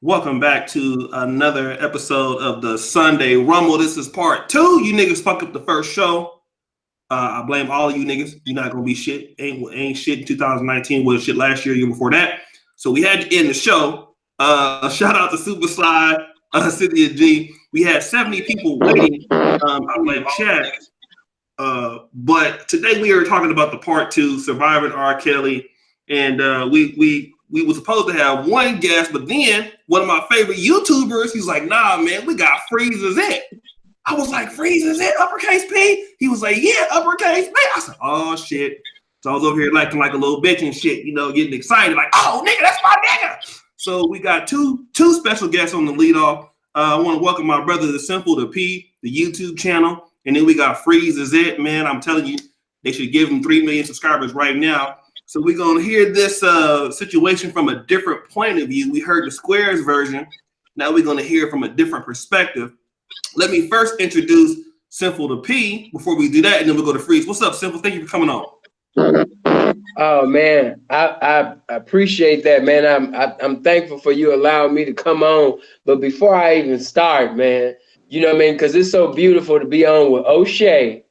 Welcome back to another episode of the Sunday Rumble. This is part two. You niggas fucked up the first show. I blame all of you niggas. You're not gonna be shit. Ain't shit in 2019. Was shit last year before that. So we had to end the show. Shout out to Super Slide, Cynthia G. We had 70 people waiting on my chat. But today we are talking about the part two, surviving R. Kelly, and we were supposed to have one guest, but then one of my favorite YouTubers, he's like, nah, man, we got Freeze is it. I was like, Freeze is it, uppercase P? He was like, yeah, uppercase P. I said, oh, shit. So I was over here acting like a little bitch and shit, getting excited, like, oh, nigga, that's my nigga. So we got two special guests on the lead off. I want to welcome my brother, the Sinful The P, the YouTube channel. And then we got Freeze is it, man. I'm telling you, they should give him 3 million subscribers right now. So we're going to hear this situation from a different point of view. We heard the Squares version. Now we're going to hear it from a different perspective. Let me first introduce Sinful The P before we do that, and then we'll go to Freeze. What's up, Sinful? Thank you for coming on. Oh, man, I appreciate that, man. I'm thankful for you allowing me to come on. But before I even start, man, you know what I mean? Because it's so beautiful to be on with O'Shea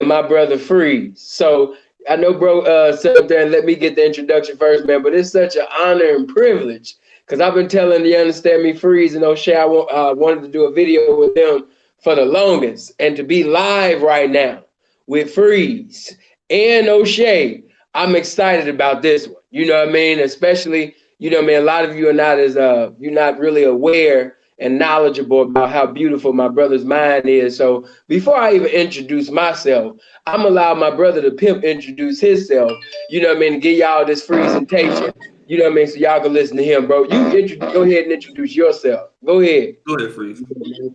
and my brother Freeze. So I know, bro, sit up there and let me get the introduction first, man. But it's such an honor and privilege because I've been telling You Understand Me, Freeze and O'Shea, I wanted to do a video with them for the longest. And to be live right now with Freeze and O'Shea, I'm excited about this one. You know what I mean? Especially, a lot of you are not you're not really aware and knowledgeable about how beautiful my brother's mind is. So before I even introduce myself, I'm allow my brother to pimp introduce himself, to give y'all this presentation, so y'all can listen to him, bro. Go ahead and introduce yourself. Go ahead. Go ahead, Freeze.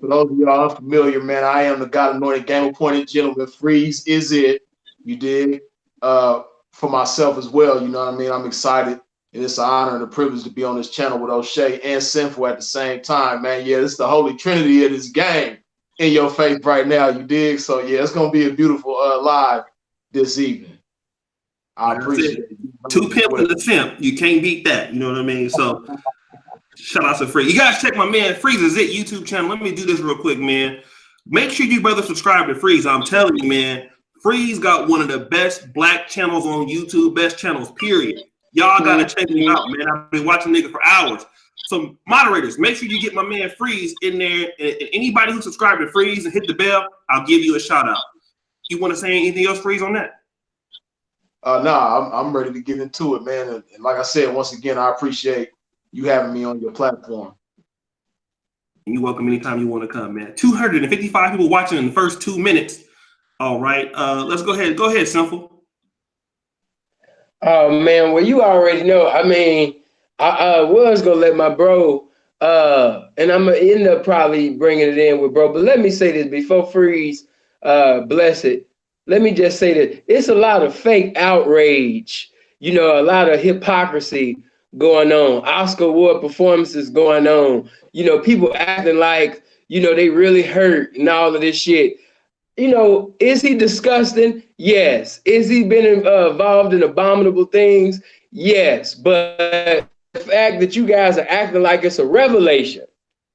For those of y'all unfamiliar, man, I am the God anointed, game appointed gentleman. Freeze is it. You dig? For myself as well, you know what I mean? I'm excited. And it's an honor and a privilege to be on this channel with O'Shea and Sinful at the same time, man. Yeah, it's the holy trinity of this game in your face right now, you dig? So, yeah, it's going to be a beautiful live this evening. I appreciate it. Two pimp and a simp. You can't beat that. You know what I mean? So, shout out to Freeze. You guys check my man Freeze is it YouTube channel. Let me do this real quick, man. Make sure you brother subscribe to Freeze. I'm telling you, man, Freeze got one of the best black channels on YouTube, best channels, period. Y'all gotta check me out, man. I've been watching nigga for hours. So moderators, make sure you get my man Freeze in there. And anybody who subscribed to Freeze and hit the bell, I'll give you a shout out. You want to say anything else, Freeze, on that? Nah, I'm ready to get into it, man. And like I said, once again, I appreciate you having me on your platform. You're welcome anytime you want to come, man. 255 people watching in the first 2 minutes. All right, let's go ahead. Go ahead, Sinful. Oh, man, well, you already know. I mean, I was going to let my bro, and I'm going to end up probably bringing it in with bro. But let me say this before Freeze, bless it. Let me just say that it's a lot of fake outrage, a lot of hypocrisy going on, Oscar Award performances going on, people acting like, they really hurt and all of this shit. Is he disgusting? Yes. Is he been involved in abominable things? Yes. But the fact that you guys are acting like it's a revelation,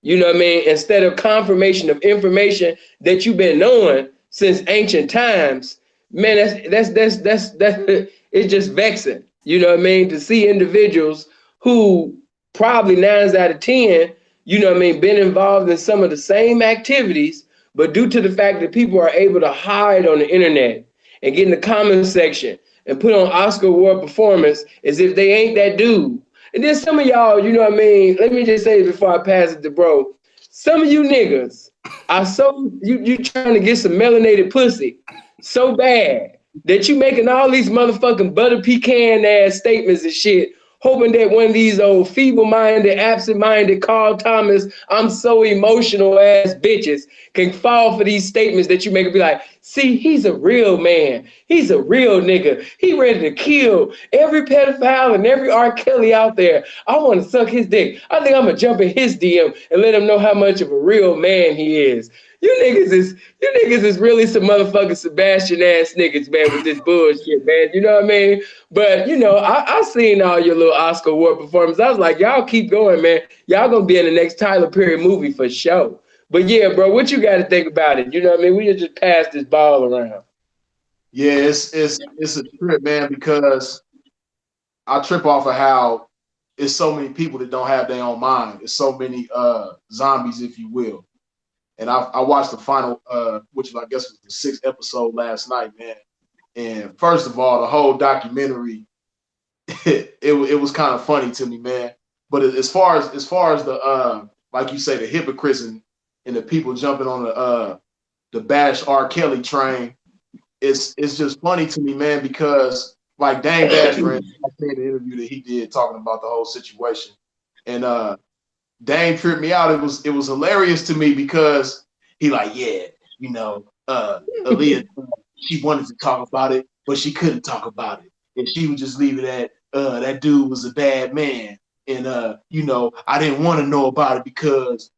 instead of confirmation of information that you've been knowing since ancient times, man, that's it's just vexing, to see individuals who probably 9 out of 10, been involved in some of the same activities. But due to the fact that people are able to hide on the internet and get in the comment section and put on Oscar Award performance as if they ain't that dude. And then some of y'all, let me just say this before I pass it to bro. Some of you niggas are so, you trying to get some melanated pussy so bad that you making all these motherfucking butter pecan ass statements and shit, hoping that one of these old feeble-minded, absent-minded Carl Thomas, I'm so emotional ass bitches can fall for these statements that you make and be like, See, he's a real man. He's a real nigga. He ready to kill every pedophile and every R. Kelly out there. I want to suck his dick. I think I'm gonna jump in his DM and let him know how much of a real man he is. You niggas is really some motherfucking Sebastian ass niggas, man, with this bullshit, man. You know what I mean? But I seen all your little Oscar award performances. I was like, y'all keep going, man. Y'all gonna be in the next Tyler Perry movie for sure. But yeah, bro, what you got to think about it? You know what I mean? We just pass this ball around. Yeah, it's a trip, man, because I trip off of how it's so many people that don't have their own mind. It's so many zombies, if you will. And I watched the final, which I guess was the 6th episode last night, man. And first of all, the whole documentary, it was kind of funny to me, man. But as far as the like you say, the hypocrites and the people jumping on the bash R. Kelly train, it's just funny to me, man, because like Dame Dash, I seen the interview that he did talking about the whole situation, and Dame tripped me out. It was hilarious to me because he like, yeah, Aaliyah, she wanted to talk about it, but she couldn't talk about it, and she would just leave it at that dude was a bad man, and I didn't want to know about it because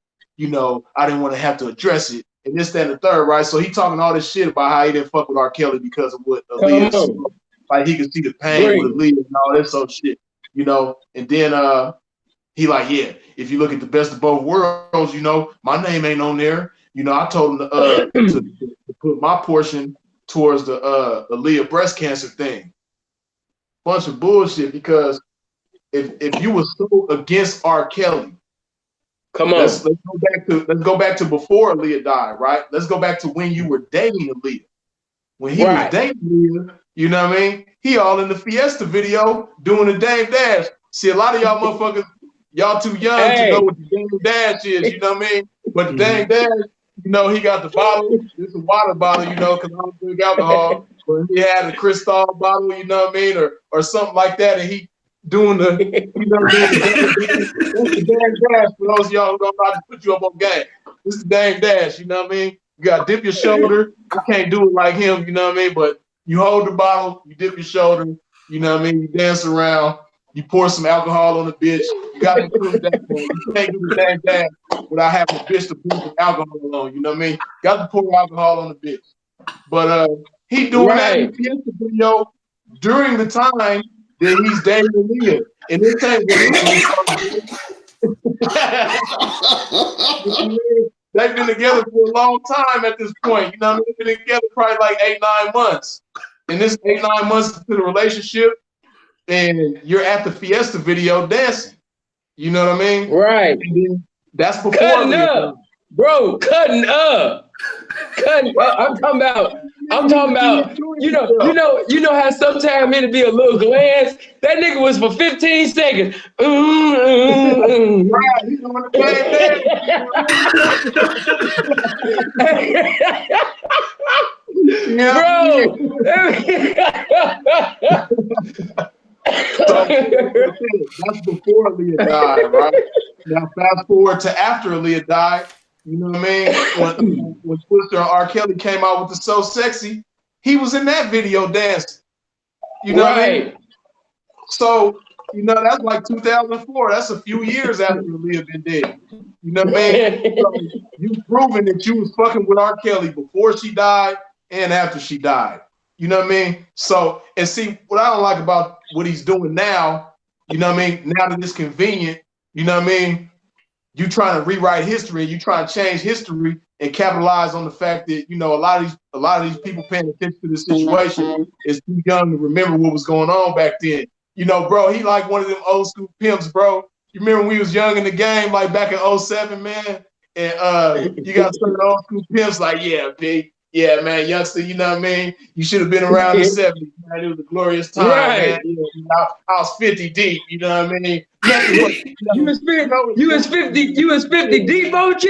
I didn't want to have to address it, and this, that, and the third, right? So he talking all this shit about how he didn't fuck with R. Kelly because of what Aaliyah, like he could see the pain with Aaliyah and all that sort of shit, and then he like, yeah, if you look at the best of both worlds, my name ain't on there. I told him to put my portion towards the Aaliyah breast cancer thing. Bunch of bullshit, because if you were so against R. Kelly, come on, let's go back to before Aaliyah died, right? Let's go back to when you were dating Aaliyah. When he was dating Aaliyah, you know what I mean? He all in the Fiesta video doing the Dame Dash. See, a lot of y'all motherfuckers, y'all too young to know what the Dame Dash is, you know what I mean? But the Dame Dash, he got the bottle. It's a water bottle, because I don't drink alcohol. But he had a Cristal bottle, you know what I mean, or something like that, and he doing the, that's the Dame Dash for those of y'all who don't know how to put you up on game. This is the Dame Dash, you know what I mean? You got to dip your shoulder. You can't do it like him, you know what I mean? But you hold the bottle, you dip your shoulder, you know what I mean? You dance around, you pour some alcohol on the bitch. You got to improve that point. You can't do the Dame Dash without having a bitch to pour some alcohol on, you know what I mean? Got to pour alcohol on the bitch. But he doing that in the Fiesta video during the time that he's dating Aaliyah. And this ain't they've been together for a long time at this point. You know what I mean? They've been together probably like 8-9 months. And this 8-9 months into the relationship, and you're at the Fiesta video dancing. You know what I mean? Right. That's before cutting up, bro. Cutting up. I'm talking about. You know how sometimes it'll be a little glance. That nigga was for 15 seconds. Right, he's on the That's before Aaliyah died, right? Now fast forward to after Aaliyah died. You know what I mean? When Twister and R. Kelly came out with the So Sexy, he was in that video dancing. You know what I mean? So, that's like 2004. That's a few years after Aaliyah been dead. You know what I mean? So you've proven that you was fucking with R. Kelly before she died and after she died. You know what I mean? So, and see, what I don't like about what he's doing now, you know what I mean? Now that it's convenient, you know what I mean? You trying to rewrite history, you trying to change history and capitalize on the fact that, a lot of these people paying attention to the situation is too young to remember what was going on back then. Bro, he like one of them old school pimps, bro. You remember when we was young in the game, like back in 07, man? And you got some old school pimps like, yeah, big. Yeah, man, youngster, you know what I mean? You should have been around the 70s, man. It was a glorious time, man. I was 50 deep, you know what I mean? You was 50 deep, OG?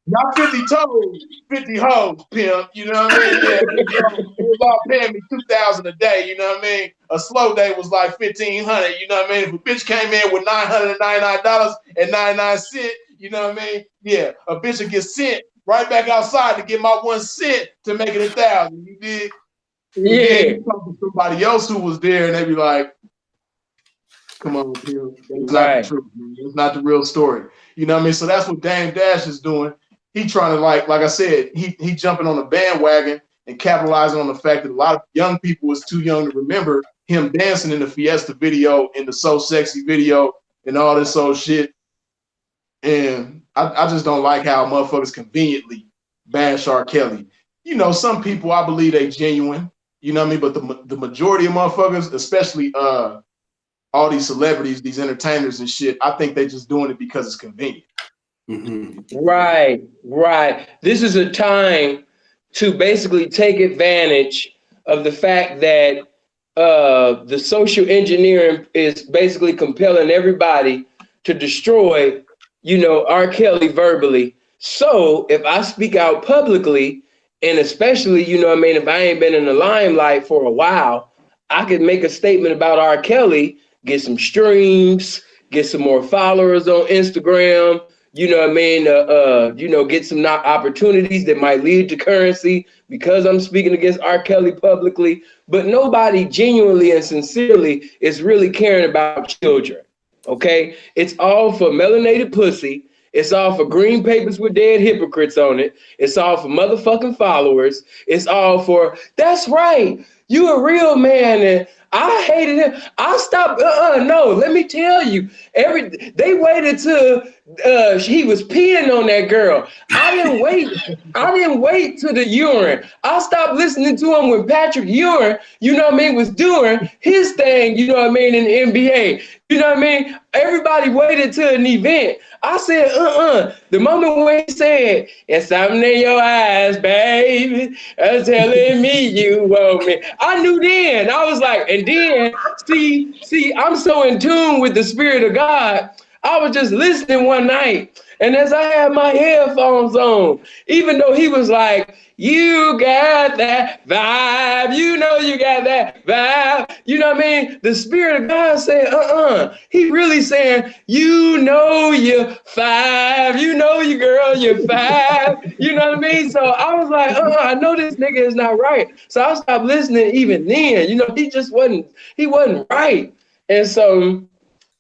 Not 50 toes, 50 hoes, pimp, you know what I mean? Yeah, it was all paying me $2,000 a day, you know what I mean? A slow day was like $1,500, you know what I mean? If a bitch came in with $999.99, you know what I mean? Yeah, a bitch would get sent right back outside to get my 1 cent to make it 1,000. You did? Yeah. Then you talk to somebody else who was there, and they be like, "Come on, Peel. That's not the truth, man. That's not the real story." You know what I mean? So that's what Dame Dash is doing. He trying to like I said, he jumping on the bandwagon and capitalizing on the fact that a lot of young people was too young to remember him dancing in the Fiesta video, in the So Sexy video, and all this old shit. And I just don't like how motherfuckers conveniently bash R. Kelly. You know, some people, I believe they genuine. You know what I mean? But the majority of motherfuckers, especially all these celebrities, these entertainers and shit, I think they just doing it because it's convenient. Mm-hmm. Right. This is a time to basically take advantage of the fact that the social engineering is basically compelling everybody to destroy, R. Kelly verbally. So if I speak out publicly, and especially, if I ain't been in the limelight for a while, I could make a statement about R. Kelly, get some streams, get some more followers on Instagram, get some opportunities that might lead to currency because I'm speaking against R. Kelly publicly. But nobody genuinely and sincerely is really caring about children. Okay, it's all for melanated pussy. It's all for green papers with dead hypocrites on it. It's all for motherfucking followers. It's all for, that's right, you a real man. And I hated him. I stopped. No, let me tell you. They waited till he was peeing on that girl. I didn't wait. I didn't wait till the urine. I stopped listening to him when Patrick Ewing, was doing his thing, in the NBA. You know what I mean? Everybody waited till an event. I said, The moment when he said, "It's something in your eyes, baby, that's telling me you want me," I knew then. I was like, and then, see, I'm so in tune with the Spirit of God. I was just listening one night, and as I had my headphones on, even though he was like, "You got that vibe, you got that vibe," you know what I mean? The Spirit of God said, He really saying, you're 5, you girl, you're 5, you know what I mean? So I was like, I know this nigga is not right. So I stopped listening even then. He wasn't right. And so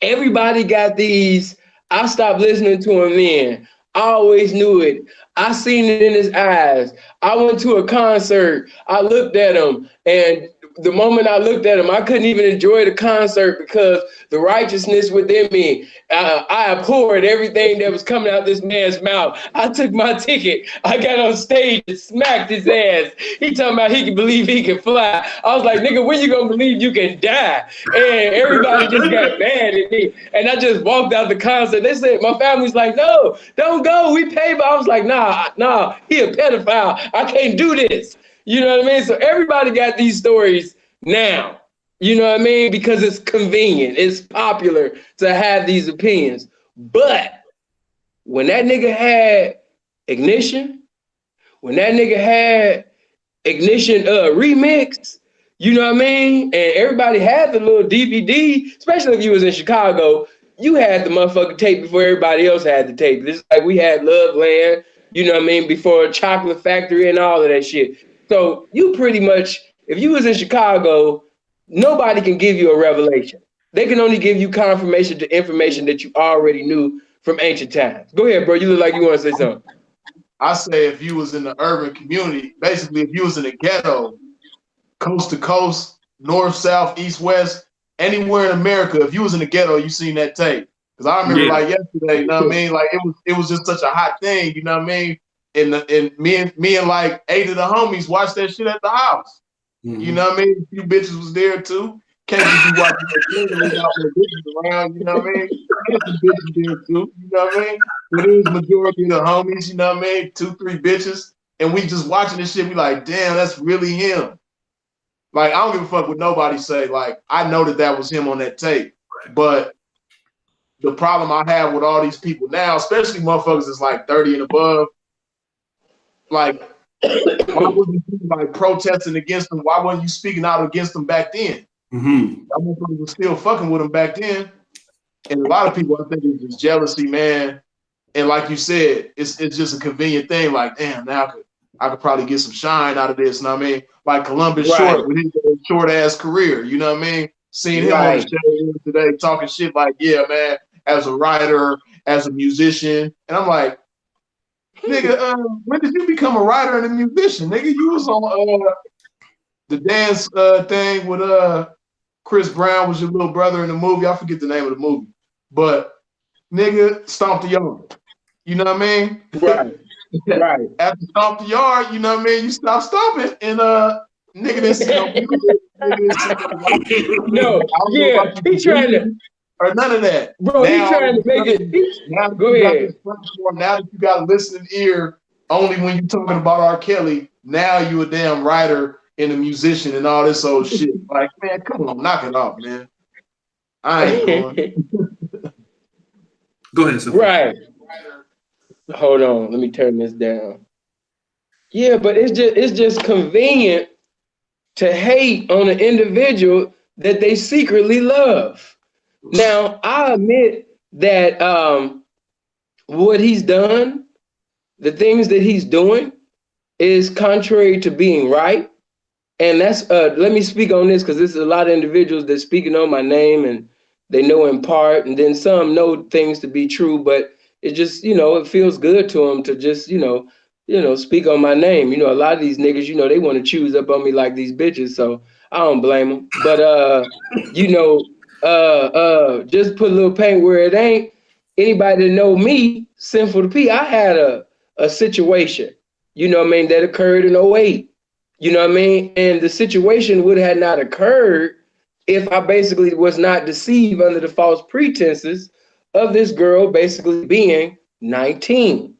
everybody got these. I stopped listening to him then. I always knew it. I seen it in his eyes. I went to a concert. I looked at him, and the moment I looked at him, I couldn't even enjoy the concert because the righteousness within me, I abhorred everything that was coming out this man's mouth. I took my ticket. I got on stage and smacked his ass. He talking about he can believe he can fly. I was like, nigga, when you gonna believe you can die? And everybody just got mad at me. And I just walked out the concert. They said, my family's like, no, don't go. We pay. But I was like, nah, he a pedophile. I can't do this. You know what I mean? So everybody got these stories now. You know what I mean? Because it's convenient. It's popular to have these opinions. But when that nigga had Ignition, when that nigga had Ignition remix, you know what I mean? And everybody had the little DVD, especially if you was in Chicago, you had the motherfucking tape before everybody else had the tape. This is like we had Love Land, you know what I mean, before Chocolate Factory and all of that shit. So you pretty much, if you was in Chicago, nobody can give you a revelation. They can only give you confirmation to information that you already knew from ancient times. Go ahead, bro. You look like you want to say something. I say if you was in the urban community, basically if you was in the ghetto, coast to coast, north, south, east, west, anywhere in America, if you was in the ghetto, you seen that tape. Because I remember like yesterday, you know what I mean? Like it was just such a hot thing, you know what I mean? And me and like 8 of the homies watched that shit at the house. Mm-hmm. You know what I mean? A few bitches was there too. Can't just be watching that without no bitches around, you know what I mean? There's some bitches there too, you know what I mean? But it was majority of the homies, you know what I mean? 2, 3 bitches. And we just watching this shit, we like, damn, that's really him. Like, I don't give a fuck what nobody say. Like, I know that was him on that tape. But the problem I have with all these people now, especially motherfuckers that's like 30 and above, like, why wasn't you like protesting against them? Why wasn't you speaking out against them back then? Mm-hmm. I motherfuckers was still fucking with them back then. And a lot of people, I think, it's just jealousy, man. And like you said, it's just a convenient thing. Like, damn, now I could probably get some shine out of this. You know what I mean? Like Columbus Right. Short with his short ass career. You know what I mean? Seeing him on the Right. show today talking shit like, yeah, man, as a writer, as a musician, and I'm like, nigga, when did you become a writer and a musician? Nigga, you was on the dance thing with Chris Brown was your little brother in the movie. I forget the name of the movie, but nigga, Stomp the Yard. You know what I mean? Right. Right. After Stomp the Yard, you know what I mean? You stop stomping and nigga didn't see no music, nigga didn't see no like, No, I don't know yeah, about he you trying to, or none of that. bro. He Now, trying to make it. now that Go you got ahead. this platform, now that you got a listening ear, only when you're talking about R. Kelly, now you a damn writer and a musician and all this old shit. Like, man, come on, knock it off, man. I ain't going. Go ahead, Sinful. Right. Hold on. Let me turn this down. Yeah, but it's just convenient to hate on an individual that they secretly love. Now, I admit that what he's done, the things that he's doing, is contrary to being right. And that's let me speak on this because there's a lot of individuals that speaking on my name and they know in part, and then some know things to be true, but it just it feels good to them to just speak on my name. A lot of these niggas, they want to choose up on me like these bitches, so I don't blame them. But just put a little paint where it ain't. Anybody that know me, Sinful the P, I had a situation, that occurred in '08. You know what I mean? And the situation would have not occurred if I basically was not deceived under the false pretenses of this girl basically being 19.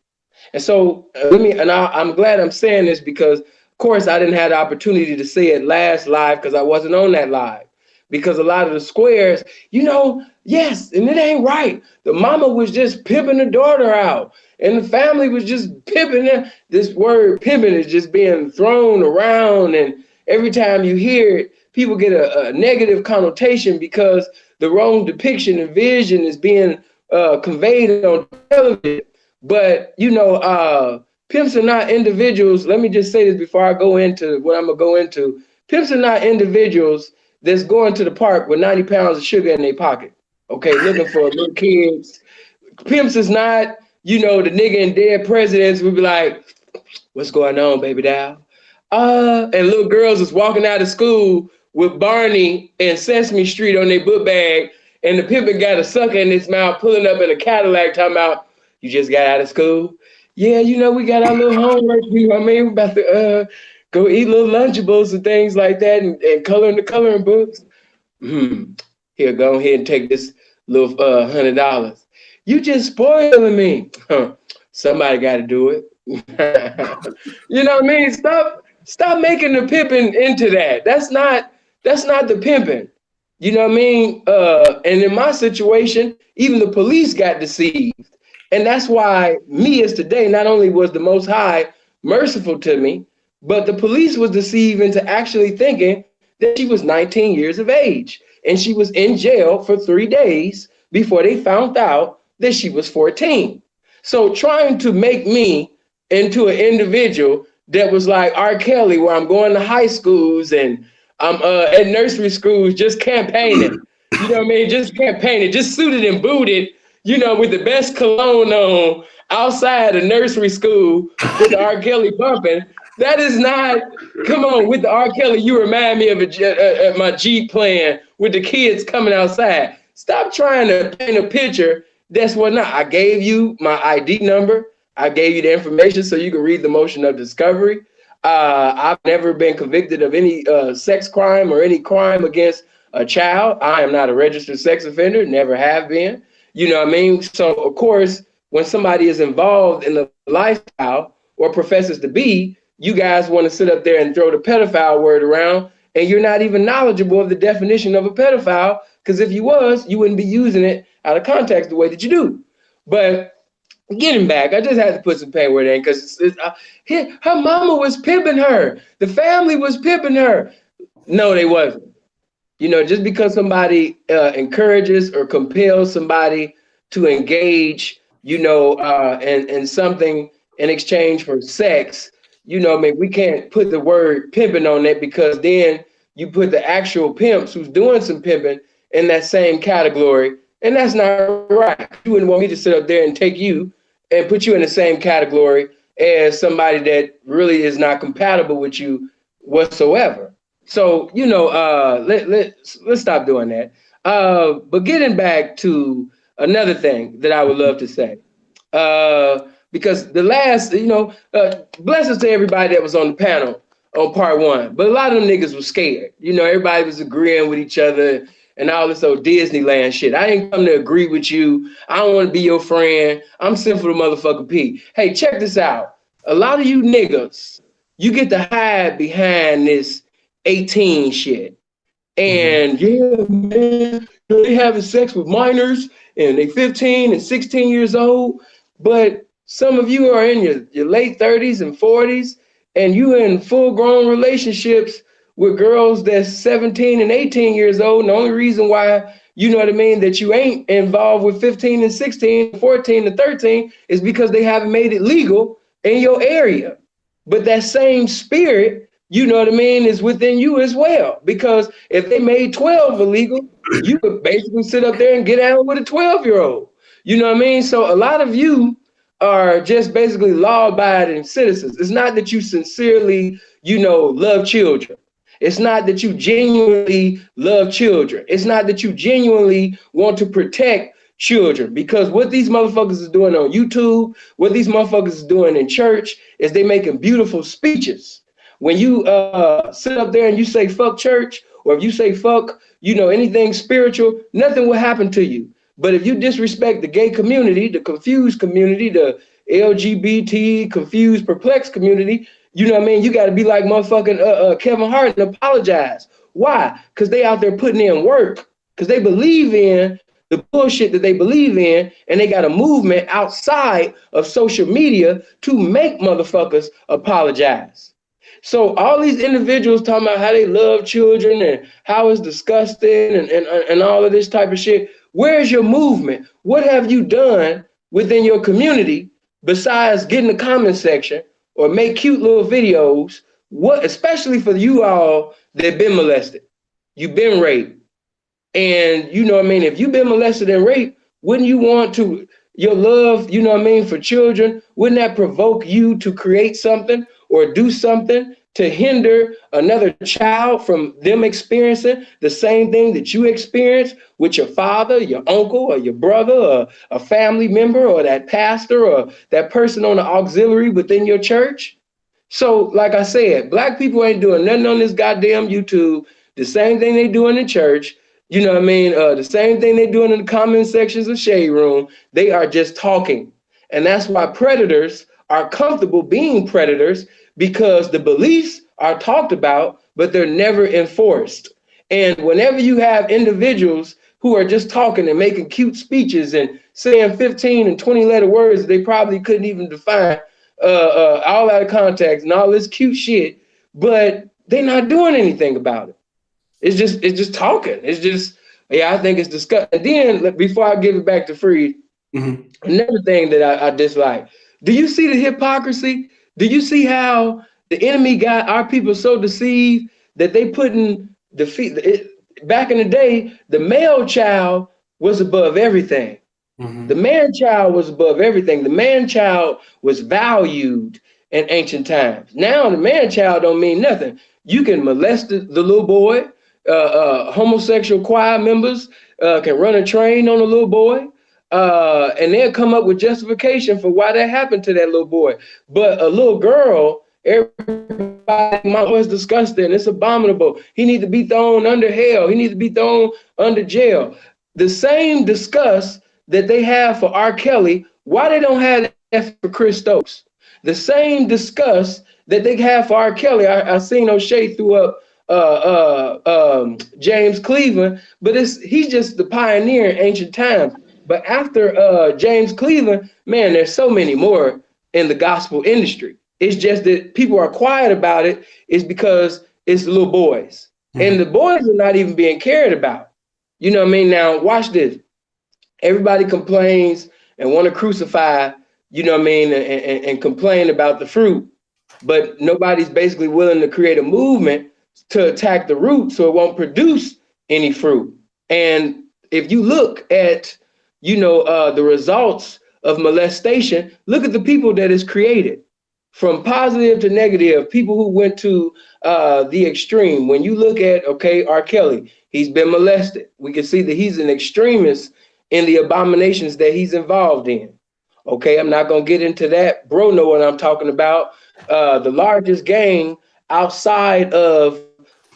And so I'm glad I'm saying this because, of course, I didn't have the opportunity to say it last live because I wasn't on that live. Because a lot of the squares, yes, and it ain't right. The mama was just pimping the daughter out, and the family was just pimping them. This word pimping is just being thrown around, and every time you hear it, people get a negative connotation because the wrong depiction and vision is being conveyed on television. But pimps are not individuals. Let me just say this before I go into what I'm gonna go into. Pimps are not individuals that's going to the park with 90 pounds of sugar in their pocket. Okay, looking for little kids. Pimps is not, the nigga in Dead Presidents would be like, what's going on, baby doll? And little girls is walking out of school with Barney and Sesame Street on their book bag, and the pimpin' got a sucker in his mouth, pulling up in a Cadillac, talking about, you just got out of school? Yeah, we got our little homework, we about to go eat little Lunchables and things like that, and color in the coloring books. Here, go ahead and take this little $100. You just spoiling me. Somebody got to do it. You know what I mean? Stop making the pimping into that. That's not the pimping. You know what I mean? And in my situation, even the police got deceived. And that's why me as today, not only was the Most High merciful to me, but the police was deceived into actually thinking that she was 19 years of age. And she was in jail for 3 days before they found out that she was 14. So trying to make me into an individual that was like R. Kelly, where I'm going to high schools and I'm at nursery schools just campaigning. You know what I mean? Just campaigning, just suited and booted, with the best cologne on outside of nursery school with the R. Kelly bumping. That is not, come on, with the R. Kelly, you remind me of my Jeep playing with the kids coming outside. Stop trying to paint a picture that's what not. I gave you my ID number. I gave you the information so you can read the motion of discovery. I've never been convicted of any sex crime or any crime against a child. I am not a registered sex offender, never have been. You know what I mean? So, of course, when somebody is involved in the lifestyle or professes to be, you guys want to sit up there and throw the pedophile word around, and you're not even knowledgeable of the definition of a pedophile, because if you was, you wouldn't be using it out of context the way that you do. But getting back, I just had to put some pain where it ain't, because her mama was pimping her. The family was pimping her. No, they wasn't. Just because somebody encourages or compels somebody to engage and something in exchange for sex, we can't put the word pimping on it, because then you put the actual pimps who's doing some pimping in that same category, and that's not right. You wouldn't want me to sit up there and take you and put you in the same category as somebody that really is not compatible with you whatsoever. So, let's stop doing that. But getting back to another thing that I would love to say, because the last, blessings to everybody that was on the panel on part one, but a lot of them niggas was scared. Everybody was agreeing with each other and all this old Disneyland shit. I didn't come to agree with you. I don't want to be your friend. I'm Sinful The Motherfucking P. Hey, check this out. A lot of you niggas, you get to hide behind this 18 shit. And yeah, man, they having sex with minors and they 15 and 16 years old. But some of you are in your late 30s and 40s, and you in full grown relationships with girls that's 17 and 18 years old. And the only reason why, that you ain't involved with 15 and 16, 14 and 13 is because they haven't made it legal in your area. But that same spirit, is within you as well. Because if they made 12 illegal, you could basically sit up there and get out with a 12-year-old. You know what I mean? So a lot of you are just basically law-abiding citizens. It's not that you sincerely, love children. It's not that you genuinely love children. It's not that you genuinely want to protect children, because what these motherfuckers is doing on YouTube, what these motherfuckers is doing in church, is they making beautiful speeches. When you sit up there and you say fuck church, or if you say fuck, anything spiritual, nothing will happen to you. But if you disrespect the gay community, the confused community, the LGBT, confused, perplexed community, you got to be like motherfucking Kevin Hart and apologize. Why? Because they out there putting in work, because they believe in the bullshit that they believe in, and they got a movement outside of social media to make motherfuckers apologize. So all these individuals talking about how they love children and how it's disgusting and all of this type of shit. Where's your movement? What have you done within your community besides get in the comment section or make cute little videos? What, especially for you all that been molested, you've been raped. And if you've been molested and raped, wouldn't you want to, your love, for children, wouldn't that provoke you to create something or do something to hinder another child from them experiencing the same thing that you experienced with your father, your uncle, or your brother, or a family member, or that pastor, or that person on the auxiliary within your church? So, like I said, Black people ain't doing nothing on this goddamn YouTube. The same thing they do in the church. The same thing they're doing in the comment sections of Shade Room. They are just talking. And that's why predators are comfortable being predators, because the beliefs are talked about, but they're never enforced. And whenever you have individuals who are just talking and making cute speeches and saying 15 and 20 letter words they probably couldn't even define, all out of context and all this cute shit, but they're not doing anything about it. It's just talking. It's just, I think it's disgusting. And then before I give it back to Free, another thing that I dislike. Do you see the hypocrisy? Do you see how the enemy got our people so deceived that they putting back in the day, the male child was above everything. The man child was above everything. The man child was valued in ancient times. Now the man child don't mean nothing. You can molest the little boy. Homosexual choir members can run a train on a little boy, and they'll come up with justification for why that happened to that little boy. But a little girl, everybody was disgusting. It's abominable. He needs to be thrown under hell. He needs to be thrown under jail. The same disgust that they have for R. Kelly, why they don't have that for Chris Stokes? The same disgust that they have for R. Kelly. I seen O'Shea threw up James Cleveland, but he's just the pioneer in ancient times. But after James Cleveland, man, there's so many more in the gospel industry. It's just that people are quiet about it is because it's little boys. And the boys are not even being cared about. You know what I mean? Now, watch this. Everybody complains and want to crucify, you know what I mean, and complain about the fruit, but nobody's basically willing to create a movement to attack the root so it won't produce any fruit. And if you look at, the results of molestation, look at the people that is created from positive to negative, people who went to the extreme. When you look at, okay, R. Kelly, he's been molested. We can see that he's an extremist in the abominations that he's involved in. Okay, I'm not going to get into that. Bro, know what I'm talking about. The largest gang outside of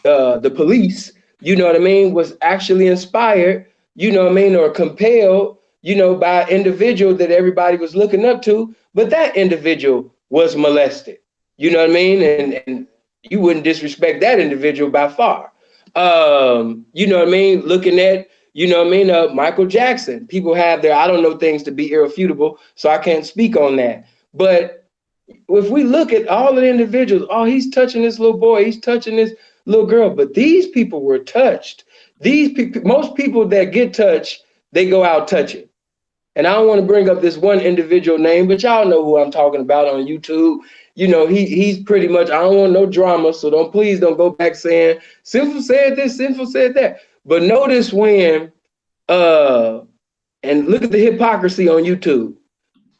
the police, you know what I mean, was actually inspired, you know what I mean, or compelled, by an individual that everybody was looking up to, but that individual was molested, you know what I mean, and you wouldn't disrespect that individual by far. You know what I mean, looking at, Michael Jackson. People have their, I don't know, things to be irrefutable, so I can't speak on that. But if we look at all of the individuals, oh, he's touching this little boy, he's touching this little girl, but these people were touched. These people, most people that get touched, they go out touching. And I don't want to bring up this one individual name, but y'all know who I'm talking about on YouTube. He's pretty much, I don't want no drama, so please don't go back saying Sinful said this, Sinful said that. But notice when, and look at the hypocrisy on YouTube.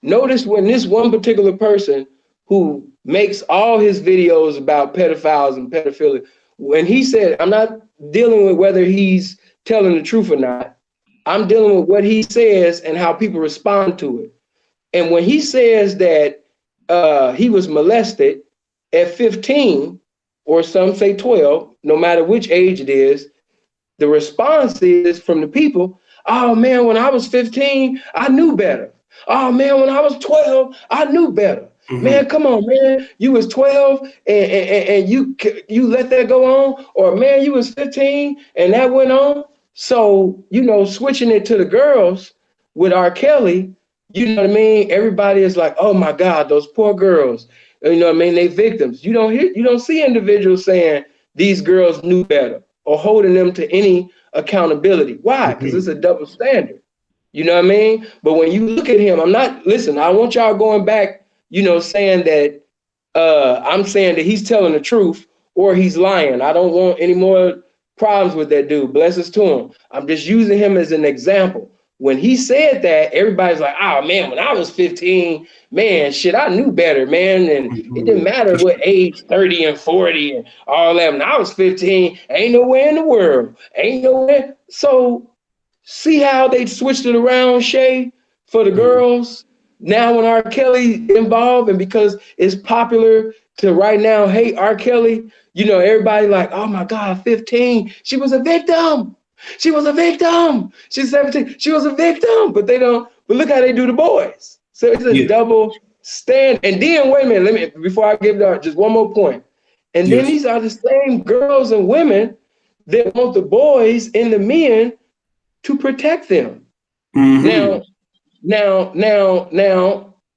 Notice when this one particular person who makes all his videos about pedophiles and pedophilia, when he said, I'm not dealing with whether he's telling the truth or not, I'm dealing with what he says and how people respond to it. And when he says that he was molested at 15, or some say 12, no matter which age it is, the response is from the people, oh man, when I was 15, I knew better. Oh man, when I was 12, I knew better. Mm-hmm. Man, come on, man. You was 12 and you let that go on, or man, you was 15 and that went on. So, switching it to the girls with R. Kelly, you know what I mean? Everybody is like, oh my God, those poor girls. You know what I mean? They victims. You don't see individuals saying these girls knew better or holding them to any accountability. Why? Because it's a double standard. You know what I mean? But when you look at him, I want y'all going back, saying that I'm saying that he's telling the truth or he's lying. I don't want any more problems with that dude. Blessings to him. I'm just using him as an example. When he said that, everybody's like, oh man, when I was 15, man, shit, I knew better, man. And it didn't matter what age, 30 and 40 and all that. When I was 15, ain't nowhere in the world. Ain't nowhere. So see how they switched it around, Shay, for the girls? Now when R. Kelly involved, and because it's popular to right now hate R. Kelly, everybody like, oh my God, 15, she was a victim. She was a victim. She's 17. She was a victim. But look how they do the boys. So it's a double stand. And then, wait a minute, before I give that, just one more point. And then these are the same girls and women that want the boys and the men to protect them. Mm-hmm. Now,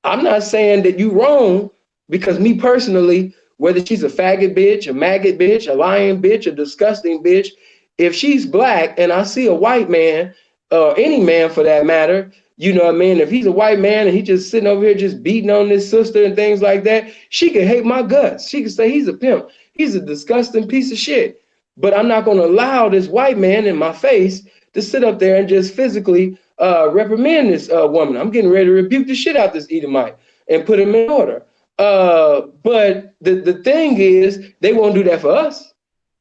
I'm not saying that you wrong, because me personally, whether she's a faggot bitch, a maggot bitch, a lying bitch, a disgusting bitch, if she's black and I see a white man, or any man for that matter, you know what I mean? If he's a white man and he just sitting over here just beating on this sister and things like that, she could hate my guts. She could say he's a pimp. He's a disgusting piece of shit. But I'm not going to allow this white man in my face to sit up there and just physically reprimand this woman. I'm getting ready to rebuke the shit out this Edomite and put him in order. But the thing is, they won't do that for us.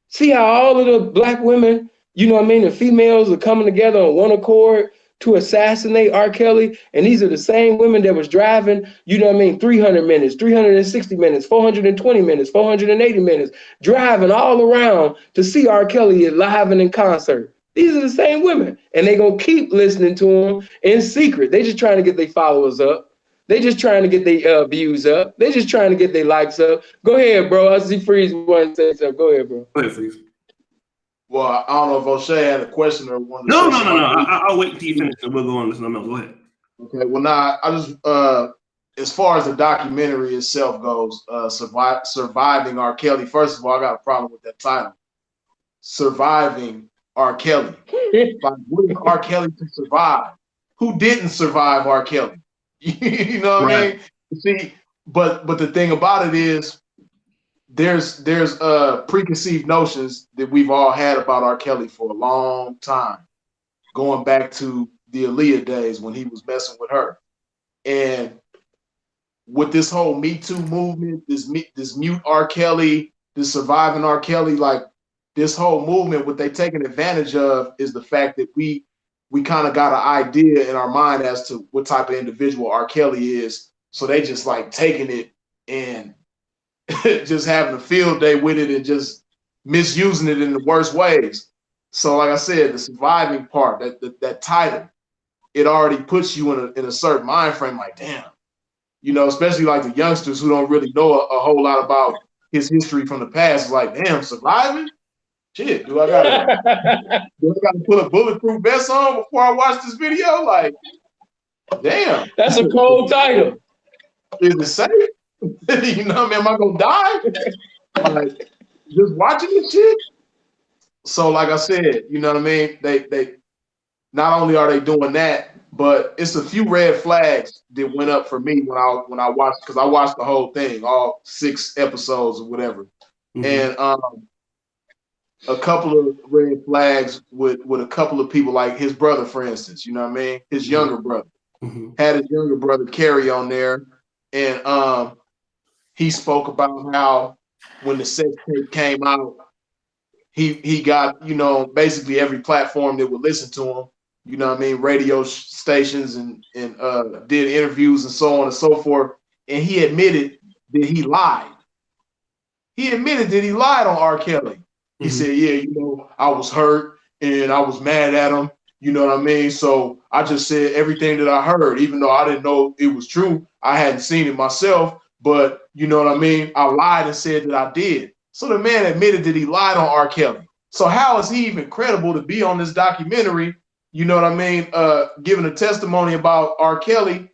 See how all of the black women, you know what I mean, the females are coming together on one accord to assassinate R. Kelly. And these are the same women that was driving, you know what I mean, 300 minutes, 360 minutes, 420 minutes, 480 minutes, driving all around to see R. Kelly live and in concert. These are the same women, and they're going to keep listening to him in secret. They just trying to get their followers up. They just trying to get their views up. They just trying to get their likes up. Go ahead, bro. I see Freeze wanting to say something. Go ahead, bro. Go ahead, Freeze. Well, I don't know if O'Shea had a question or wanted to No. I'll wait until you finish and we'll go on to something else. Go ahead. Okay. Well, now, I just, as far as the documentary itself goes, Surviving R. Kelly, first of all, I got a problem with that title. Surviving R. Kelly. Like, what is R. Kelly to survive? who didn't survive R. Kelly? You know what I mean? See, but the thing about it is there's preconceived notions that we've all had about R. Kelly for a long time, going back to the Aaliyah days when he was messing with her. And with this whole Me Too movement, this mute R. Kelly, this surviving R. Kelly, like this whole movement, what they taking advantage of is the fact that we kind of got an idea in our mind as to what type of individual R. Kelly is. So they just like taking it and just having a field day with it and just misusing it in the worst ways. So like I said, the surviving part, that title, it already puts you in a certain mind frame, like, damn, you know, especially like the youngsters who don't really know a whole lot about his history from the past. It's like, damn, surviving? Shit, do I gotta put a bulletproof vest on before I watch this video? Like, damn. That's a cold title. Is it safe? You know what I mean? Am I gonna die? Like, just watching this shit. So, like I said, you know what I mean? They not only are they doing that, but it's a few red flags that went up for me when I watched, because I watched the whole thing, all 6 episodes or whatever. Mm-hmm. And a couple of red flags with a couple of people, like his brother, for instance, you know what I mean? His younger brother. Mm-hmm. Had his younger brother Carrie on there, and he spoke about how when the sex tape came out, he got, you know, basically every platform that would listen to him, you know what I mean, radio stations and did interviews and so on and so forth. And he admitted that he lied. He admitted that he lied on R. Kelly. He said, yeah, you know, I was hurt and I was mad at him. You know what I mean? So I just said everything that I heard, even though I didn't know it was true. I hadn't seen it myself, but you know what I mean? I lied and said that I did. So the man admitted that he lied on R. Kelly. So how is he even credible to be on this documentary? You know what I mean? Giving a testimony about R. Kelly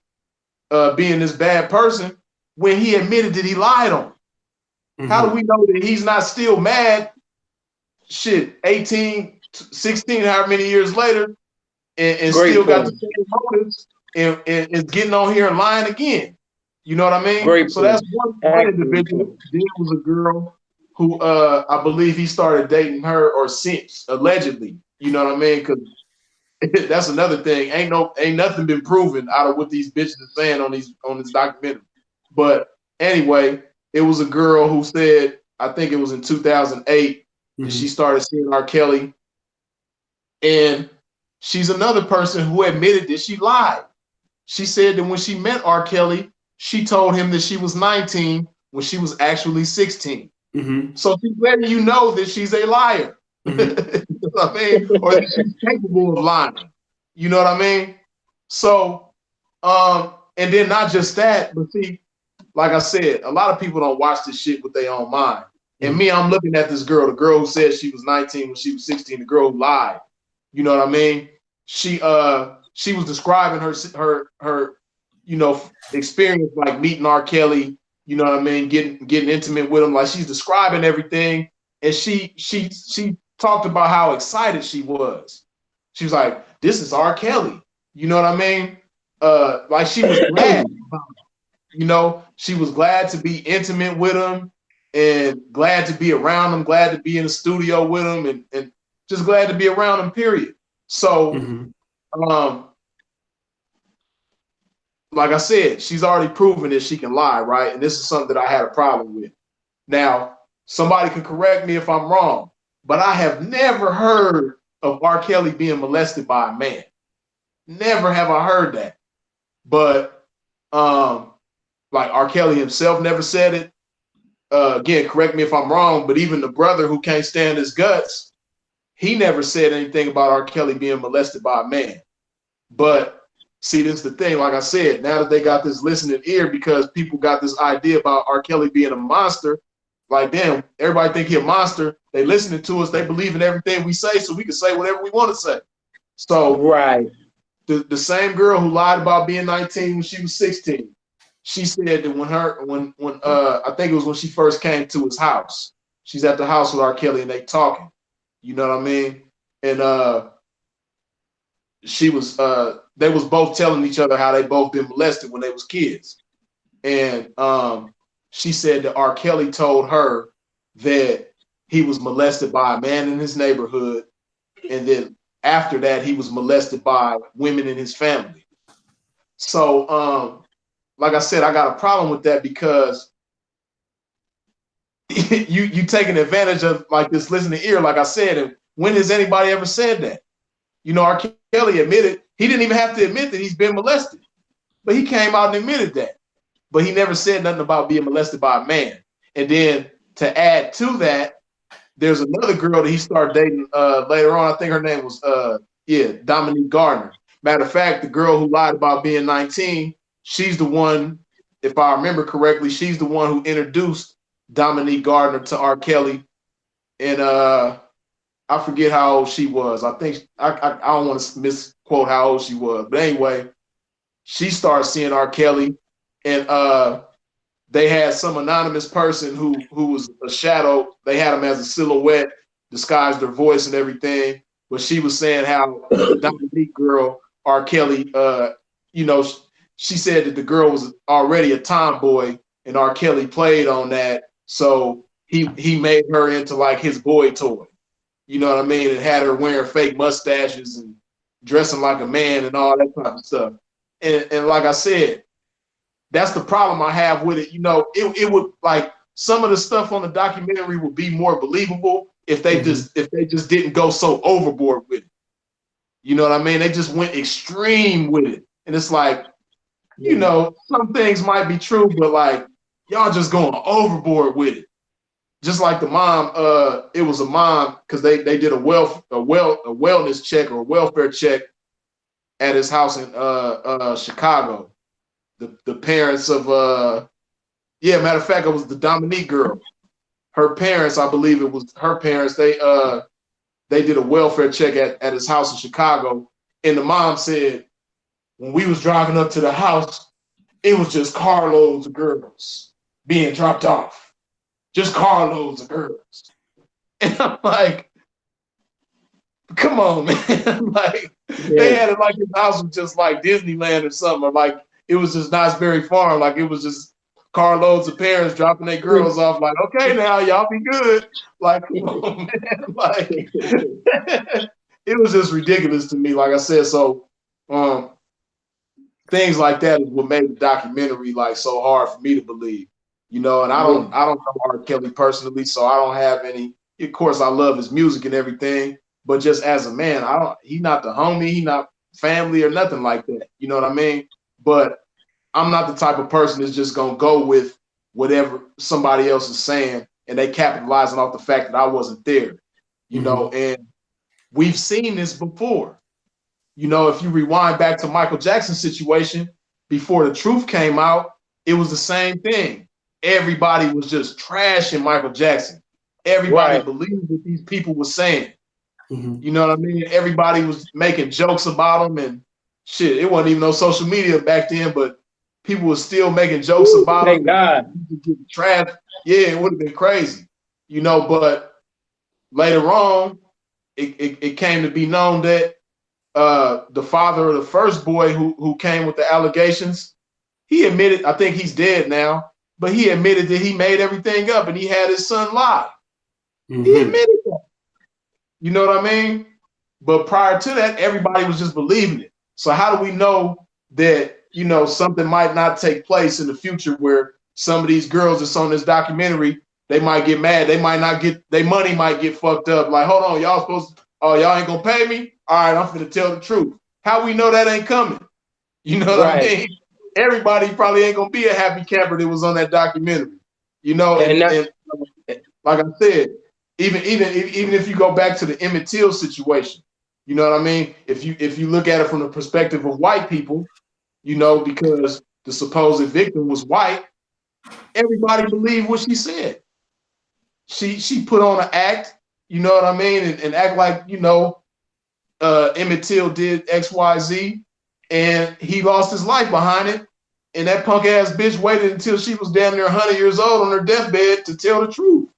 being this bad person when he admitted that he lied on him. Mm-hmm. How do we know that he's not still mad? Shit, 18, 16, however many years later, and still got the same motives and is getting on here and lying again. You know what I mean? Great so that's one individual. There was a girl who I believe he started dating her, or since, allegedly. You know what I mean? Because that's another thing. Ain't nothing been proven out of what these bitches are saying on this documentary. But anyway, it was a girl who said, I think it was in 2008, and she started seeing R. Kelly. And she's another person who admitted that she lied. She said that when she met R. Kelly, she told him that she was 19 when she was actually 16. Mm-hmm. So she's letting you know that she's a liar. Mm-hmm. You know what I mean? Or that she's capable of lying. You know what I mean? So, and then not just that, but see, like I said, a lot of people don't watch this shit with their own mind. And me, I'm looking at this girl, the girl who said she was 19 when she was 16, the girl who lied. You know what I mean? She was describing her you know, experience, like meeting R. Kelly, you know what I mean, getting intimate with him. Like, she's describing everything, and she talked about how excited she was. She was like, "This is R. Kelly." You know what I mean? Like, she was glad. You know, she was glad to be intimate with him and glad to be around him, glad to be in the studio with him, and just glad to be around him, period. So, like I said, she's already proven that she can lie, right? And this is something that I had a problem with. Now, somebody can correct me if I'm wrong, but I have never heard of R. Kelly being molested by a man. Never have I heard that. But like, R. Kelly himself never said it. Again, correct me if I'm wrong, but even the brother who can't stand his guts, he never said anything about R. Kelly being molested by a man. But see, this is the thing. Like I said, now that they got this listening ear, because people got this idea about R. Kelly being a monster, like, damn, everybody think he a monster. They listening to us. They believe in everything we say, so we can say whatever we want to say. So, right. The same girl who lied about being 19 when she was 16, she said that when I think it was when she first came to his house, she's at the house with R. Kelly and they talking. You know what I mean? And she was they was both telling each other how they both been molested when they was kids. And she said that R. Kelly told her that he was molested by a man in his neighborhood, and then after that he was molested by women in his family. So like I said, I got a problem with that because you taking advantage of like this listening ear, like I said, and when has anybody ever said that? You know, R. Kelly admitted, he didn't even have to admit that he's been molested, but he came out and admitted that. But he never said nothing about being molested by a man. And then to add to that, there's another girl that he started dating later on. I think her name was Dominique Gardner. Matter of fact, the girl who lied about being 19, she's the one, if I remember correctly, she's the one who introduced Dominique Gardner to R. Kelly. And I forget how old she was. I think I don't want to misquote how old she was, but anyway, she started seeing R. Kelly, and they had some anonymous person who was a shadow. They had him as a silhouette, disguised their voice and everything. But she was saying how the Dominique girl, R. Kelly, you know, she said that the girl was already a tomboy, and R. Kelly played on that, so he made her into like his boy toy. You know what I mean? And had her wearing fake mustaches and dressing like a man and all that type of stuff. And like I said, that's the problem I have with it. You know, it would like some of the stuff on the documentary would be more believable if they just didn't go so overboard with it. You know what I mean? They just went extreme with it. And it's like, you know, some things might be true, but like y'all just going overboard with it. Just like the mom, it was a mom because they did a wellness check or a welfare check at his house in Chicago. The parents of matter of fact, it was the Dominique girl. Her parents, I believe it was her parents. They did a welfare check at his house in Chicago, and the mom said when we was driving up to the house, it was just carloads of girls being dropped off. Just carloads of girls. And I'm like, come on, man. Like, they had it like his house was just like Disneyland or something. Or like, it was just Knott's Berry Farm. Like, it was just carloads of parents dropping their girls off. Like, okay, now, y'all be good. Like, come on, man. Like, it was just ridiculous to me. Like I said, so things like that is what made the documentary, like, so hard for me to believe. You know, and I don't know R. Kelly personally, so I don't have any. Of course, I love his music and everything, but just as a man, he's not the homie, he not family or nothing like that. You know what I mean? But I'm not the type of person that's just gonna go with whatever somebody else is saying, and they capitalizing off the fact that I wasn't there. You know, and we've seen this before. You know, if you rewind back to Michael Jackson's situation before the truth came out, it was the same thing. Everybody was just trashing Michael Jackson. Everybody believed what these people were saying. You know what I mean? Everybody was making jokes about him and shit. It wasn't even no social media back then, but people were still making jokes about him. Thank God. Trash. Yeah, it would have been crazy. You know, but later on, it came to be known that the father of the first boy who came with the allegations, he admitted, I think he's dead now, but he admitted that he made everything up and he had his son lie. He admitted that. You know what I mean? But prior to that, everybody was just believing it. So how do we know that, you know, something might not take place in the future where some of these girls that's on this documentary, they might get mad. They might not get, their money might get fucked up. Like, hold on, y'all supposed to, oh, y'all ain't gonna pay me? All right, I'm finna tell the truth. How we know that ain't coming? You know what I mean? Everybody probably ain't gonna be a happy camper that was on that documentary, you know. And like I said, even if you go back to the Emmett Till situation, you know what I mean. If you look at it from the perspective of white people, you know, because the supposed victim was white, everybody believed what she said. She put on an act, you know what I mean, and act like, you know, Emmett Till did XYZ. And he lost his life behind it. And that punk ass bitch waited until she was damn near 100 years old on her deathbed to tell the truth.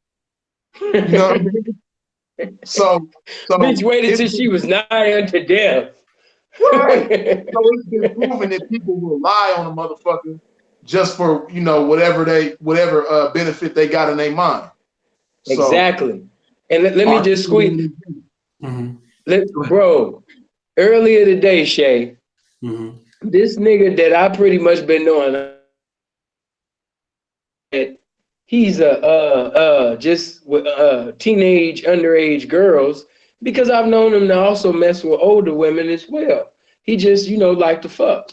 You know what I mean? So bitch waited till she was nigh unto death. Right. So it's been proven that people will lie on a motherfucker just for, you know, whatever benefit they got in their mind. So Exactly. And let me just squeeze, Mm-hmm. bro. Earlier today, Shay, Mm-hmm. this nigga that I pretty much been knowing, he's just with teenage underage girls because I've known him to also mess with older women as well. He just, you know, like to fuck.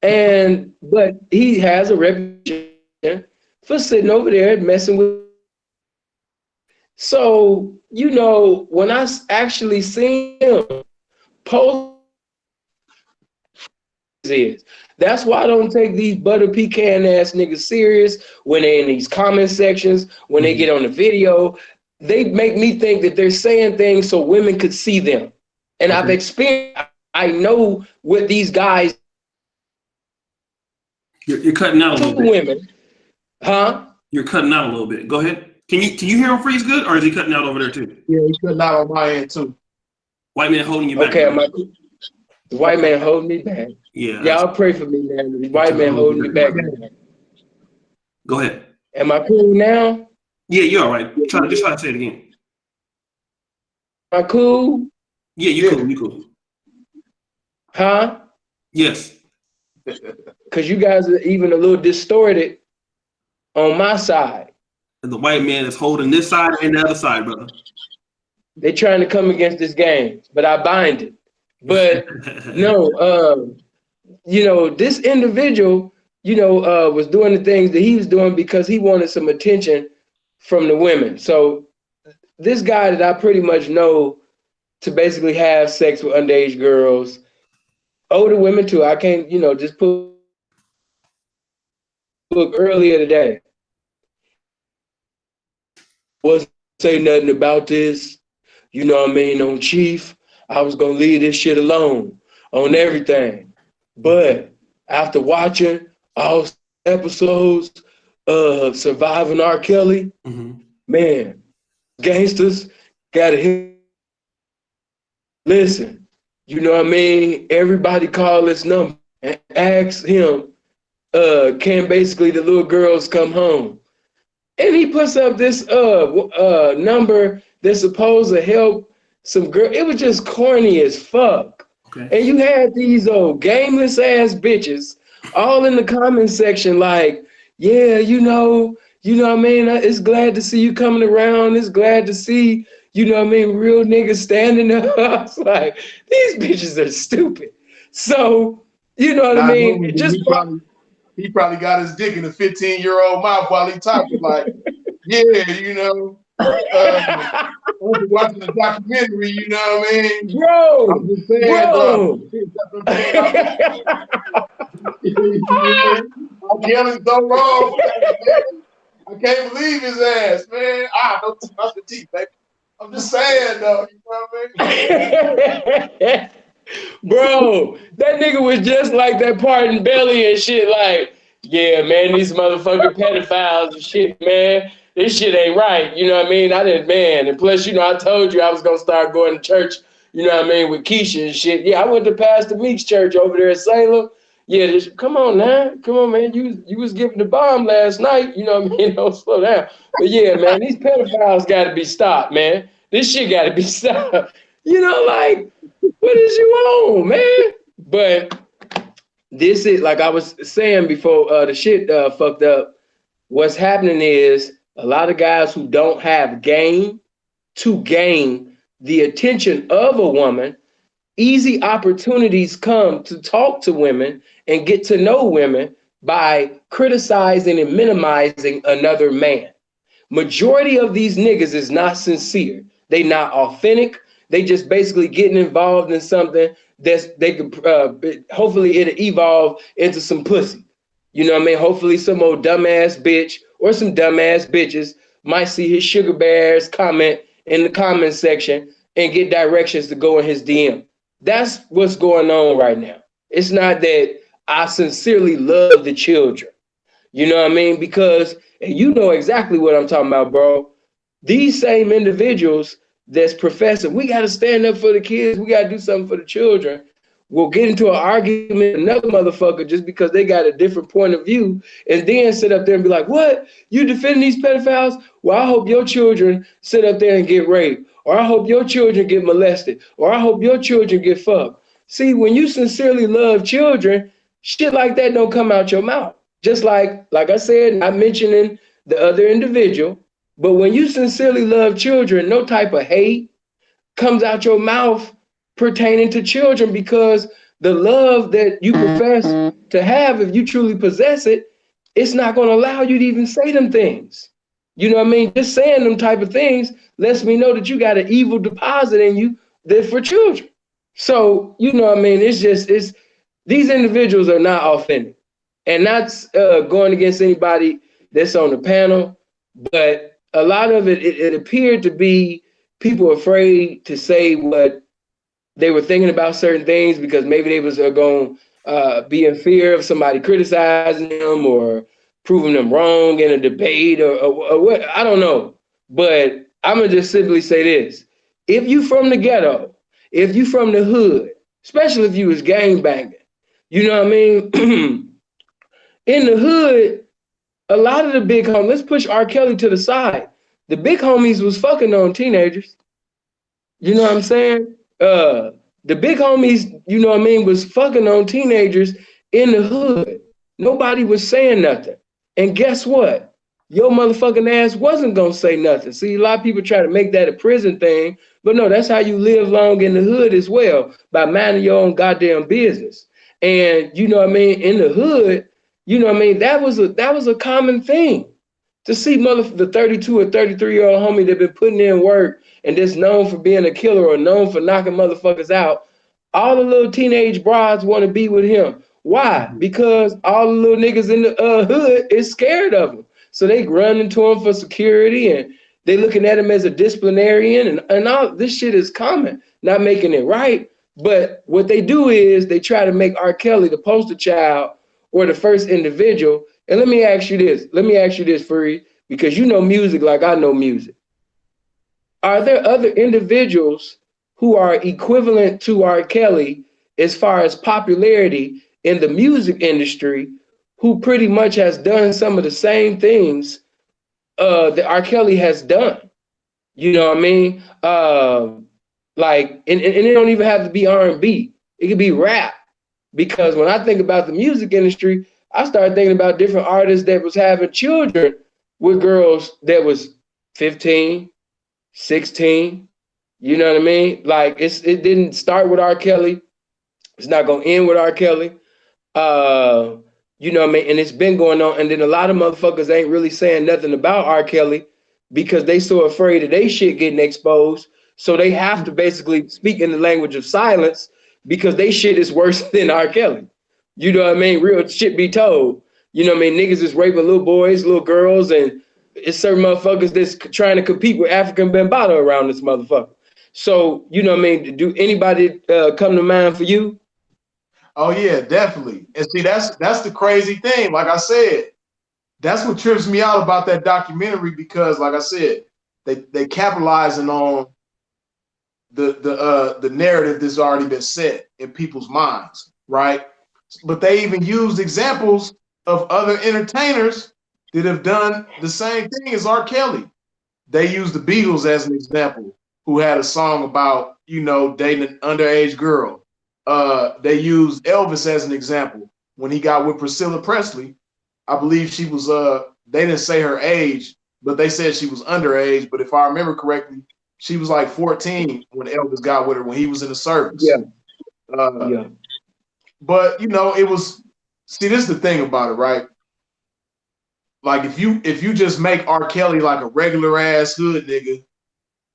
But he has a reputation for sitting over there messing with. So, you know, when I actually seen him post is, that's why I don't take these butter pecan ass niggas serious when they're in these comment sections, when they get on the video. They make me think that they're saying things so women could see them. And I've experienced, I know what these guys You're cutting out a little bit. women, huh? You're cutting out a little bit. Go ahead. Can you hear him freeze good, or is he cutting out over there too? yeah, he's cutting out on my end too. White man holding you back. Okay, the white man holding me back. Yeah. Y'all pray for me, man. The white man holding me back. Go ahead. Am I cool now? Yeah, you're all right. Try to say it again. Am I cool? Yeah, you cool. You cool. Huh? Yes. Because you guys are even a little distorted on my side. And the white man is holding this side and the other side, brother. They trying to come against this game, but I bind it. But no, you know, this individual, you know, was doing the things that he was doing because he wanted some attention from the women. So this guy that I pretty much know to basically have sex with underage girls, older women too. I can't, you know, just put earlier today. Wasn't say nothing about this. You know what I mean? On Chief, I was gonna leave this shit alone on everything. But after watching all episodes of Surviving R. Kelly, man, gangsters gotta hit. Listen, you know what I mean? Everybody call this number and ask him, can basically the little girls come home? And he puts up this number that's supposed to help some girl. It was just corny as fuck. Okay. And you had these old gameless ass bitches all in the comment section like, yeah, you know what I mean? It's glad to see you coming around. It's glad to see, you know what I mean, real niggas standing up. I was like, these bitches are stupid. So, you know what I mean? He probably got his dick in a 15-year-old mouth while he talking like, yeah, you know, watching the documentary, you know what I mean? Bro, I'm just saying, I'm yelling so wrong. I can't believe his ass, man. Don't touch the teeth, baby. I'm just saying, though, you know what I mean? Bro, that nigga was just like that part in Belly and shit, like, yeah, man, these motherfucking pedophiles and shit, man. This shit ain't right. You know what I mean? And plus, you know, I told you I was gonna start going to church, you know what I mean, with Keisha and shit. Yeah, I went to Pastor Meek's church over there at Salem. Yeah, come on now. Come on, man. You was giving the bomb last night, you know what I mean? Don't slow down. But yeah, man, these pedophiles gotta be stopped, man. This shit gotta be stopped. You know, like, what is you on, man? But this is, like I was saying before the shit fucked up, what's happening is a lot of guys who don't have game to gain the attention of a woman, easy opportunities come to talk to women and get to know women by criticizing and minimizing another man. Majority of these niggas is not sincere. They not authentic. They just basically getting involved in something that's they could hopefully it'll evolve into some pussy. You know what I mean? Hopefully some old dumbass bitch or some dumbass bitches might see his sugar bears comment in the comment section and get directions to go in his DM. That's what's going on right now. It's not that I sincerely love the children. You know what I mean? Because, and you know exactly what I'm talking about, bro. These same individuals that's professing, we got to stand up for the kids. We got to do something for the children. will get into an argument with another motherfucker just because they got a different point of view, and then sit up there and be like, what? You defend these pedophiles? Well, I hope your children sit up there and get raped, or I hope your children get molested, or I hope your children get fucked. See, when you sincerely love children, shit like that don't come out your mouth. Just like I said, not mentioning the other individual, but when you sincerely love children, no type of hate comes out your mouth pertaining to children, because the love that you profess to have, if you truly possess it, it's not going to allow you to even say them things. You know what I mean? Just saying them type of things lets me know that you got an evil deposit in you that for children. So, you know what I mean? It's these individuals are not authentic, and not going against anybody that's on the panel, but a lot of it appeared to be people afraid to say what they were thinking about certain things because maybe they was going to be in fear of somebody criticizing them or proving them wrong in a debate or what. I don't know. But I'm going to just simply say this. If you from the ghetto, if you from the hood, especially if you was gang banging, you know what I mean? In the hood, a lot of the big homies, let's push R. Kelly to the side. The big homies was fucking on teenagers. You know what I'm saying? The big homies, you know what I mean, was fucking on teenagers in the hood. Nobody was saying nothing. And guess what? Your motherfucking ass wasn't gonna say nothing. See, a lot of people try to make that a prison thing, but no, that's how you live long in the hood as well, by minding your own goddamn business. And you know what I mean, in the hood, you know what I mean, that was a common thing. To see the 32 or 33-year-old homie that been putting in work and that's known for being a killer or known for knocking motherfuckers out, all the little teenage broads want to be with him. Why? Because all the little niggas in the hood is scared of him. So they run into him for security, and they looking at him as a disciplinarian, and all this shit is common, not making it right. But what they do is they try to make R. Kelly the poster child or the first individual. And let me ask you this, Free, because you know music like I know music. Are there other individuals who are equivalent to R. Kelly as far as popularity in the music industry who pretty much has done some of the same things that R. Kelly has done? You know what I mean? And it don't even have to be R&B. It could be rap. Because when I think about the music industry, I started thinking about different artists that was having children with girls that was 15, 16. You know what I mean? Like it didn't start with R. Kelly. It's not gonna end with R. Kelly. You know what I mean? And it's been going on. And then a lot of motherfuckers ain't really saying nothing about R. Kelly because they so afraid of they shit getting exposed. So they have to basically speak in the language of silence because they shit is worse than R. Kelly. You know what I mean? Real shit be told. You know what I mean? Niggas is raping little boys, little girls, and it's certain motherfuckers that's trying to compete with African Bambaataa around this motherfucker. So, you know what I mean? Do anybody come to mind for you? Oh yeah, definitely. And see, that's the crazy thing. Like I said, that's what trips me out about that documentary because, like I said, they capitalizing on the narrative that's already been set in people's minds, right? But they even used examples of other entertainers that have done the same thing as R. Kelly. They used the Beatles as an example, who had a song about, you know, dating an underage girl. They used Elvis as an example when he got with Priscilla Presley. I believe she was they didn't say her age, but they said she was underage. But if I remember correctly, she was like 14 when Elvis got with her when he was in the service. Yeah. But you know, it was, see, this is the thing about it, right? Like if you just make R. Kelly like a regular ass hood nigga,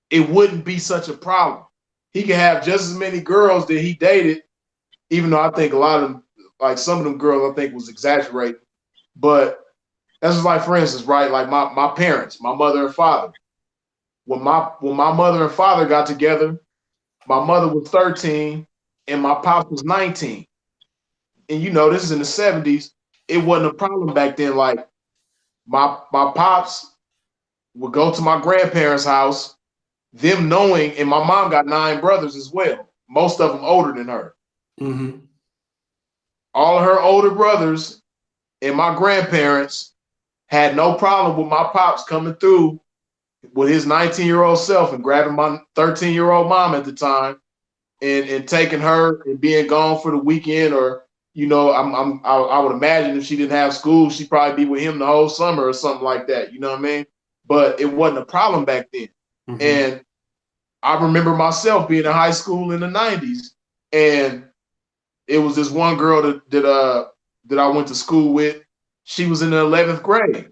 it wouldn't be such a problem. He could have just as many girls that he dated, even though I think a lot of them, like some of them girls, I think was exaggerating. But that's just like, for instance, right? Like my parents, my mother and father. When my mother and father got together, my mother was 13 and my pop was 19. And you know, this is in the 70s. It wasn't a problem back then. Like my pops would go to my grandparents' house, them knowing, and my mom got 9 brothers as well, most of them older than her. Mm-hmm. All of her older brothers and my grandparents had no problem with my pops coming through with his 19-year-old self and grabbing my 13-year-old mom at the time and taking her and being gone for the weekend. Or, you know, I would imagine if she didn't have school, she'd probably be with him the whole summer or something like that. You know what I mean? But it wasn't a problem back then. Mm-hmm. And I remember myself being in high school in the 90s, and it was this one girl that I went to school with. She was in the 11th grade,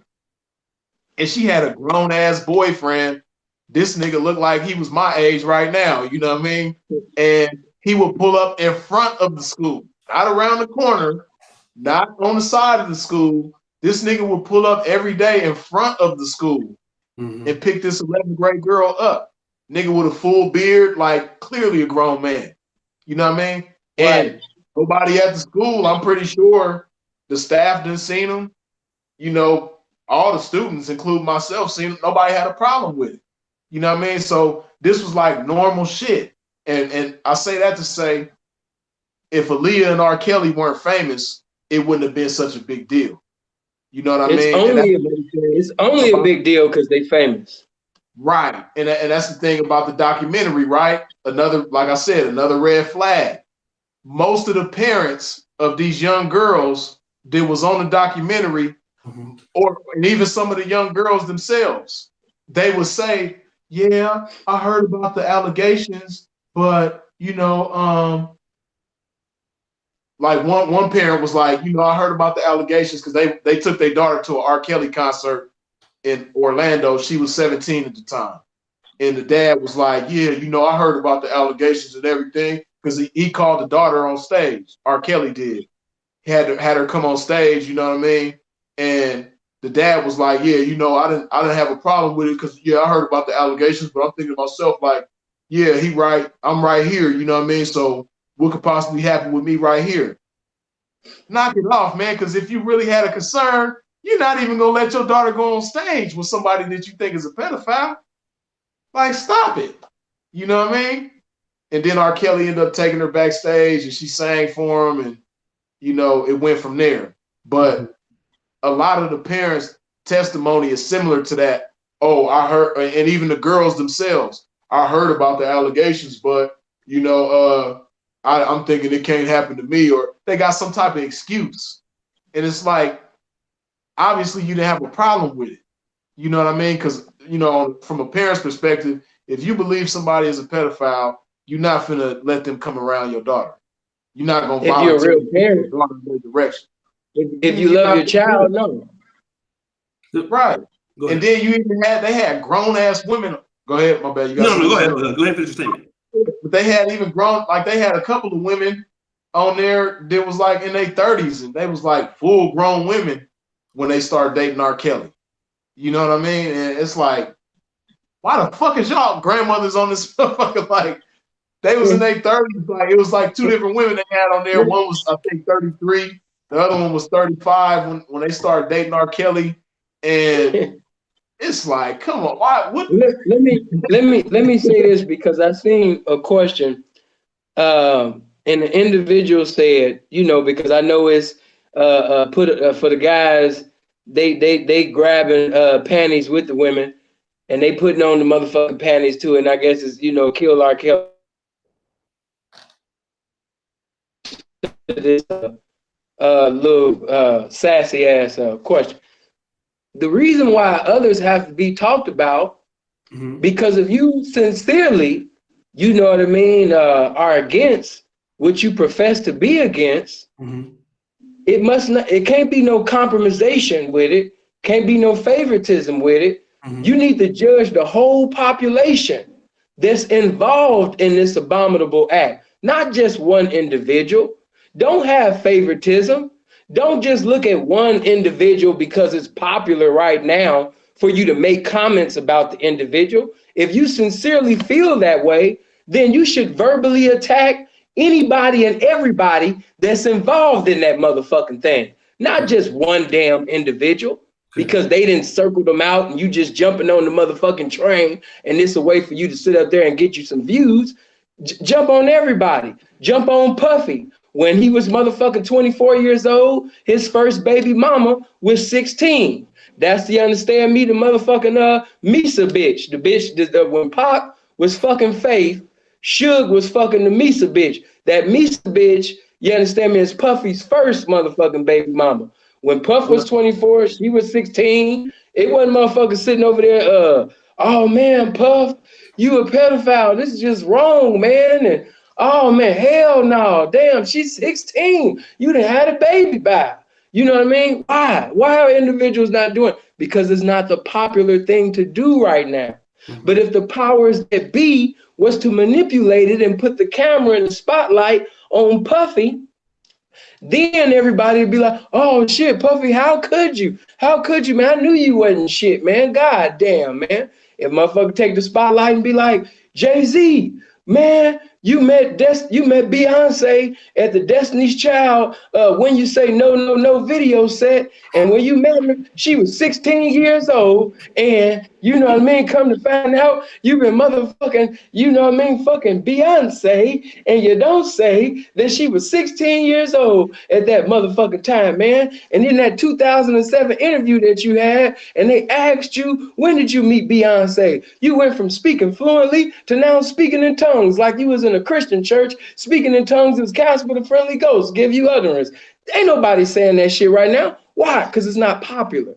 and she had a grown ass boyfriend. This nigga looked like he was my age right now. You know what I mean? And he would pull up in front of the school, not around the corner, not on the side of the school. This nigga would pull up every day in front of the school and pick this 11th grade girl up. Nigga with a full beard, like clearly a grown man. You know what I mean? Right. And nobody at the school, I'm pretty sure the staff didn't seen him. You know, all the students, including myself, seen him. Nobody had a problem with it. You know what I mean? So this was like normal shit. And I say that to say, if Aaliyah and R. Kelly weren't famous, it wouldn't have been such a big deal. You know what I mean? It's only a big deal because they famous. Right. And that's the thing about the documentary, right? Another, like I said, another red flag. Most of the parents of these young girls that was on the documentary, and even some of the young girls themselves, they would say, yeah, I heard about the allegations, but, you know, like one parent was like, you know, I heard about the allegations because they took their daughter to an R. Kelly concert in Orlando. She was 17 at the time. And the dad was like, yeah, you know, I heard about the allegations and everything because he called the daughter on stage. R. Kelly did. He had her come on stage, you know what I mean? And the dad was like, yeah, you know, I didn't have a problem with it because, yeah, I heard about the allegations, but I'm thinking to myself, like, yeah, he right. I'm right here, you know what I mean? So what could possibly happen with me right here? Knock it off, man, because if you really had a concern, you're not even going to let your daughter go on stage with somebody that you think is a pedophile. Like, stop it. You know what I mean? And then R. Kelly ended up taking her backstage and she sang for him and, you know, it went from there. But a lot of the parents' testimony is similar to that. Oh, I heard, and even the girls themselves, I heard about the allegations, but, you know, I'm thinking it can't happen to me, or they got some type of excuse. And it's like, obviously you didn't have a problem with it. You know what I mean? Because, you know, from a parent's perspective, if you believe somebody is a pedophile, you're not finna let them come around your daughter. You're not gonna volunteer If you're a real parent, in their direction. If you love your child, no. Right. And then you even they had grown ass women. Go ahead, my bad. You got go ahead. Go ahead, finish your statement. But they had even grown, like they had a couple of women on there that was like in their 30s, and they was like full grown women when they started dating R. Kelly. You know what I mean? And it's like, why the fuck is y'all grandmothers on this motherfucker? Like, they was in their 30s. Like, it was like two different women they had on there. One was, I think, 33. The other one was 35 when they started dating R. Kelly. And it's like, come on, why? What? Let me say this because I seen a question, and the individual said, you know, because I know it's for the guys, they grabbing panties with the women, and they putting on the motherfucking panties too, and I guess it's, you know, kill R. Kelly. This little sassy ass question. The reason why others have to be talked about, because if you sincerely, you know what I mean, are against what you profess to be against, it can't be no compromisation with it, can't be no favoritism with it. You need to judge the whole population that's involved in this abominable act, not just one individual. Don't have favoritism. Don't just look at one individual because it's popular right now for you to make comments about the individual. If you sincerely feel that way, then you should verbally attack anybody and everybody that's involved in that motherfucking thing, not just one damn individual because they didn't circle them out and you just jumping on the motherfucking train and it's a way for you to sit up there and get you some views. Jump on everybody. Jump on Puffy. When he was motherfucking 24 years old, his first baby mama was 16. That's the understand me, the motherfucking Misa bitch. The bitch that when Pac was fucking Faith, Suge was fucking the Misa bitch. That Misa bitch, you understand me, is Puffy's first motherfucking baby mama. When Puff was 24, she was 16. It wasn't motherfuckers sitting over there, oh man, Puff, you a pedophile. This is just wrong, man. And oh man, hell no. Damn, she's 16. You done had a baby by. You know what I mean? Why? Why are individuals not doing it? Because it's not the popular thing to do right now. Mm-hmm. But if the powers that be was to manipulate it and put the camera in the spotlight on Puffy, then everybody would be like, oh shit, Puffy, how could you? How could you, man? I knew you wasn't shit, man. God damn, man. If motherfucker take the spotlight and be like, Jay-Z, man, you met Beyonce at the Destiny's Child When You Say No, No, No video set. And when you met her, she was 16 years old. And you know what I mean? Come to find out, you've been motherfucking, you know what I mean, fucking Beyonce. And you don't say that she was 16 years old at that motherfucking time, man. And in that 2007 interview that you had, and they asked you, when did you meet Beyonce? You went from speaking fluently to now speaking in tongues, like you was in a Christian church. Speaking in tongues is cast with a friendly ghost, give you utterance. Ain't nobody saying that shit right now. Why? Because it's not popular.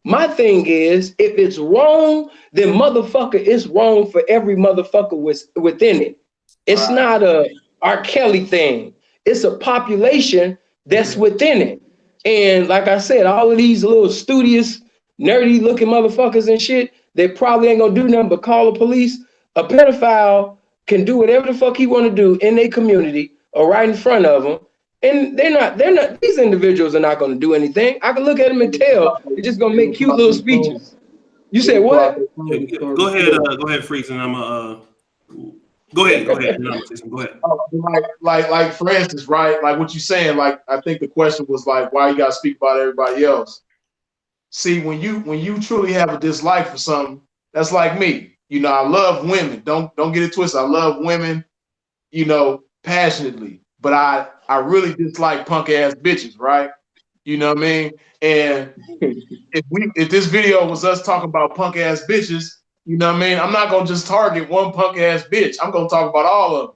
My thing is, if it's wrong, then motherfucker, it's wrong for every motherfucker within it. It's not a R. Kelly thing. It's a population that's within it. And like I said, all of these little studious, nerdy looking motherfuckers and shit, they probably ain't gonna do nothing but call the police. A pedophile can do whatever the fuck he want to do in their community or right in front of them. And they're not, these individuals are not going to do anything. I can look at them and tell they're just going to make cute little speeches. You said what? Go ahead, Freaks, and I'm go ahead. Go ahead. Like for instance, right? Like what you saying, like I think the question was like, why you gotta speak about everybody else? See, when you truly have a dislike for something, that's like me. You know, I love women. Don't get it twisted. I love women, you know, passionately. But I really dislike punk ass bitches, right? You know what I mean? And if this video was us talking about punk ass bitches, you know what I mean? I'm not gonna just target one punk ass bitch. I'm gonna talk about all of them.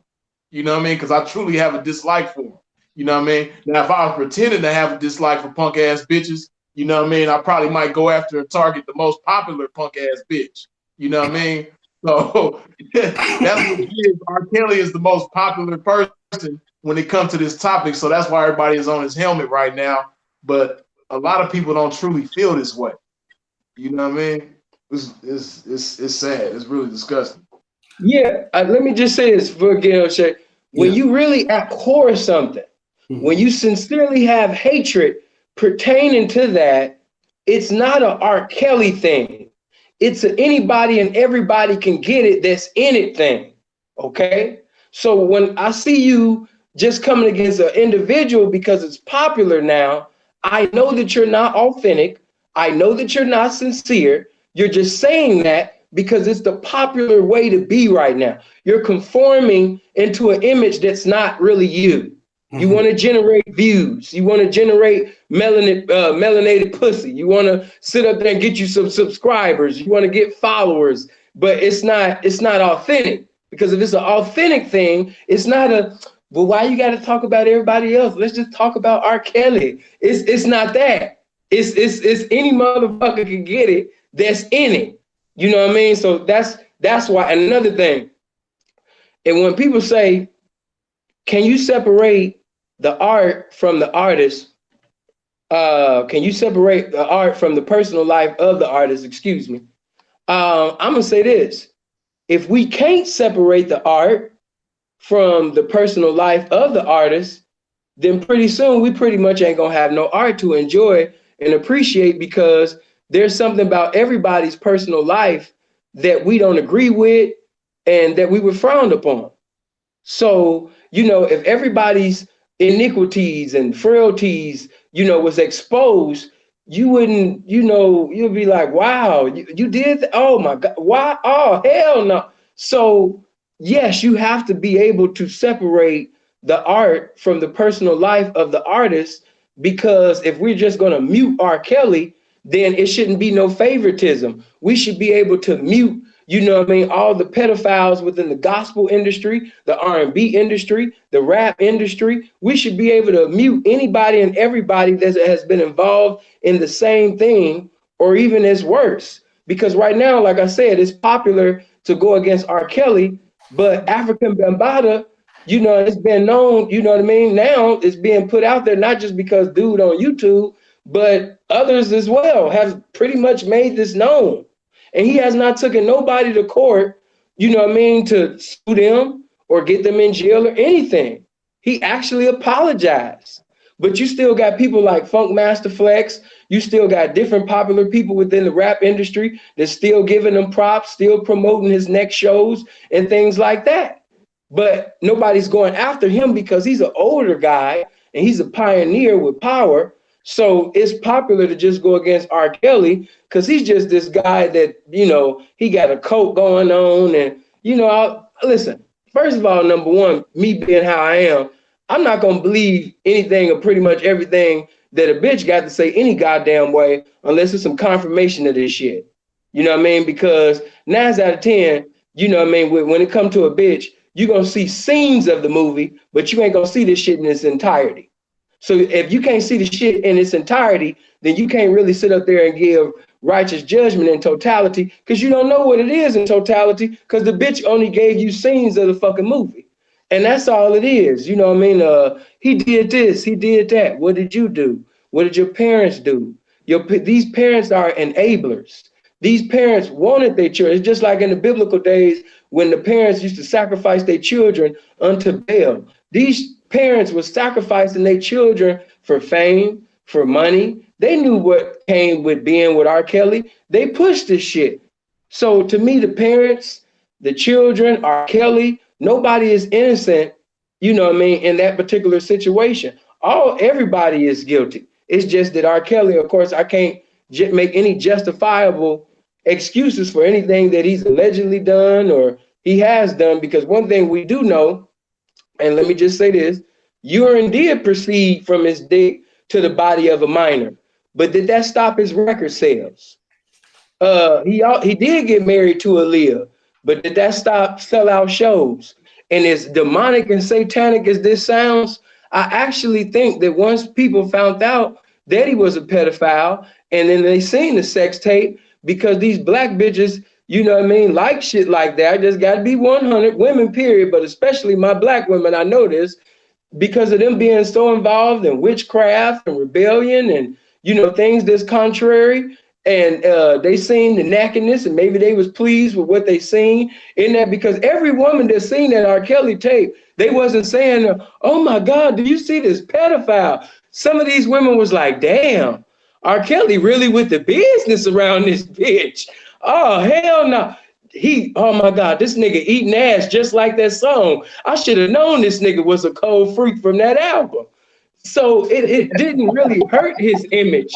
You know what I mean? Because I truly have a dislike for them. You know what I mean? Now, if I was pretending to have a dislike for punk ass bitches, you know what I mean? I probably might go after and target the most popular punk ass bitch. You know what I mean? So that's what it is. R. Kelly is the most popular person when it comes to this topic. So that's why everybody is on his helmet right now. But a lot of people don't truly feel this way. You know what I mean? It's sad. It's really disgusting. Yeah, let me just say this for Gail Shay. When you really abhor something, when you sincerely have hatred pertaining to that, it's not an R. Kelly thing. It's a anybody and everybody can get it that's in it thing. Okay? So when I see you just coming against an individual because it's popular now, I know that you're not authentic. I know that you're not sincere. You're just saying that because it's the popular way to be right now. You're conforming into an image that's not really you. You want to generate views. You want to generate melanated pussy. You want to sit up there and get you some subscribers. You want to get followers, but it's not authentic. Because if it's an authentic thing, it's not well, why you got to talk about everybody else? Let's just talk about R. Kelly. It's not that. It's any motherfucker can get it that's in it. You know what I mean? So that's why. And another thing, and when people say, can you separate the art from the artist? Can you separate the art from the personal life of the artist? Excuse me. I'm gonna say this. If we can't separate the art from the personal life of the artist, then pretty soon we pretty much ain't gonna have no art to enjoy and appreciate, because there's something about everybody's personal life that we don't agree with and that we would frown upon. So, you know, if everybody's iniquities and frailties, you know, was exposed, you wouldn't, you know, you'd be like, wow, you did, oh my God, why? Oh, hell no. So yes, you have to be able to separate the art from the personal life of the artist, because if we're just going to mute R. Kelly, then it shouldn't be no favoritism. We should be able to mute, you know what I mean, all the pedophiles within the gospel industry, the R&B industry, the rap industry. We should be able to mute anybody and everybody that has been involved in the same thing, or even as worse. Because right now, like I said, it's popular to go against R. Kelly, but African Bambaataa, you know, it's been known, you know what I mean? Now it's being put out there, not just because dude on YouTube, but others as well have pretty much made this known. And he has not taken nobody to court, you know what I mean, to sue them or get them in jail or anything. He actually apologized. But you still got people like Funk Master Flex. You still got different popular people within the rap industry that's still giving him props, still promoting his next shows and things like that. But nobody's going after him because he's an older guy and he's a pioneer with power. So it's popular to just go against R. Kelly because he's just this guy that, you know, he got a cult going on. And, you know, listen, first of all, number one, me being how I am, I'm not going to believe anything or pretty much everything that a bitch got to say any goddamn way unless it's some confirmation of this shit. You know what I mean? Because 9 out of 10, you know what I mean, when it comes to a bitch, you're going to see scenes of the movie, but you ain't going to see this shit in its entirety. So if you can't see the shit in its entirety, then you can't really sit up there and give righteous judgment in totality because you don't know what it is in totality because the bitch only gave you scenes of the fucking movie. And that's all it is. You know what I mean? He did this, he did that. What did you do? What did your parents do? These parents are enablers. These parents wanted their children. It's just like in the biblical days when the parents used to sacrifice their children unto Baal. These parents were sacrificing their children for fame, for money. They knew what came with being with R. Kelly. They pushed this shit. So to me, the parents, the children, R. Kelly, nobody is innocent, you know what I mean, in that particular situation. Everybody is guilty. It's just that R. Kelly, of course, I can't make any justifiable excuses for anything that he's allegedly done or he has done, because one thing we do know, and let me just say this, urine did proceed from his dick to the body of a minor, but did that stop his record sales? He did get married to Aaliyah, but did that stop sellout shows? And as demonic and satanic as this sounds, I actually think that once people found out that he was a pedophile, and then they seen the sex tape, because these black bitches, you know what I mean, like shit like that. I just got to be 100, women, period, but especially my black women, I know this, because of them being so involved in witchcraft and rebellion and, you know, things that's contrary. And they seen the nakedness and maybe they was pleased with what they seen in that, because every woman that seen that R. Kelly tape, they wasn't saying, oh my God, do you see this pedophile? Some of these women was like, damn, R. Kelly really with the business around this bitch. Oh, hell no. Oh my God, this nigga eating ass just like that song. I should have known this nigga was a cold freak from that album. So it didn't really hurt his image.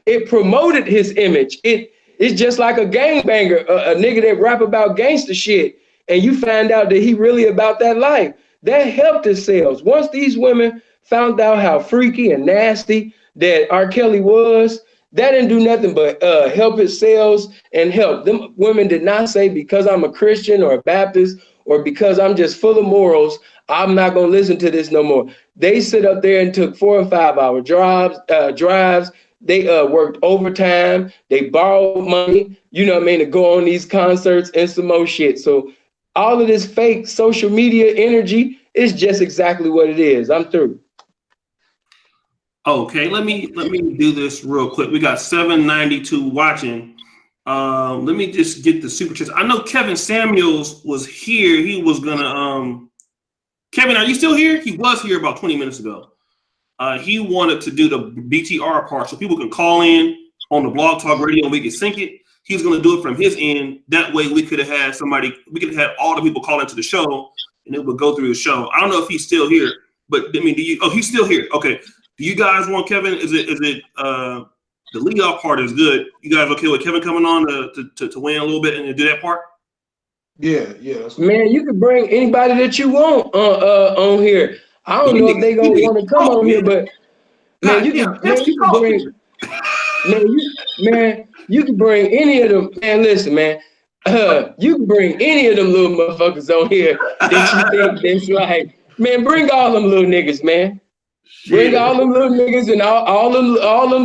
It promoted his image. It's just like a gangbanger, a nigga that rap about gangster shit, and you find out that he really about that life. That helped his sales. Once these women found out how freaky and nasty that R. Kelly was, that didn't do nothing but help his sales and help. Them women did not say, because I'm a Christian or a Baptist or because I'm just full of morals, I'm not going to listen to this no more. They sit up there and took 4 and 5 hour drives. They worked overtime. They borrowed money, you know what I mean, to go on these concerts and some more shit. So all of this fake social media energy is just exactly what it is. I'm through. Okay, let me do this real quick. We got 792 watching. Let me just get the super chats. I know Kevin Samuels was here. He was gonna Kevin, are you still here? He was here about 20 minutes ago. He wanted to do the BTR part so people can call in on the Blog Talk Radio and we can sync it. He's going to do it from his end. That way we could have had we could have had all the people call into the show and it would go through the show. I don't know if he's still here, but I mean, he's still here. Okay. Do you guys want Kevin? Is it the leadoff part is good. You guys okay with Kevin coming on to weigh in a little bit and to do that part? Yeah. Man, you can bring anybody that you want on here. I don't know if they gonna want to come on here, but man, you can bring you can bring any of them. Man, listen, man. You can bring any of them little motherfuckers on here that you think that's like, man, bring all them little niggas, man. Bring all them little niggas and all them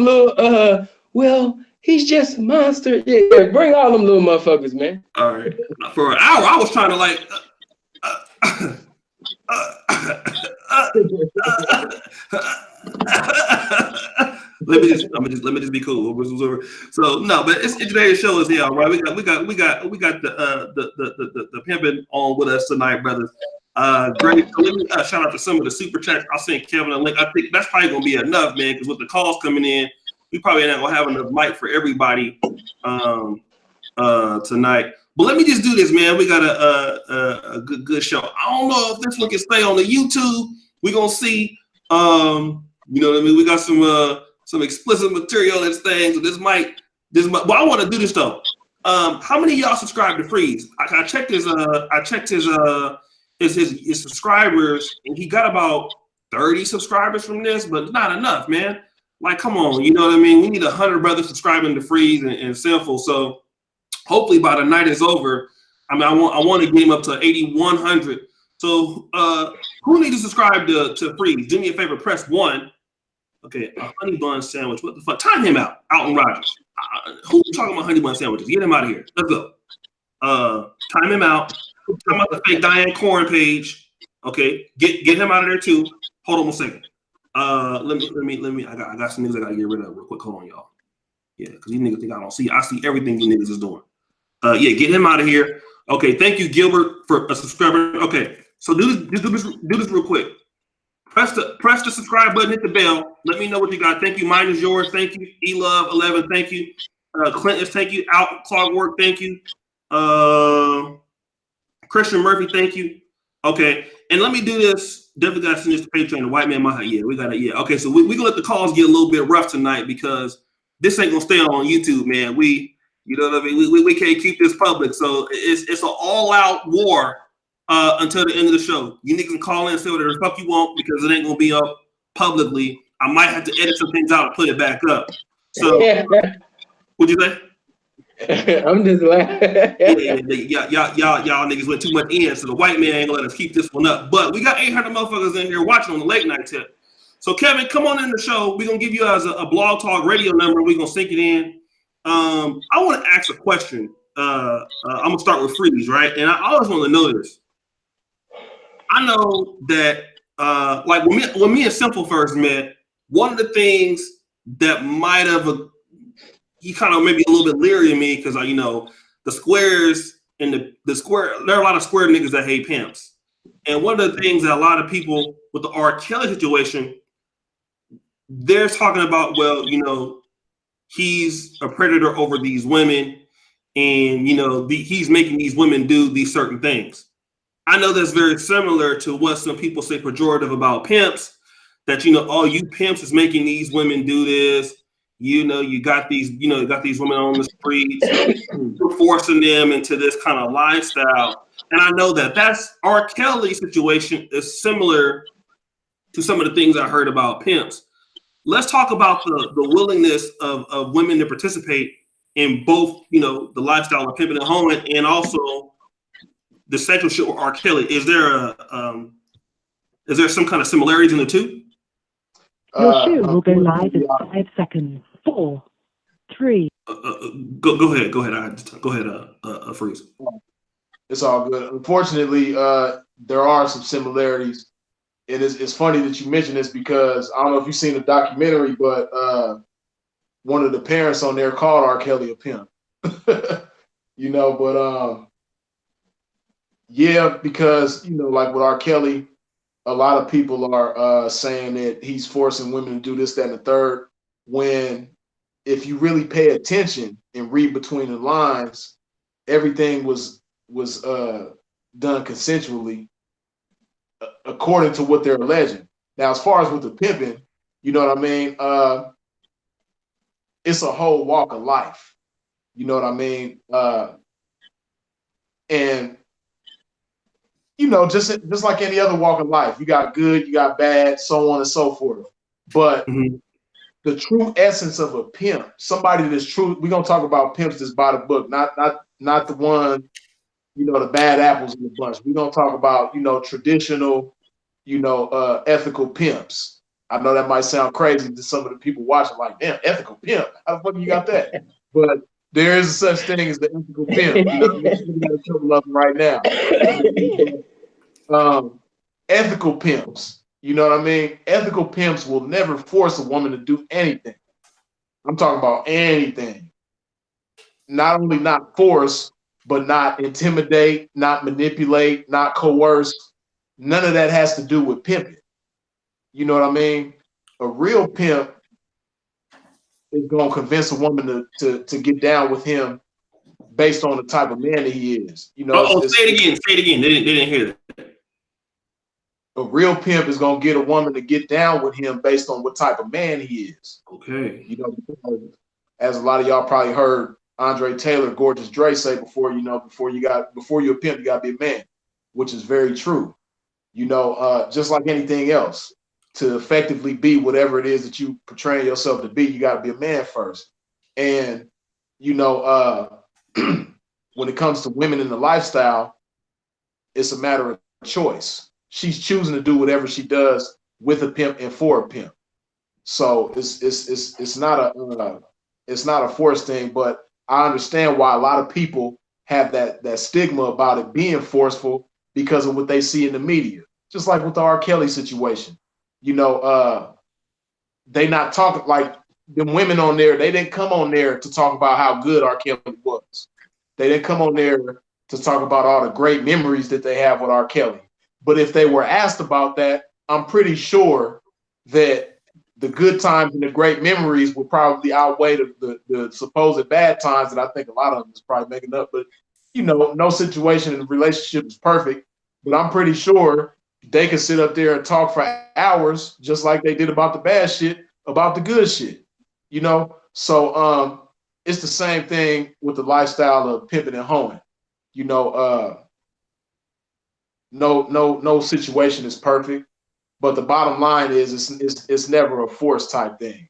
little well, he's just a monster. Yeah, bring all them little motherfuckers, man. All right. For an hour, I was trying to like let me just be cool. So no, but it's today's show is here, all right. We got the pimping on with us tonight, brothers. Great. So let me shout out to some of the super chats. I'll send Kevin a link. I think that's probably gonna be enough, man, because with the calls coming in, we probably not gonna have enough mic for everybody tonight. But let me just do this, man. We got a good show. I don't know if this one can stay on the YouTube. We're gonna see. You know what I mean? We got some explicit material and things. So this might. But I want to do this though. How many of y'all subscribe to Freeze? I checked his subscribers, and he got about 30 subscribers from this, but not enough, man. Like, come on, you know what I mean? We need 100 brothers subscribing to Freeze and Sinful. So hopefully by the night is over. I mean, I want to get him up to 8,100. So who needs to subscribe to Freeze? Do me a favor, press 1. Okay, a honey bun sandwich. What the fuck? Time him out, Alton Rogers. Who's talking about honey bun sandwiches? Get him out of here. Let's go. Time him out. Talking about the fake Diane Corn page. Okay, get him out of there too. Hold on 1 second. Let me. I got some niggas I gotta get rid of real quick. Hold on, y'all. Yeah, because these niggas think I don't see. I see everything you niggas is doing. Yeah, get him out of here. Okay, thank you, Gilbert, for a subscriber. Okay, so do this real quick. Press the subscribe button, hit the bell. Let me know what you got. Thank you. Mine is yours. Thank you. eLove11. Thank you. Clinton, thank you. Out Clockwork. Thank you. Christian Murphy. Thank you. Okay, and let me do this. Definitely got to send this to Patreon. The white man, yeah, we got it. Yeah. Okay, so we gonna let the calls get a little bit rough tonight because this ain't gonna stay on YouTube, man. You know what I mean? We can't keep this public, so it's an all-out war until the end of the show. You niggas can call in and say whatever the fuck you want because it ain't gonna be up publicly. I might have to edit some things out and put it back up. So, what'd you say? I'm just laughing. Y'all niggas went too much in, so the white man ain't gonna let us keep this one up. But we got 800 motherfuckers in here watching on the late night tip. So Kevin, come on in the show. We're gonna give you as a blog talk radio number. We're gonna sync it in. I want to ask a question. I'm gonna start with Freeze, right? And I always want to know this. I know that like when me and Simple first met, one of the things that might have he kind of maybe a little bit leery of me because you know the squares and the square, there are a lot of square niggas that hate pimps. And one of the things that a lot of people with the R. Kelly situation, they're talking about, well, you know, he's a predator over these women, and you know he's making these women do these certain things. I know that's very similar to what some people say pejorative about pimps, that, you know, oh, you pimps is making these women do this. You know, you got these women on the streets, you're forcing them into this kind of lifestyle. And I know that that's R. Kelly's situation is similar to some of the things I heard about pimps. Let's talk about the willingness of women to participate in both, you know, the lifestyle of pimping and hoeing and also the sexual shit with R. Kelly. Is there some kind of similarities in the two? Your show will go live in 5 seconds. 4, 3. Go ahead. Go ahead, Freeze. It's all good. Unfortunately, there are some similarities. It's funny that you mentioned this because I don't know if you've seen the documentary, but one of the parents on there called R. Kelly a pimp. You know, but yeah, because, you know, like with R. Kelly, a lot of people are saying that he's forcing women to do this, that, and the third, when if you really pay attention and read between the lines, everything was done consensually according to what they're alleging. Now, as far as with the pimping, you know what I mean? It's a whole walk of life. You know what I mean? And you know, just like any other walk of life, you got good, you got bad, so on and so forth. But the true essence of a pimp, somebody that's true, we're gonna talk about pimps that's by the book, not the one, you know, the bad apples in the bunch. We're gonna talk about, you know, traditional, you know, ethical pimps. I know that might sound crazy to some of the people watching, like, damn, ethical pimp. How the fuck you got that? But there is such thing as the ethical pimp. You know what I mean? We got a couple of them right now. Ethical pimps. You know what I mean? Ethical pimps will never force a woman to do anything. I'm talking about anything. Not only not force, but not intimidate, not manipulate, not coerce. None of that has to do with pimping. You know what I mean? A real pimp is going to convince a woman to get down with him based on the type of man that he is. You know, say it again. Say it again. They didn't hear that. A real pimp is going to get a woman to get down with him based on what type of man he is. Okay. You know, as a lot of y'all probably heard Andre Taylor, Gorgeous Dre say before, you know, before you're a pimp, you got to be a man, which is very true. You know, just like anything else, to effectively be whatever it is that you portray yourself to be, you got to be a man first. And, you know, when it comes to women in the lifestyle, it's a matter of choice. She's choosing to do whatever she does with a pimp and for a pimp. So it's not a forced thing, but I understand why a lot of people have that stigma about it being forceful because of what they see in the media. Just like with the R. Kelly situation, you know, they not talking like the women on there. They didn't come on there to talk about how good R. Kelly was. They didn't come on there to talk about all the great memories that they have with R. Kelly. But if they were asked about that, I'm pretty sure that the good times and the great memories will probably outweigh the supposed bad times that I think a lot of them is probably making up. But, you know, no situation in the relationship is perfect. But I'm pretty sure they can sit up there and talk for hours, just like they did about the bad shit, about the good shit, you know? So it's the same thing with the lifestyle of pimping and hoeing. You know, no situation is perfect, but the bottom line is it's never a force type thing.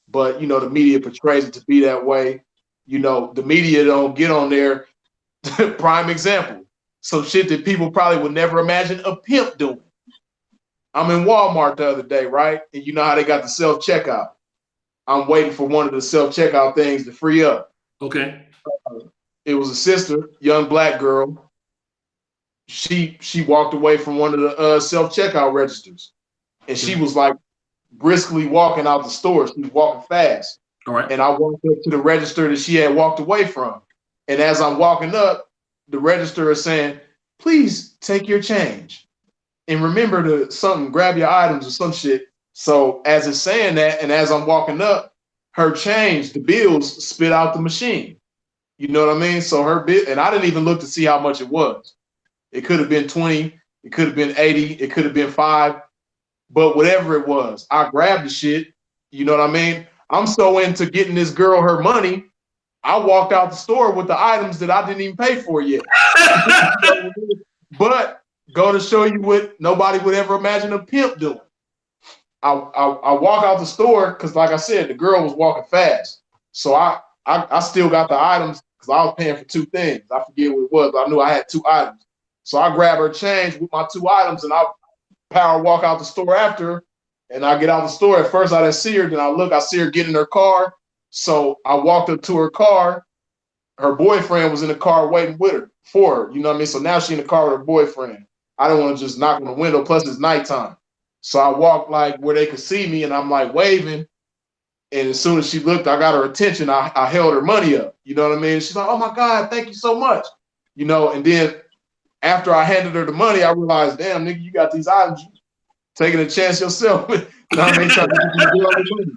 But you know, the media portrays it to be that way. You know, the media don't get on there. Prime example. So shit that people probably would never imagine a pimp doing. I'm in Walmart the other day, right? And you know how they got the self-checkout. I'm waiting for one of the self-checkout things to free up. Okay. It was a sister, young black girl. She walked away from one of the self-checkout registers. And she was like briskly walking out the store. She was walking fast. All right. And I walked up to the register that she had walked away from. And as I'm walking up, the register is saying, please take your change. And remember to grab your items or some shit. So as it's saying that, and as I'm walking up, her change, the bills spit out the machine. You know what I mean? So her bill, and I didn't even look to see how much it was. It could have been 20, it could have been 80, it could have been 5, but whatever it was, I grabbed the shit. You know what I mean? I'm so into getting this girl her money, I walked out the store with the items that I didn't even pay for yet. But go to show you what nobody would ever imagine a pimp doing. I walk out the store because, like I said, the girl was walking fast. So I still got the items because I was paying for 2 things. I forget what it was, but I knew I had 2 items. So I grab her change with my 2 items and I power walk out the store after her. And I get out the store. At first I didn't see her. Then I see her get in her car. So I walked up to her car. Her boyfriend was in the car waiting with her for her. You know what I mean? So now she's in the car with her boyfriend. I don't want to just knock on the window. Plus it's nighttime. So I walked like where they could see me and I'm like waving. And as soon as she looked, I got her attention. I held her money up. You know what I mean? She's like, oh my God, thank you so much. You know, and then after I handed her the money, I realized, damn, nigga, you got these items. Taking a chance yourself. You know what I mean? Trying to get you to do money.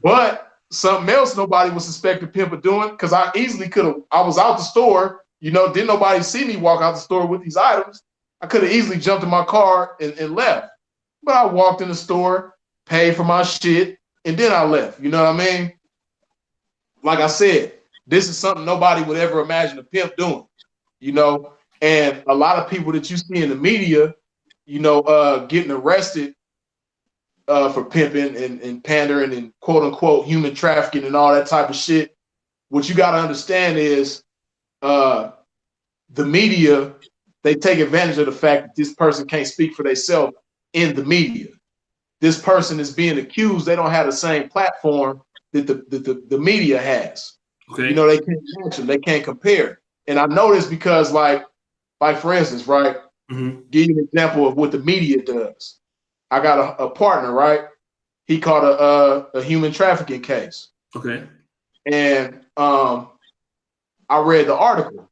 But something else nobody would suspect a pimp of doing, because I easily could have, I was out the store, you know, didn't nobody see me walk out the store with these items. I could have easily jumped in my car and left. But I walked in the store, paid for my shit, and then I left. You know what I mean? Like I said, this is something nobody would ever imagine a pimp doing. You know, And a lot of people that you see in the media, you know, getting arrested for pimping and pandering and quote unquote human trafficking and all that type of shit. What you got to understand is the media, they take advantage of the fact that this person can't speak for themselves in the media. This person is being accused. They don't have the same platform that the media has. Okay. You know, they can't mention, they can't compare. And I know this because like for instance, right? Give you an example of what the media does. I got a partner, right? He caught a human trafficking case. Okay. And I read the article,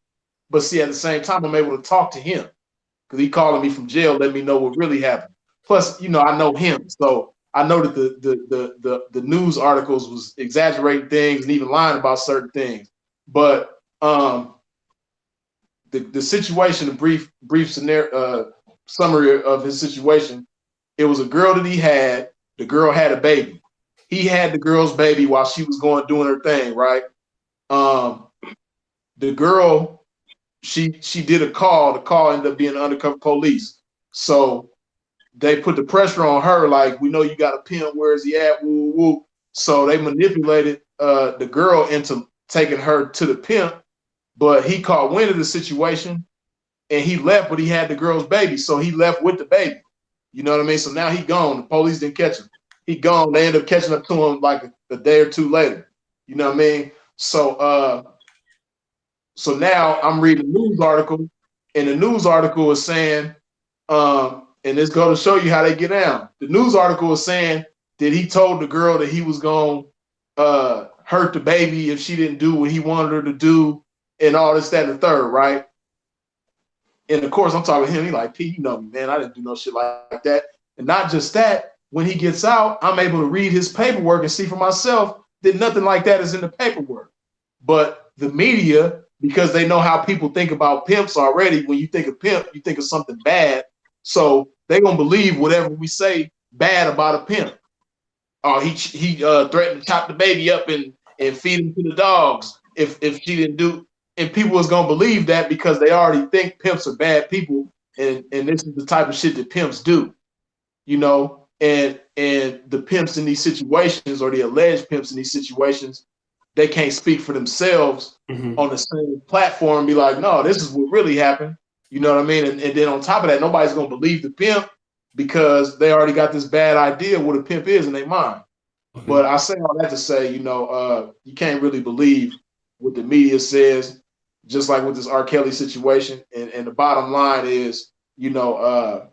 but see, at the same time, I'm able to talk to him because he calling me from jail, let me know what really happened. Plus, you know, I know him, so I know that the news articles was exaggerating things and even lying about certain things. But the situation, the brief scenario, summary of his situation, it was a girl that he had. The girl had a baby. He had the girl's baby while she was doing her thing, right? The girl, she did a call. The call ended up being undercover police. So they put the pressure on her, like, we know you got a pimp. Where is he at? Woo, woo. So they manipulated the girl into taking her to the pimp, but he caught wind of the situation and he left, but he had the girl's baby. So he left with the baby. You know what I mean? So now he gone. The police didn't catch him. He gone. They ended up catching up to him like a day or two later. You know what I mean? So so now I'm reading a news article, and the news article is saying, and it's going to show you how they get down. The news article is saying that he told the girl that he was going to hurt the baby if she didn't do what he wanted her to do, and all this, that, and the third, right? And of course, I'm talking to him. He like, P, you know me, man. I didn't do no shit like that. And not just that, when he gets out, I'm able to read his paperwork and see for myself that nothing like that is in the paperwork. But the media, because they know how people think about pimps already, when you think of pimp, you think of something bad. So they're going to believe whatever we say bad about a pimp. Oh, he threatened to chop the baby up and feed him to the dogs if she didn't do. And people is gonna believe that because they already think pimps are bad people, and this is the type of shit that pimps do, you know. And the pimps in these situations, or the alleged pimps in these situations, they can't speak for themselves on the same platform and be like, no, this is what really happened. You know what I mean? And then on top of that, nobody's gonna believe the pimp because they already got this bad idea of what a pimp is in their mind. But I say all that to say, you know, you can't really believe what the media says. Just like with this R. Kelly situation. And the bottom line is, you know,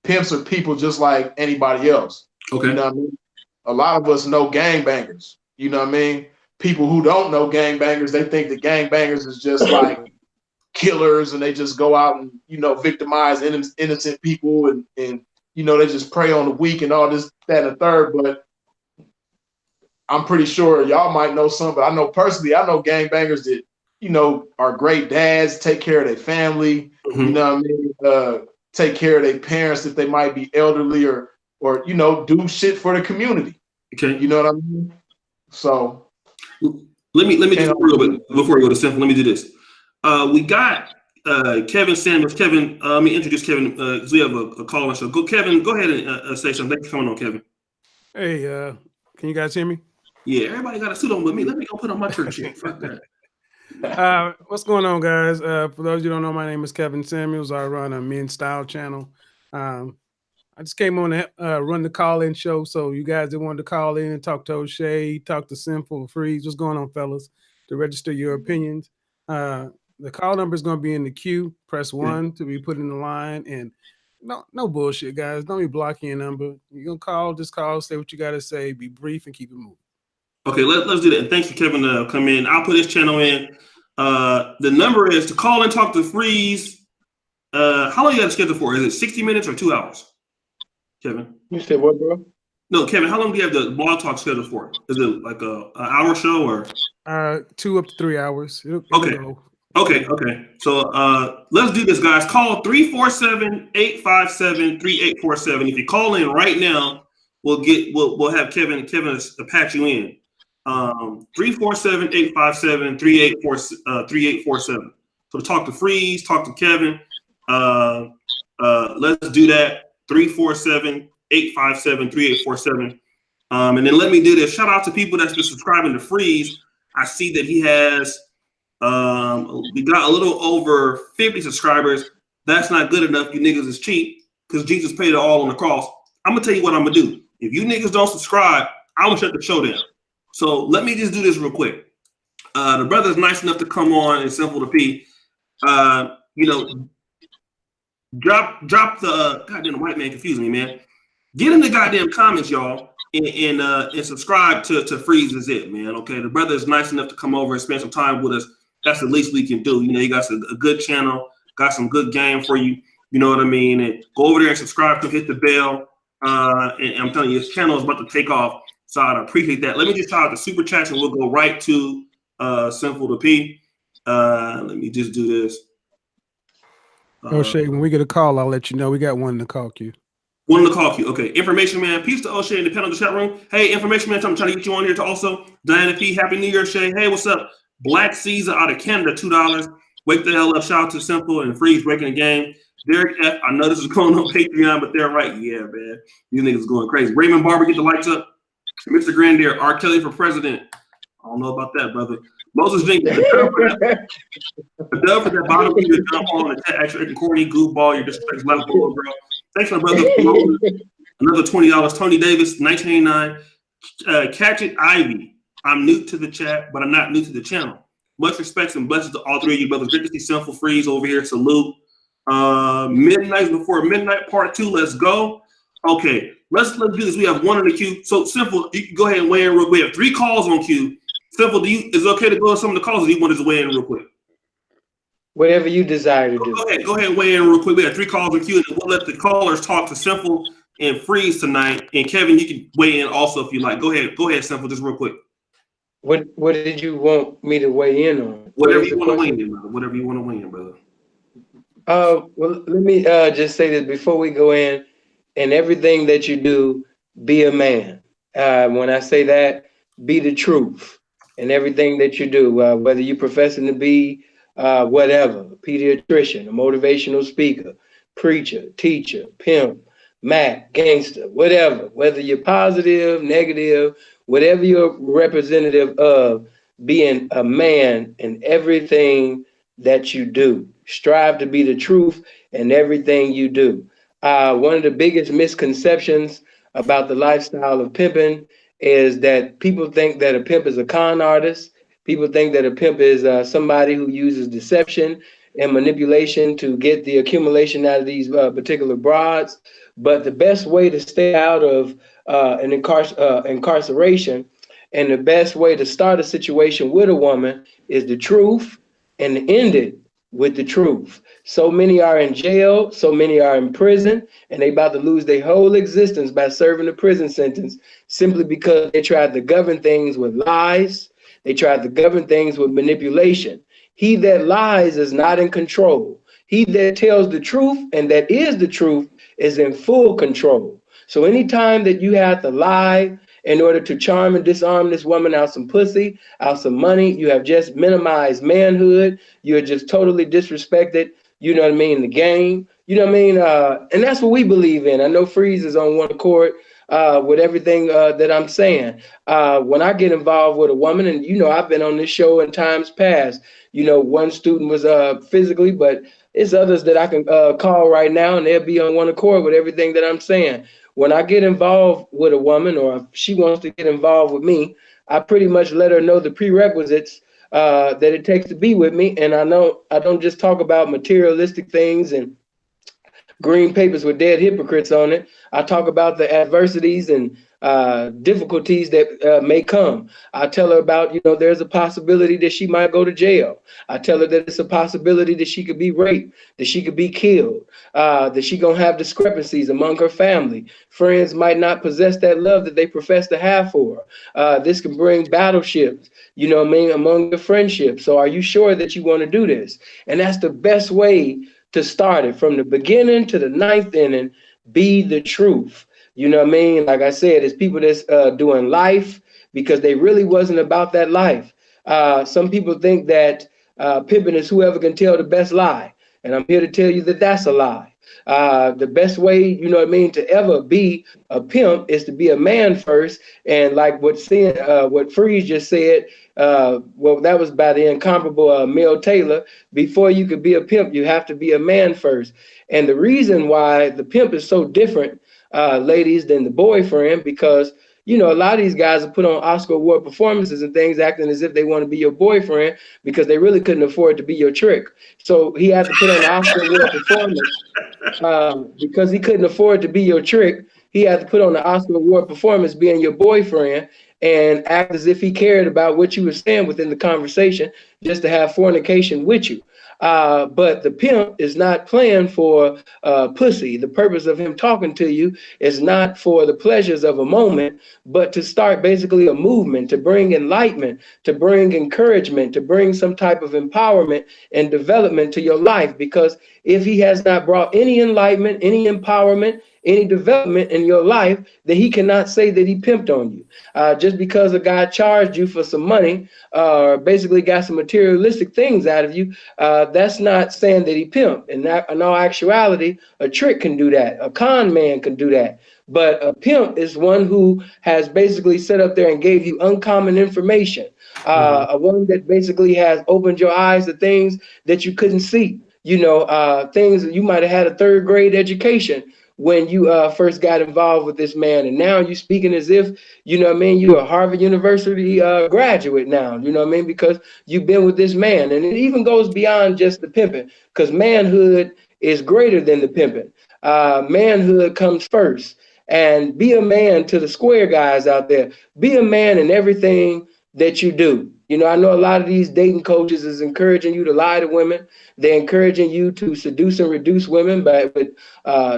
pimps are people just like anybody else. Okay. You know what I mean? A lot of us know gangbangers. You know what I mean? People who don't know gangbangers, they think that gangbangers is just like killers and they just go out and, you know, victimize innocent people and you know, they just prey on the weak and all this, that, and the third. But I'm pretty sure y'all might know some, but I know personally, I know gangbangers that, you know, are great dads, take care of their family, you know what I mean? Take care of their parents if they might be elderly or, you know, do shit for the community. Okay. You know what I mean? So let me just before we go to Sinful, let me do this. We got Kevin Samuels. Kevin, let me introduce Kevin because we have a call on show. Kevin, go ahead and say something. Thanks for coming on, Kevin. Hey, can you guys hear me? Yeah, everybody got a suit on with me. Let me go put on my church shit. Fuck that. What's going on, guys? For those of you who don't know, my name is Kevin Samuels. I run a men's style channel. I just came on to run the call-in show, so you guys that wanted to call in, talk to O'Shea, talk to Sinful Freeze. What's going on, fellas? To register your opinions. The call number is going to be in the queue. Press 1 to be put in the line, and no bullshit, guys. Don't be blocking your number. You're going to call, just call, say what you got to say, be brief, and keep it moving. Okay, let's do that. And thanks for Kevin to come in. I'll put his channel in. The number is to call and talk to Freeze. How long you got to schedule for? Is it 60 minutes or 2 hours? Kevin? You said what, bro? No, Kevin, how long do you have the blog talk scheduled for? Is it like an hour show or? 2 up to 3 hours. Okay. Okay. So let's do this, guys. Call 347-857-3847. If you call in right now, we'll have Kevin patch you in. 347-857-3847. So to talk to Freeze, talk to Kevin, let's do that. 347-857-3847. And then let me do this. Shout out to people that's been subscribing to Freeze. I see that he has, we got a little over 50 subscribers. That's not good enough. You niggas is cheap because Jesus paid it all on the cross. I'm going to tell you what I'm going to do. If you niggas don't subscribe, I'm going to shut the show down. So let me just do this real quick. The brother's nice enough to come on and Sinful The P. Drop the goddamn white man confusing me, man. Get in the goddamn comments, y'all, and subscribe to Freeze is it, man. Okay, the brother is nice enough to come over and spend some time with us. That's the least we can do. You know, he got a good channel, got some good game for you. You know what I mean? And go over there and subscribe to hit the bell. And I'm telling you, his channel is about to take off. So I'd appreciate that. Let me just try out the super chats and we'll go right to Sinful The P. Let me just do this. O'Shea, when we get a call, I'll let you know. We got one in the call queue. One in the call queue. Okay. Information man. Peace to O'Shea and the pen on the chat room. Hey, Information man. I'm trying to get you on here to also. Diana P. Happy New Year, Shay. Hey, what's up? Black Caesar out of Canada, $2. Wake the hell up. Shout out to Simple and Freeze breaking the game. Derek F. I know this is going on Patreon, but they're right. Yeah, man. These niggas going crazy. Raymond Barber, get the lights up. Mr. Grandier, R. Kelly for president. I don't know about that, brother. Moses Jenkins, the dub for that bottom feeder jump on the extra corny goofball. You're disrespecting black boy, bro. Thanks, my brother. Another $20. Tony Davis, 1989. Catch it, Ivy. I'm new to the chat, but I'm not new to the channel. Much respects and blessings to all three of you brothers. Great to see Sinful Freeze over here. Salute. Midnight before midnight, part 2. Let's go. Okay, let's do this. We have one in the queue. So Simple, you can go ahead and weigh in real quick. We have 3 calls on queue. Simple, is it okay to go on some of the calls, or do you want to just weigh in real quick? Whatever you desire to do. Go ahead and weigh in real quick. We have 3 calls on queue, and we'll let the callers talk to Simple and Freeze tonight. And Kevin, you can weigh in also if you like. Go ahead, Simple, just real quick. What did you want me to weigh in on? Whatever you want to weigh in, brother. Whatever you want to weigh in, brother. Well, let me just say this before we go in. In everything that you do, be a man. When I say that, be the truth in everything that you do, whether you're professing to be whatever, pediatrician, a motivational speaker, preacher, teacher, pimp, Mac, gangster, whatever, whether you're positive, negative, whatever you're representative of, being a man in everything that you do. Strive to be the truth in everything you do. One of the biggest misconceptions about the lifestyle of pimping is that people think that a pimp is a con artist. People think that a pimp is somebody who uses deception and manipulation to get the accumulation out of these particular broads. But the best way to stay out of an incarceration and the best way to start a situation with a woman is the truth and end it with the truth. So many are in jail, so many are in prison, and they about to lose their whole existence by serving a prison sentence simply because they tried to govern things with lies. They tried to govern things with manipulation. He that lies is not in control. He that tells the truth and that is the truth is in full control. So anytime that you have to lie in order to charm and disarm this woman out some pussy, out some money, you have just minimized manhood. You're just totally disrespected, you know what I mean, the game. You know what I mean? And that's what we believe in. I know Freeze is on one accord with everything that I'm saying. When I get involved with a woman, and you know, I've been on this show in times past, you know, one student was physically, but it's others that I can call right now and they'll be on one accord with everything that I'm saying. When I get involved with a woman, or if she wants to get involved with me, I pretty much let her know the prerequisites that it takes to be with me. And I know I don't just talk about materialistic things and green papers with dead hypocrites on it. I talk about the adversities and difficulties that may come. I tell her about, you know, there's a possibility that she might go to jail. I tell her that it's a possibility that she could be raped, that she could be killed, that she gonna have discrepancies among her family. Friends might not possess that love that they profess to have for her. This can bring battleships, you know what I mean, among the friendships. So are you sure that you want to do this? And that's the best way to start it, from the beginning to the 9th inning. Be the truth. You know what I mean? Like I said, it's people that's doing life because they really wasn't about that life. Some people think that Pimping is whoever can tell the best lie. And I'm here to tell you that that's a lie. The best way, you know what I mean, to ever be a pimp is to be a man first. And like what Freeze just said, well, that was by the incomparable Mel Taylor. Before you could be a pimp, you have to be a man first. And the reason why the pimp is so different, ladies, than the boyfriend, because you know, a lot of these guys have put on Oscar Award performances and things acting as if they want to be your boyfriend because they really couldn't afford to be your trick. So he had to put on an Oscar Award performance because he couldn't afford to be your trick. He had to put on the Oscar Award performance being your boyfriend and act as if he cared about what you were saying within the conversation just to have fornication with you. But the pimp is not playing for pussy. The purpose of him talking to you is not for the pleasures of a moment, but to start basically a movement, to bring enlightenment, to bring encouragement, to bring some type of empowerment and development to your life. Because if he has not brought any enlightenment, any empowerment, any development in your life, then he cannot say that he pimped on you. Just because a guy charged you for some money or basically got some materialistic things out of you, that's not saying that he pimped. And in all actuality, a trick can do that. A con man can do that. But a pimp is one who has basically set up there and gave you uncommon information. A one that basically has opened your eyes to things that you couldn't see. You know, things that you might have had a third grade education when you first got involved with this man, and now you speaking as if, you know what I mean, you're a Harvard University graduate now, you know what I mean, because you've been with this man. And it even goes beyond just the pimping, because manhood is greater than the pimping. Manhood comes first. And be a man to the square guys out there. Be a man in everything that you do. You know, I know a lot of these dating coaches is encouraging you to lie to women. They're encouraging you to seduce and reduce women by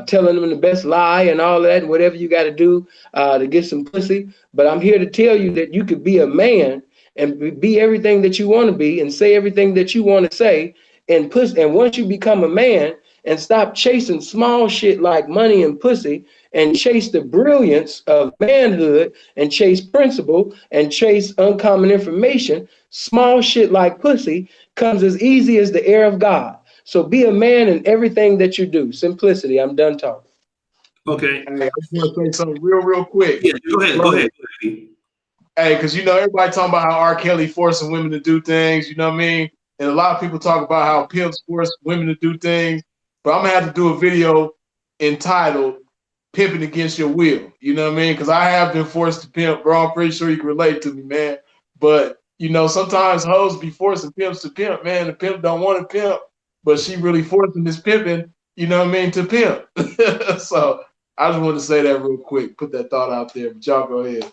telling them the best lie and all that, and whatever you got to do to get some pussy. But I'm here to tell you that you could be a man and be everything that you want to be and say everything that you want to say. And pussy. And once you become a man and stop chasing small shit like money and pussy and chase the brilliance of manhood and chase principle and chase uncommon information, small shit like pussy comes as easy as the air of God. So be a man in everything that you do. Simplicity. I'm done talking. Okay. Hey, I just want to say something real quick. Yeah, go ahead. Go ahead. Hey, because you know everybody talking about how R. Kelly forcing women to do things, you know what I mean? And a lot of people talk about how pimps force women to do things. But I'm gonna have to do a video entitled "Pimping Against Your Will." You know what I mean? Because I have been forced to pimp, bro. I'm pretty sure you can relate to me, man. But you know, sometimes hoes be forcing pimps to pimp, man. The pimp don't want to pimp, but she really forcing this pimping, you know what I mean, to pimp. So I just want to say that real quick, put that thought out there. But y'all go ahead.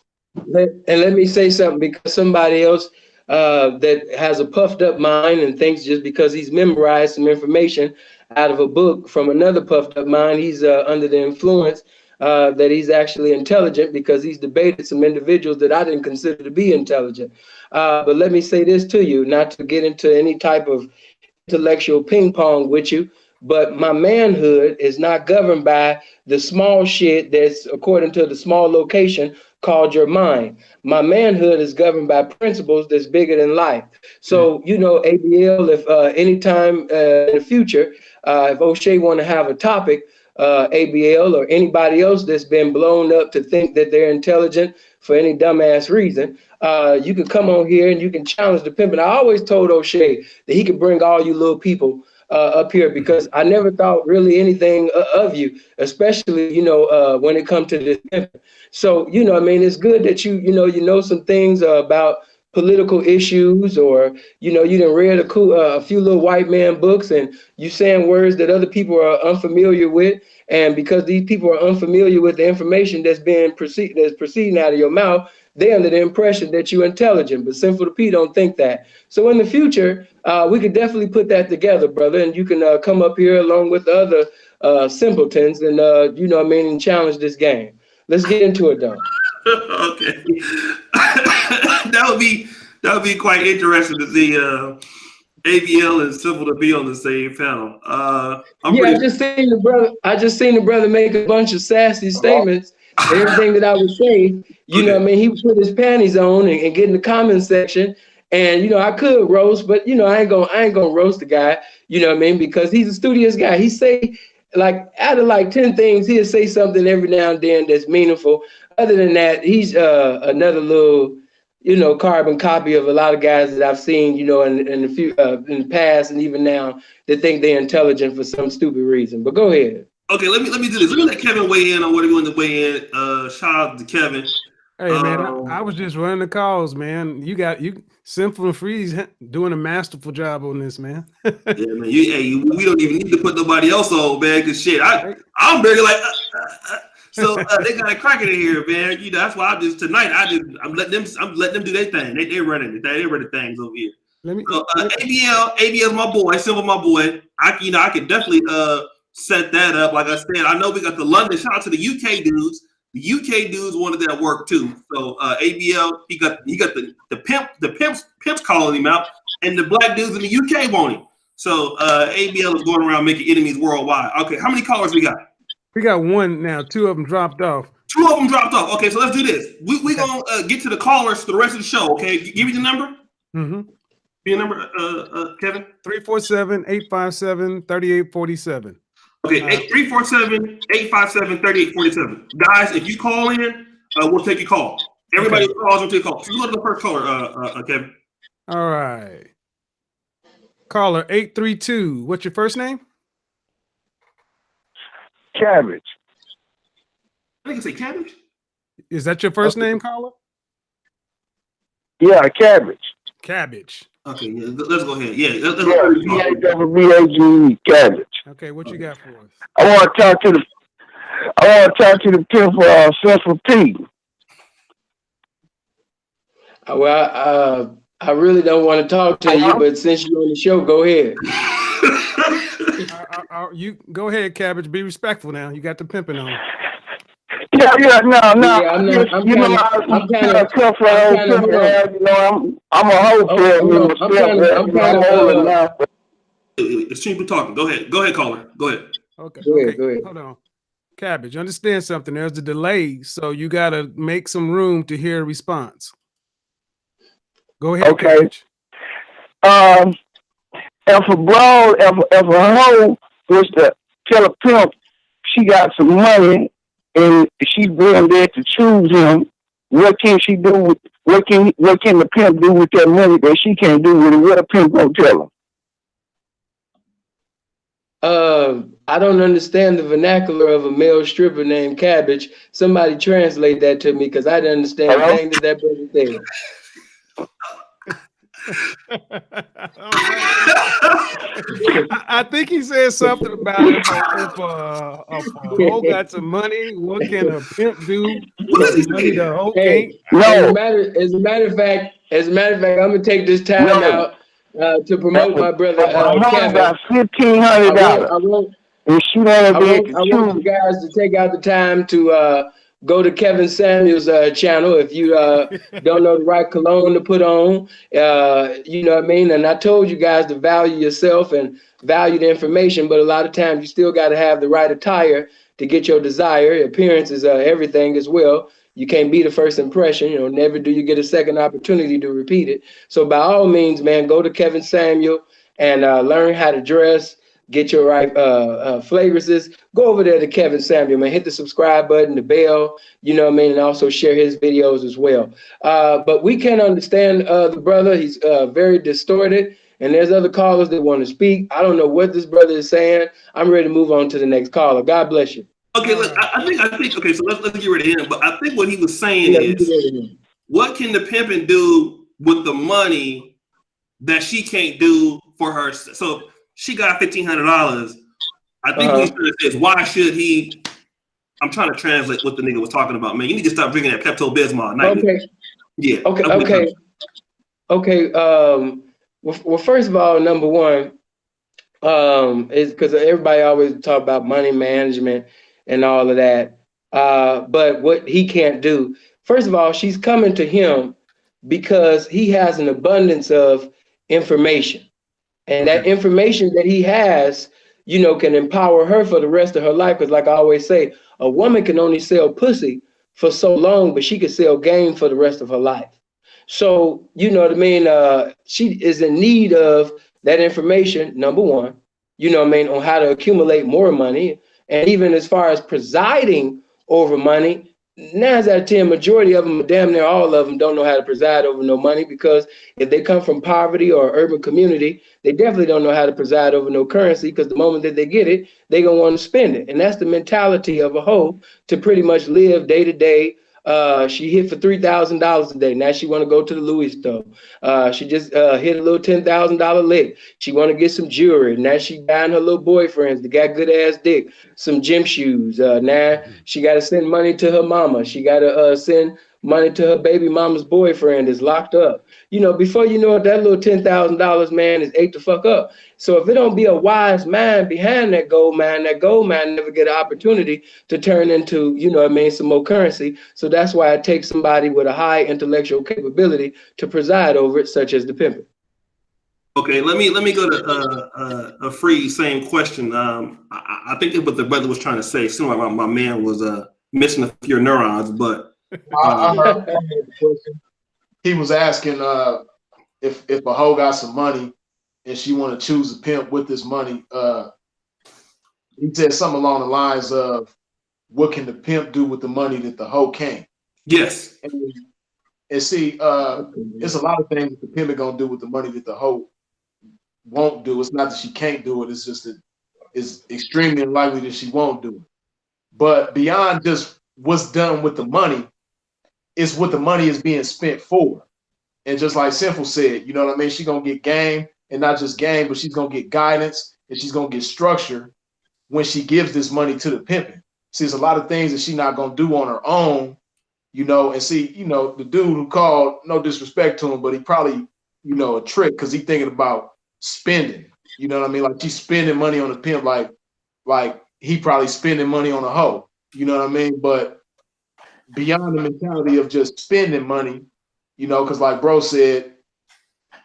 And let me say something, because somebody else that has a puffed up mind and thinks just because he's memorized some information out of a book from another puffed up mind, he's under the influence, that he's actually intelligent, because he's debated some individuals that I didn't consider to be intelligent. But let me say this to you, not to get into any type of intellectual ping pong with you, but my manhood is not governed by the small shit that's according to the small location called your mind. My manhood is governed by principles that's bigger than life. So, you know, ABL, if anytime in the future, if O'Shea want to have a topic, ABL or anybody else that's been blown up to think that they're intelligent for any dumbass reason, you can come on here and you can challenge the pimp. And I always told O'Shea that he could bring all you little people up here, because I never thought really anything of you, especially, you know, when it comes to this pimp. So, you know, I mean, it's good that you know some things about political issues, or, you know, you done read a few little white man books, and you saying words that other people are unfamiliar with. And because these people are unfamiliar with the information that's proceeding out of your mouth, they're under the impression that you're intelligent. But Sinful The P don't think that. So in the future, we could definitely put that together, brother, and you can come up here along with the other simpletons and, you know what I mean, and challenge this game. Let's get into it, though. Okay. that would be quite interesting to see ABL and Sinful The P on the same panel. I just seen the brother make a bunch of sassy statements. Everything that I was saying, you know what I mean, he put his panties on and get in the comment section And I could roast, but I ain't gonna roast the guy, you know what I mean? Because he's a studious guy. He say like out of like 10 things, he'll say something every now and then that's meaningful. Other than that, he's another little, carbon copy of a lot of guys that I've seen, in the past and even now that think they're intelligent for some stupid reason. But go ahead. Okay, let me do this. Let me let Kevin weigh in on what he wanted to weigh in. Shout out to Kevin. Hey man, I was just running the calls, man. You Sinful and Freeze doing a masterful job on this, man. Yeah, man. We don't even need to put nobody else on, man. Cause shit, I'm barely like. So they got it cracking in here, man. That's why I'm letting them do their thing. They running things over here. ABL's my boy, Simple my boy. I could definitely set that up. Like I said, I know we got the London. Shout out to the UK dudes. The UK dudes wanted that work too. So ABL, he got the pimps calling him out, and the black dudes in the UK want him. So ABL is going around making enemies worldwide. Okay, how many callers we got? We got one now. 2 of them dropped off. 2 of them dropped off. Okay, so let's do this. We gonna get to the callers for the rest of the show. Okay, give me the number. Mm-hmm. Your number, Kevin. 347-857-3847. Okay, 347-857-3847. Guys, if you call in, we'll take your call. Everybody who calls will take a call. So you go to the first caller, Kevin. All right. Caller 832. What's your first name? Cabbage. I think I say Cabbage. Is that your first name, caller? Yeah, Cabbage. Cabbage. Okay, yeah, let's go ahead. Yeah, C-A-B-B-A-G-E, Cabbage. Okay, what you got for us? I want to talk to the pimp Sinful P. Well, I really don't want to talk to you, but since you're on the show, go ahead. You go ahead, Cabbage. Be respectful now. You got the pimping on. No. Yeah, I'm kind of tough for I'm a whole It's people talking. Go ahead, caller. Go ahead. Okay. Go ahead. Hold on. Cabbage, understand something. There's a delay, so you got to make some room to hear a response. Go ahead, okay. Cabbage. If a hoe was to tell a pimp she got some money and she's being there to choose him, what can she do with what can the pimp do with that money that she can't do with it? What a pimp gonna tell him? I don't understand the vernacular of a male stripper named Cabbage. Somebody translate that to me because I didn't understand a thing that brother said. I think he said something about if a hoe got some money, what can a pimp do with the money the hoe can't? As a matter of fact, I'm gonna take this time out to promote my brother Kevin. Got $1,500. I want you guys to take out the time to go to Kevin Samuel's channel if you don't know the right cologne to put on. You know what I mean? And I told you guys to value yourself and value the information, but a lot of times you still got to have the right attire to get your desire. Appearance is everything as well. You can't be the first impression. Never do you get a second opportunity to repeat it. So by all means, man, go to Kevin Samuel and learn how to dress. Get your right fragrances. Go over there to Kevin Samuel, man. Hit the subscribe button, the bell, you know what I mean, and also share his videos as well. But we can't understand the brother. He's very distorted, and there's other callers that want to speak. I don't know what this brother is saying. I'm ready to move on to the next caller. God bless you. Okay, look, I think. Okay, so let's get rid of him. But I think what he was saying is, what can the pimpin' do with the money that she can't do for her? So she got $1,500. I think what he's trying to say is, why should he? I'm trying to translate what the nigga was talking about, man. You need to stop drinking that Pepto-Bismol. Okay. Yeah. Okay. Well, first of all, number one, is because everybody always talk about money management and all of that. But what he can't do, first of all, she's coming to him because he has an abundance of information. And that information that he has, can empower her for the rest of her life. Because like I always say, a woman can only sell pussy for so long, but she can sell game for the rest of her life. So, you know what I mean? She is in need of that information, number one, you know what I mean, on how to accumulate more money. And even as far as presiding over money, 9 out of 10, majority of them, damn near all of them, don't know how to preside over no money, because if they come from poverty or urban community, they definitely don't know how to preside over no currency, because the moment that they get it, they're going to want to spend it. And that's the mentality of a hoe, to pretty much live day to day. She hit for $3,000 a day. Now she want to go to the Louis store. She just hit a little $10,000 lick. She want to get some jewelry. Now she buying her little boyfriends that got good ass dick some gym shoes. Now she got to send money to her mama. She got to send money to her baby mama's boyfriend is locked up. You know, before you know it, that little $10,000, man, is ate the fuck up. So if it don't be a wise mind behind that gold mine never get an opportunity to turn into, you know what I mean, some more currency. So that's why it takes somebody with a high intellectual capability to preside over it, such as the pimping. Okay, let me go to a free same question. I think that's what the brother was trying to say. Seemed like my man was missing a few neurons, but I heard the question. He was asking if a hoe got some money and she want to choose a pimp with this money. He said something along the lines of, "What can the pimp do with the money that the hoe can't?" yes, and see, it's a lot of things that the pimp is gonna do with the money that the hoe won't do. It's not that she can't do it. It's just that it's extremely unlikely that she won't do it. But beyond just what's done with the money, it's what the money is being spent for. And just like Sinful said, you know what I mean? She's going to get game, and not just game, but she's going to get guidance, and she's going to get structure when she gives this money to the pimping. See, there's a lot of things that she's not going to do on her own, you know, and see, you know, the dude who called, no disrespect to him, but he probably, you know, a trick, because he's thinking about spending, you know what I mean? Like she's spending money on the pimp, like he probably spending money on a hoe, you know what I mean? But beyond the mentality of just spending money, you know, because like bro said,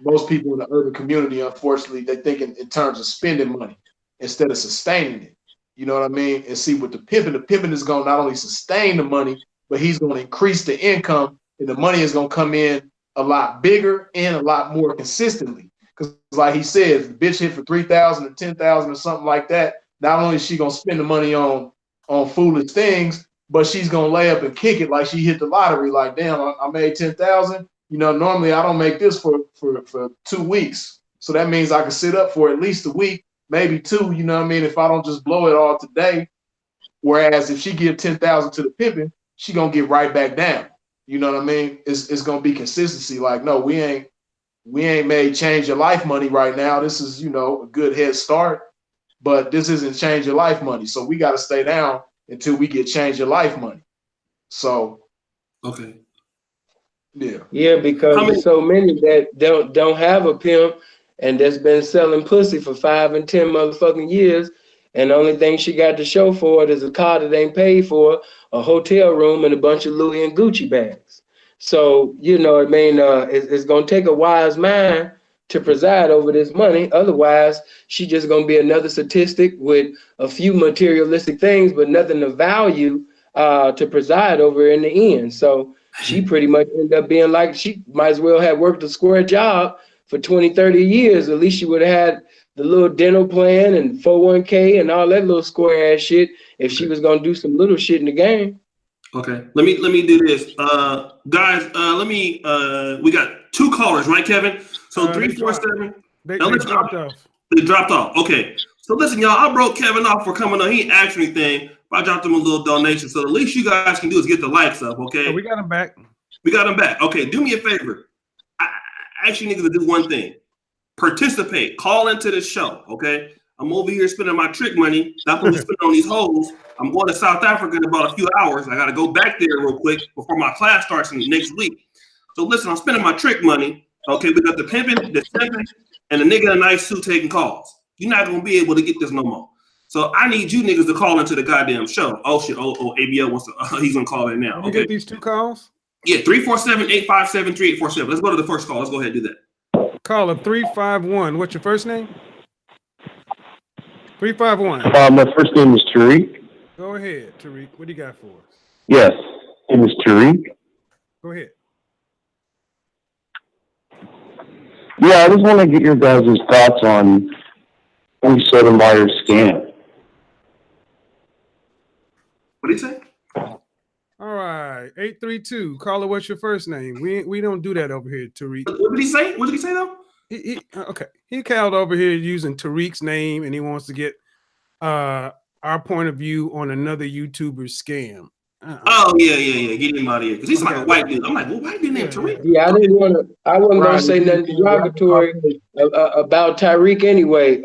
most people in the urban community, unfortunately, they think in terms of spending money instead of sustaining it. You know what I mean? And see, with the pimping is going to not only sustain the money, but he's going to increase the income, and the money is going to come in a lot bigger and a lot more consistently. Because like he said, if the bitch hit for 3,000 or 10,000 or something like that, not only is she going to spend the money on foolish things, but she's gonna lay up and kick it like she hit the lottery. Like, damn, I made 10,000. You know, normally I don't make this for 2 weeks, so that means I can sit up for at least a week, maybe 2. You know what I mean? If I don't just blow it all today. Whereas if she give 10,000 to the pimping, she gonna get right back down. You know what I mean? It's gonna be consistency. Like, no, we ain't made change your life money right now. This is, you know, a good head start, but this isn't change your life money. So we got to stay down until we get change your life money. So, okay, yeah, because there's so many that don't have a pimp and that's been selling pussy for 5 and 10 motherfucking years, and the only thing she got to show for it is a car that ain't paid for, a hotel room, and a bunch of Louis and Gucci bags. So, you know what I mean? It's gonna take a wise mind to preside over this money. Otherwise, she just gonna be another statistic with a few materialistic things, but nothing of value to preside over in the end. So she pretty much ended up being like, she might as well have worked a square job for 20, 30 years. At least she would have had the little dental plan and 401k and all that little square ass shit if she was gonna do some little shit in the game. Okay, let me do this, guys. We got 2 callers, right, Kevin? So 347. They dropped off. They dropped off. Okay, so listen, y'all. I broke Kevin off for coming on. He ain't asked anything. But I dropped him a little donation. So the least you guys can do is get the likes up. Okay, we got him back. We got him back. Okay, do me a favor. I ask you niggas to do one thing. Participate. Call into the show. Okay. I'm over here spending my trick money. Not going to spend on these hoes. I'm going to South Africa in about a few hours. I got to go back there real quick before my class starts next week. So listen, I'm spending my trick money. Okay, we got the pimping, the simping, and the nigga in a nice suit taking calls. You're not going to be able to get this no more. So I need you niggas to call into the goddamn show. Oh shit. Oh, ABL wants to. He's gonna call in now. You get these 2 calls? Yeah, 347-857-3847. Let's go to the first call. Let's go ahead and do that. Caller 351. What's your first name? 351. My first name is Tariq. Go ahead, Tariq. What do you got for us? Yes, it is Tariq. Go ahead. Yeah, I just want to get your guys' thoughts on Lee Sotomayor's scam. What did he say? All right, 832. Caller, what's your first name? We don't do that over here, Tariq. What did he say? What did he say though? Okay. He called over here using Tariq's name, and he wants to get our point of view on another YouTuber's scam. Oh yeah. Get him out of here because he's like a white dude. I'm like, well, white dude named Tariq. Yeah, I wasn't gonna say nothing derogatory about Tyreek anyway.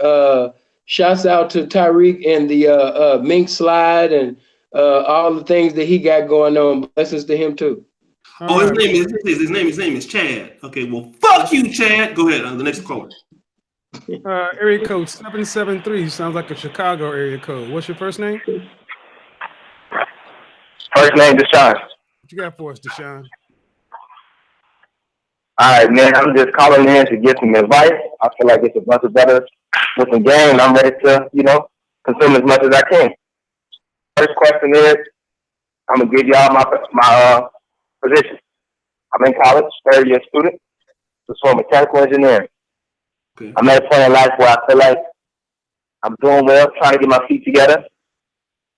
Shouts out to Tyreek and the mink slide and all the things that he got going on. Blessings to him too. Oh, his name is Chad. Okay, well, fuck you, Chad. Go ahead. The next caller. Area code 773 sounds like a Chicago area code. What's your first name? First name, Deshaun. What you got for us, Deshaun? All right, man. I'm just calling in to get some advice. I feel like it's a bunch of better with some game, and I'm ready to, consume as much as I can. First question is, I'm gonna give y'all my position. I'm in college, third year student, pursuing mechanical engineering. Okay. I'm at a point in life where I feel like I'm doing well, trying to get my feet together.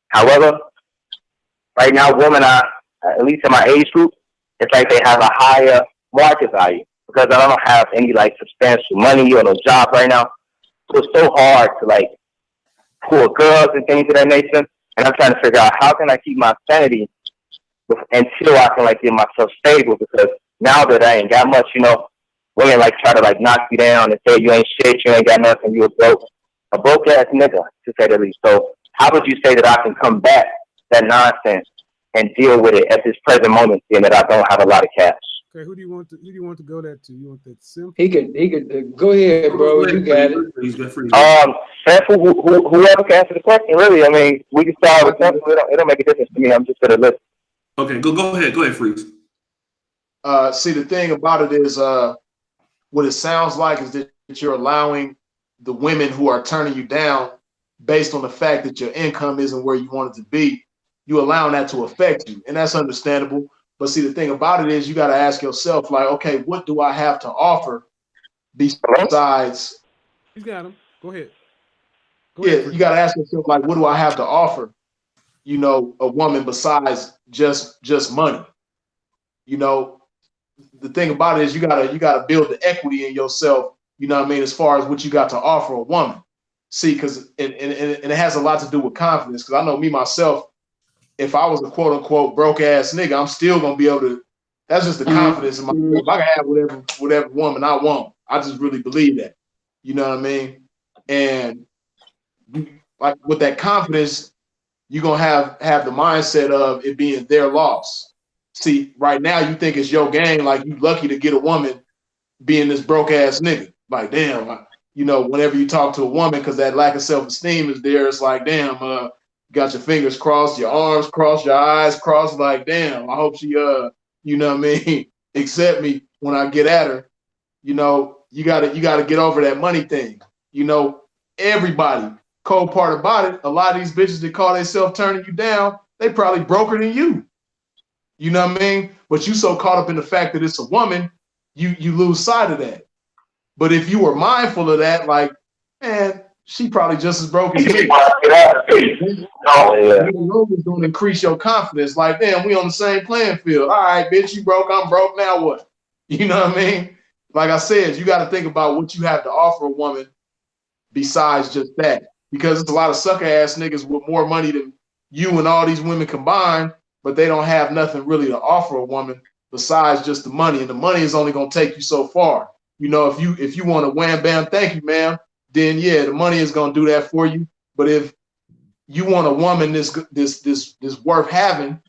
However, right now, women are, at least in my age group, it's like they have a higher market value because I don't have any substantial money or no job right now. So it's so hard to pull girls and things of that nature. And I'm trying to figure out how can I keep my sanity until I can get myself stable, because now that I ain't got much, women try to knock you down and say you ain't shit, you ain't got nothing, you a broke ass nigga, to say the least. So how would you say that I can combat that nonsense and deal with it at this present moment, seeing that I don't have a lot of cash? Okay, who do you want to go that to? You want that Sinful? He could go ahead, bro. You got it. Sinful, whoever can answer the question, really. I mean, we can start with Sinful. It'll make a difference to me. I'm just gonna listen. Okay, go ahead, Freeze. See, the thing about it is, what it sounds like is that you're allowing the women who are turning you down based on the fact that your income isn't where you want it to be. You allowing that to affect you, and that's understandable. But see, the thing about it is, you got to ask yourself, okay, what do I have to offer besides? He's got him. Go ahead. You got to ask yourself, what do I have to offer? A woman besides just money. The thing about it is, you gotta build the equity in yourself. You know what I mean? As far as what you got to offer a woman. See, because and it has a lot to do with confidence. Because I know me myself, if I was a quote unquote broke ass nigga, I'm still gonna be able to. That's just the confidence in myself. I can have whatever woman I want. I just really believe that. You know what I mean? And with that confidence, you're gonna have the mindset of it being their loss. See, right now you think it's your game, you lucky to get a woman being this broke ass nigga. Damn, whenever you talk to a woman, because that lack of self-esteem is there, it's damn, you got your fingers crossed, your arms crossed, your eyes crossed, damn, I hope she you know what I mean, accept me when I get at her. You gotta get over that money thing. Everybody. Cold part about it, a lot of these bitches that call themselves turning you down, they probably broker than you. You know what I mean? But you so caught up in the fact that it's a woman, you lose sight of that. But if you were mindful of that, man, she probably just as broke as me. It's going to increase your confidence. Damn, we on the same playing field. All right, bitch, you broke, I'm broke, now what? You know what I mean? Like I said, you got to think about what you have to offer a woman besides just that. Because there's a lot of sucker ass niggas with more money than you and all these women combined, but they don't have nothing really to offer a woman besides just the money. And the money is only going to take you so far. If you want a wham bam, thank you, ma'am, then yeah, the money is going to do that for you. But if you want a woman this worth having,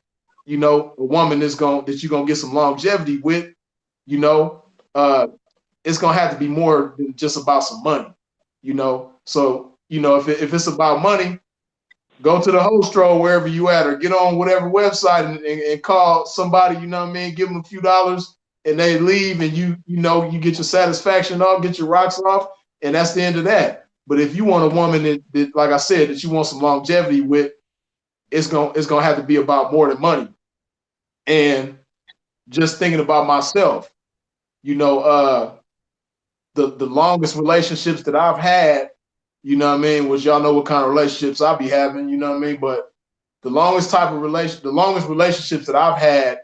a woman that you're going to get some longevity with, it's going to have to be more than just about some money, So, if it's about money, go to the host roll wherever you at, or get on whatever website and call somebody, you know what I mean, give them a few dollars and they leave, and you get your satisfaction off, get your rocks off, and that's the end of that. But if you want a woman that like I said, that you want some longevity with, it's gonna have to be about more than money. And just thinking about myself, the longest relationships that I've had, you know what I mean, which y'all know what kind of relationships I be having, you know what I mean, but the longest relationships that I've had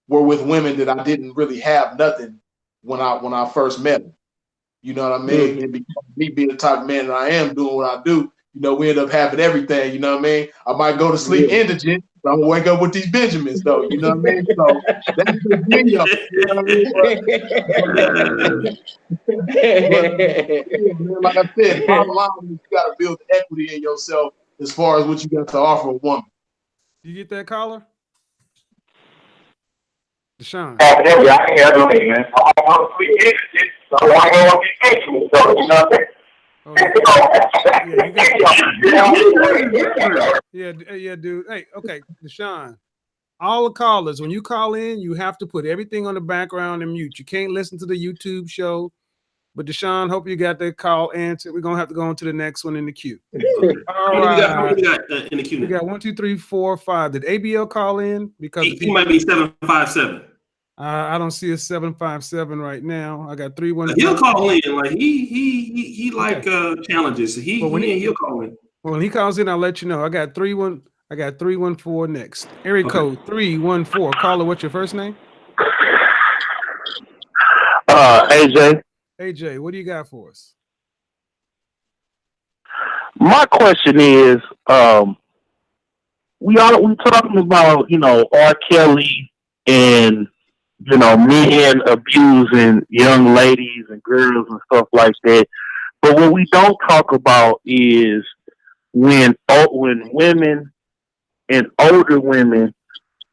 were with women that I didn't really have nothing when I first met them. You know what I mean? Mm-hmm. And because me being the type of man that I am, doing what I do, you know, we end up having everything. You know what I mean? I might go to sleep indigent, but I'm gonna wake up with these Benjamins, though. You know what I mean? So that's just me, though. You know what I mean? Man, like I said, bottom line is you got to build equity in yourself as far as what you got to offer a woman. You get that caller? Deshaun. Oh, yeah, I ain't got no way, man. I want to be interested, so I want to be interested, so, you know what I'm saying? Yeah, dude. Hey, okay, Deshaun. All the callers, when you call in, you have to put everything on the background and mute. You can't listen to the YouTube show. But Deshaun, hope you got that call answered. We're gonna have to go on to the next one in the queue. Okay. All How right. many we got in the queue? We got 1, 2, 3, 4, 5. Did ABL call in? Because he might be 757. I don't see a 757 right now. I got 314. He'll call in. Like he like challenges. So he'll call in. When he calls in, I'll let you know. I got 314 next. Area code 314. Caller, what's your first name? AJ. AJ, what do you got for us? My question is, we talking about, you know, R. Kelly and, you know, men abusing young ladies and girls and stuff like that. But what we don't talk about is when women and older women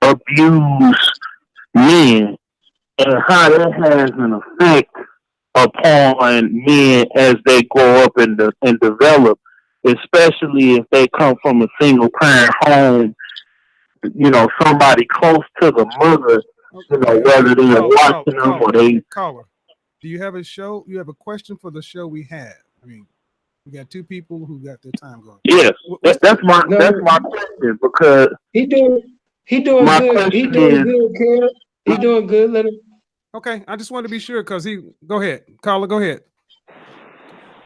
abuse men and how that has an effect upon men as they grow up and develop, especially if they come from a single parent home, you know, somebody close to the mother, you know, whether they're watching them or they. Caller, do you have a show? You have a question for the show we have? I mean, we got two people who got their time going. Yes, that's my question, because he doing good. He doing good, Kel. He doing good. Let him. Okay, I just wanted to be sure because he. Go ahead, caller. Go ahead.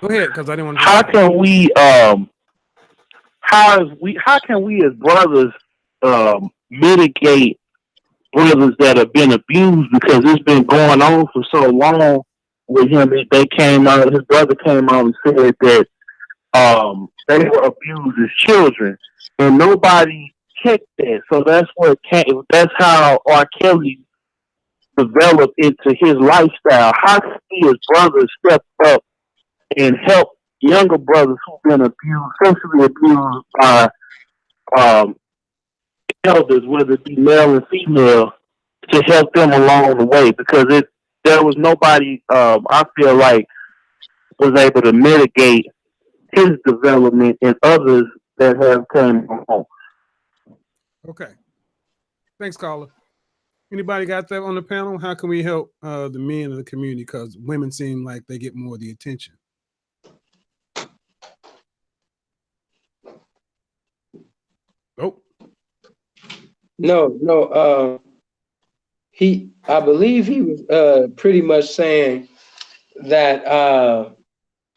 Go ahead, because I didn't want to. How can we how can we as brothers mitigate brothers that have been abused, because it's been going on for so long with him? They came out, his brother came out and said that they were abused as children, and nobody checked that. So that's how R. Kelly developed into his lifestyle. How can we as brothers step up and help younger brothers who've been abused, essentially abused by elders, whether it be male and female, to help them along the way? Because there was nobody, I feel like, was able to mitigate his development and others that have come along. Okay. Thanks, caller. Anybody got that on the panel? How can we help the men of the community? Because women seem like they get more of the attention. Oh. No. I believe he was pretty much saying that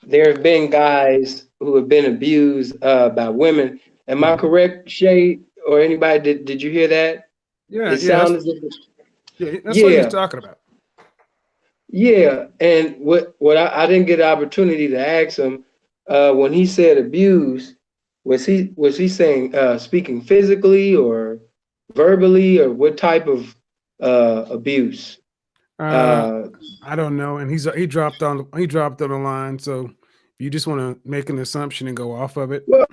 there have been guys who have been abused by women. Am I correct, Shay, or anybody? Did you hear that? Yeah, that's what he's talking about. Yeah, and what I didn't get an opportunity to ask him when he said abuse, was he saying speaking physically or verbally, or what type of abuse? I don't know, and he dropped on the line. So you just want to make an assumption and go off of it. Well,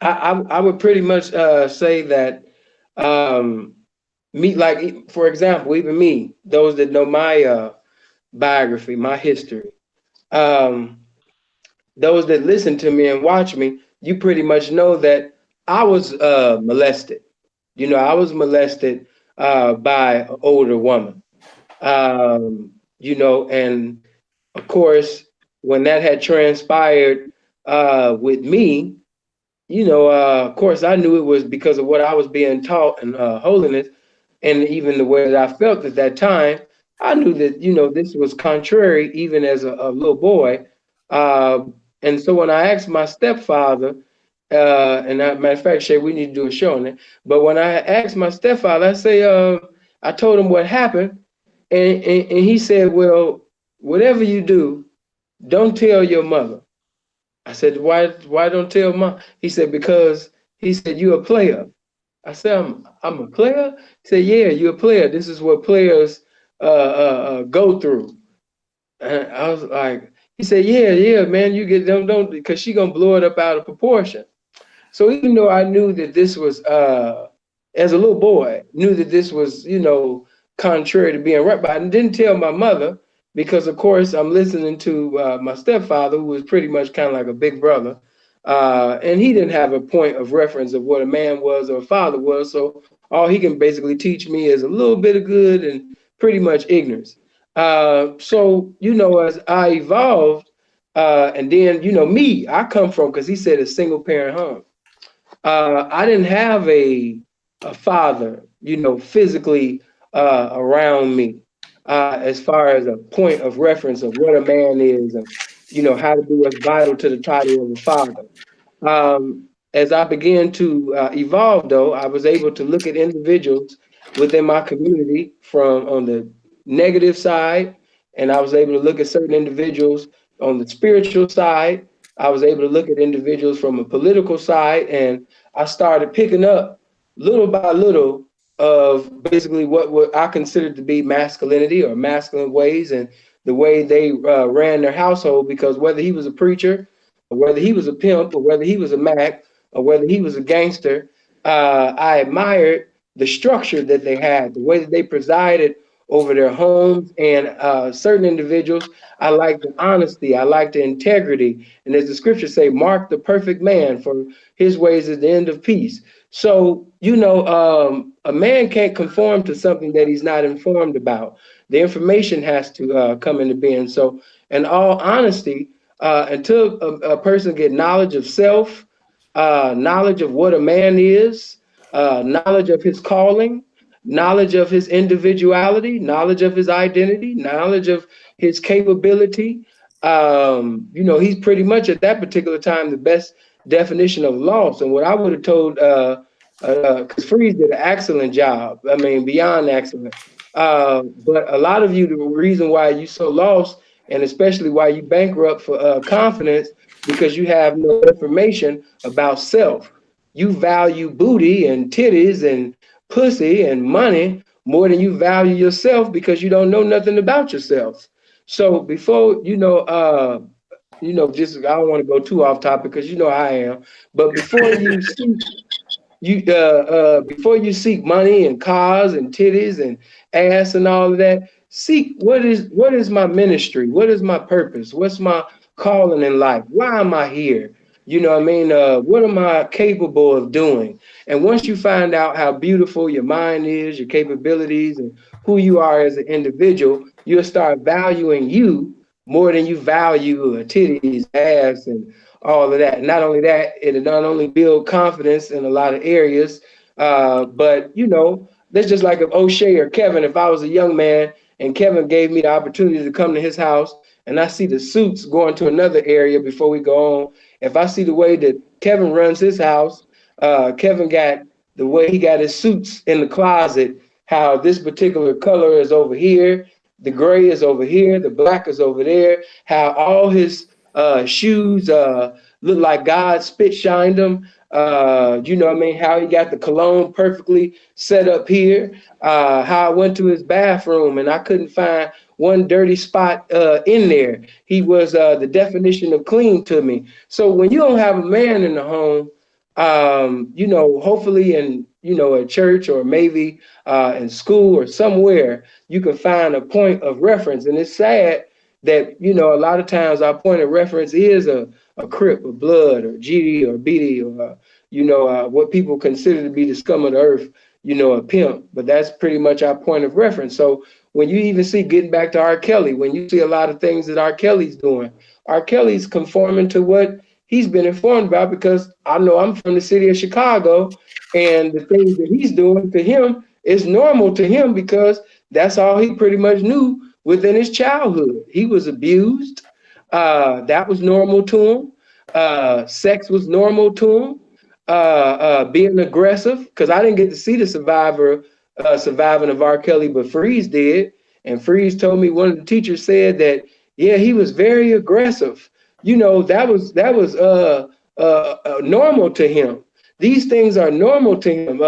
I would pretty much say that me, like, for example, even me, those that know my biography, my history, those that listen to me and watch me, you pretty much know that I was molested. You know, I was molested by an older woman. You know, and of course, when that had transpired with me, you know, of course, I knew it was because of what I was being taught in holiness, and even the way that I felt at that time. I knew that, this was contrary even as a little boy. Uh, and so when I asked my stepfather, matter of fact, Shay, we need to do a show on that. But when I asked my stepfather, I told him what happened, and he said, well, whatever you do, don't tell your mother. I said, why don't tell mom? He said, because he said, you're a player. I said, I'm a player? He said, yeah, you're a player. This is what players go through. And I was like, he said, yeah, man, you get them, don't, because she gonna blow it up out of proportion. So even though I knew that this was, as a little boy, knew that this was, contrary to being right, but I didn't tell my mother because, of course, I'm listening to my stepfather, who was pretty much kind of like a big brother, and he didn't have a point of reference of what a man was or a father was. So all he can basically teach me is a little bit of good and pretty much ignorance. So as I evolved, and then me, I come from, because he said, a single parent home. I didn't have a father, physically around me, as far as a point of reference of what a man is, and how to do what's vital to the title of a father. As I began to evolve, though, I was able to look at individuals within my community from on the negative side, and I was able to look at certain individuals on the spiritual side. I was able to look at individuals from a political side, and I started picking up little by little of basically what I considered to be masculinity or masculine ways and the way they ran their household. Because whether he was a preacher, or whether he was a pimp, or whether he was a Mac, or whether he was a gangster, I admired the structure that they had, the way that they presided over their homes, and certain individuals. I like the honesty, I like the integrity, and as the scriptures say, mark the perfect man, for his ways is the end of peace. So a man can't conform to something that he's not informed about. The information has to come into being. So in all honesty, until a person get knowledge of self, knowledge of what a man is, knowledge of his calling, knowledge of his individuality, knowledge of his identity, knowledge of his capability. He's pretty much at that particular time the best definition of loss. And what I would have told, because Freeze did an excellent job. I mean, beyond excellent. But a lot of you, the reason why you so lost, and especially why you bankrupt for confidence, because you have no information about self. You value booty and titties and pussy and money more than you value yourself, because you don't know nothing about yourself. So before just, I don't want to go too off topic, because I am. But before you seek money and cars and titties and ass and all of that, seek what is my ministry, what is my purpose, what's my calling in life, why am I here, what I mean, what am I capable of doing? And once you find out how beautiful your mind is, your capabilities, and who you are as an individual, you'll start valuing you more than you value titties, ass, and all of that. Not only that, it'll not only build confidence in a lot of areas, but that's just like if O'Shea or Kevin, if I was a young man and Kevin gave me the opportunity to come to his house and I see the suits going to another area before we go on. If I see the way that Kevin runs his house, Kevin got the way he got his suits in the closet, how this particular color is over here, the gray is over here, the black is over there, how all his shoes look like God spit shined them. What I mean? How he got the cologne perfectly set up here. How I went to his bathroom and I couldn't find one dirty spot in there. He was the definition of clean to me. So when you don't have a man in the home, hopefully in at church or maybe in school or somewhere, you can find a point of reference. And it's sad that a lot of times our point of reference is a Crip or Blood or GD or BD or what people consider to be the scum of the earth, a pimp. But that's pretty much our point of reference. So when you even see, getting back to R. Kelly, when you see a lot of things that R. Kelly's doing, R. Kelly's conforming to what he's been informed about, because I know I'm from the city of Chicago, and the things that he's doing to him is normal to him, because That's all he pretty much knew within his childhood. He was abused. That was normal to him. Sex was normal to him. Being aggressive, because I didn't get to see the surviving of R. Kelly, but Freeze did. And Freeze told me one of the teachers said that, yeah, he was very aggressive. You know, that was normal to him. These things are normal to him.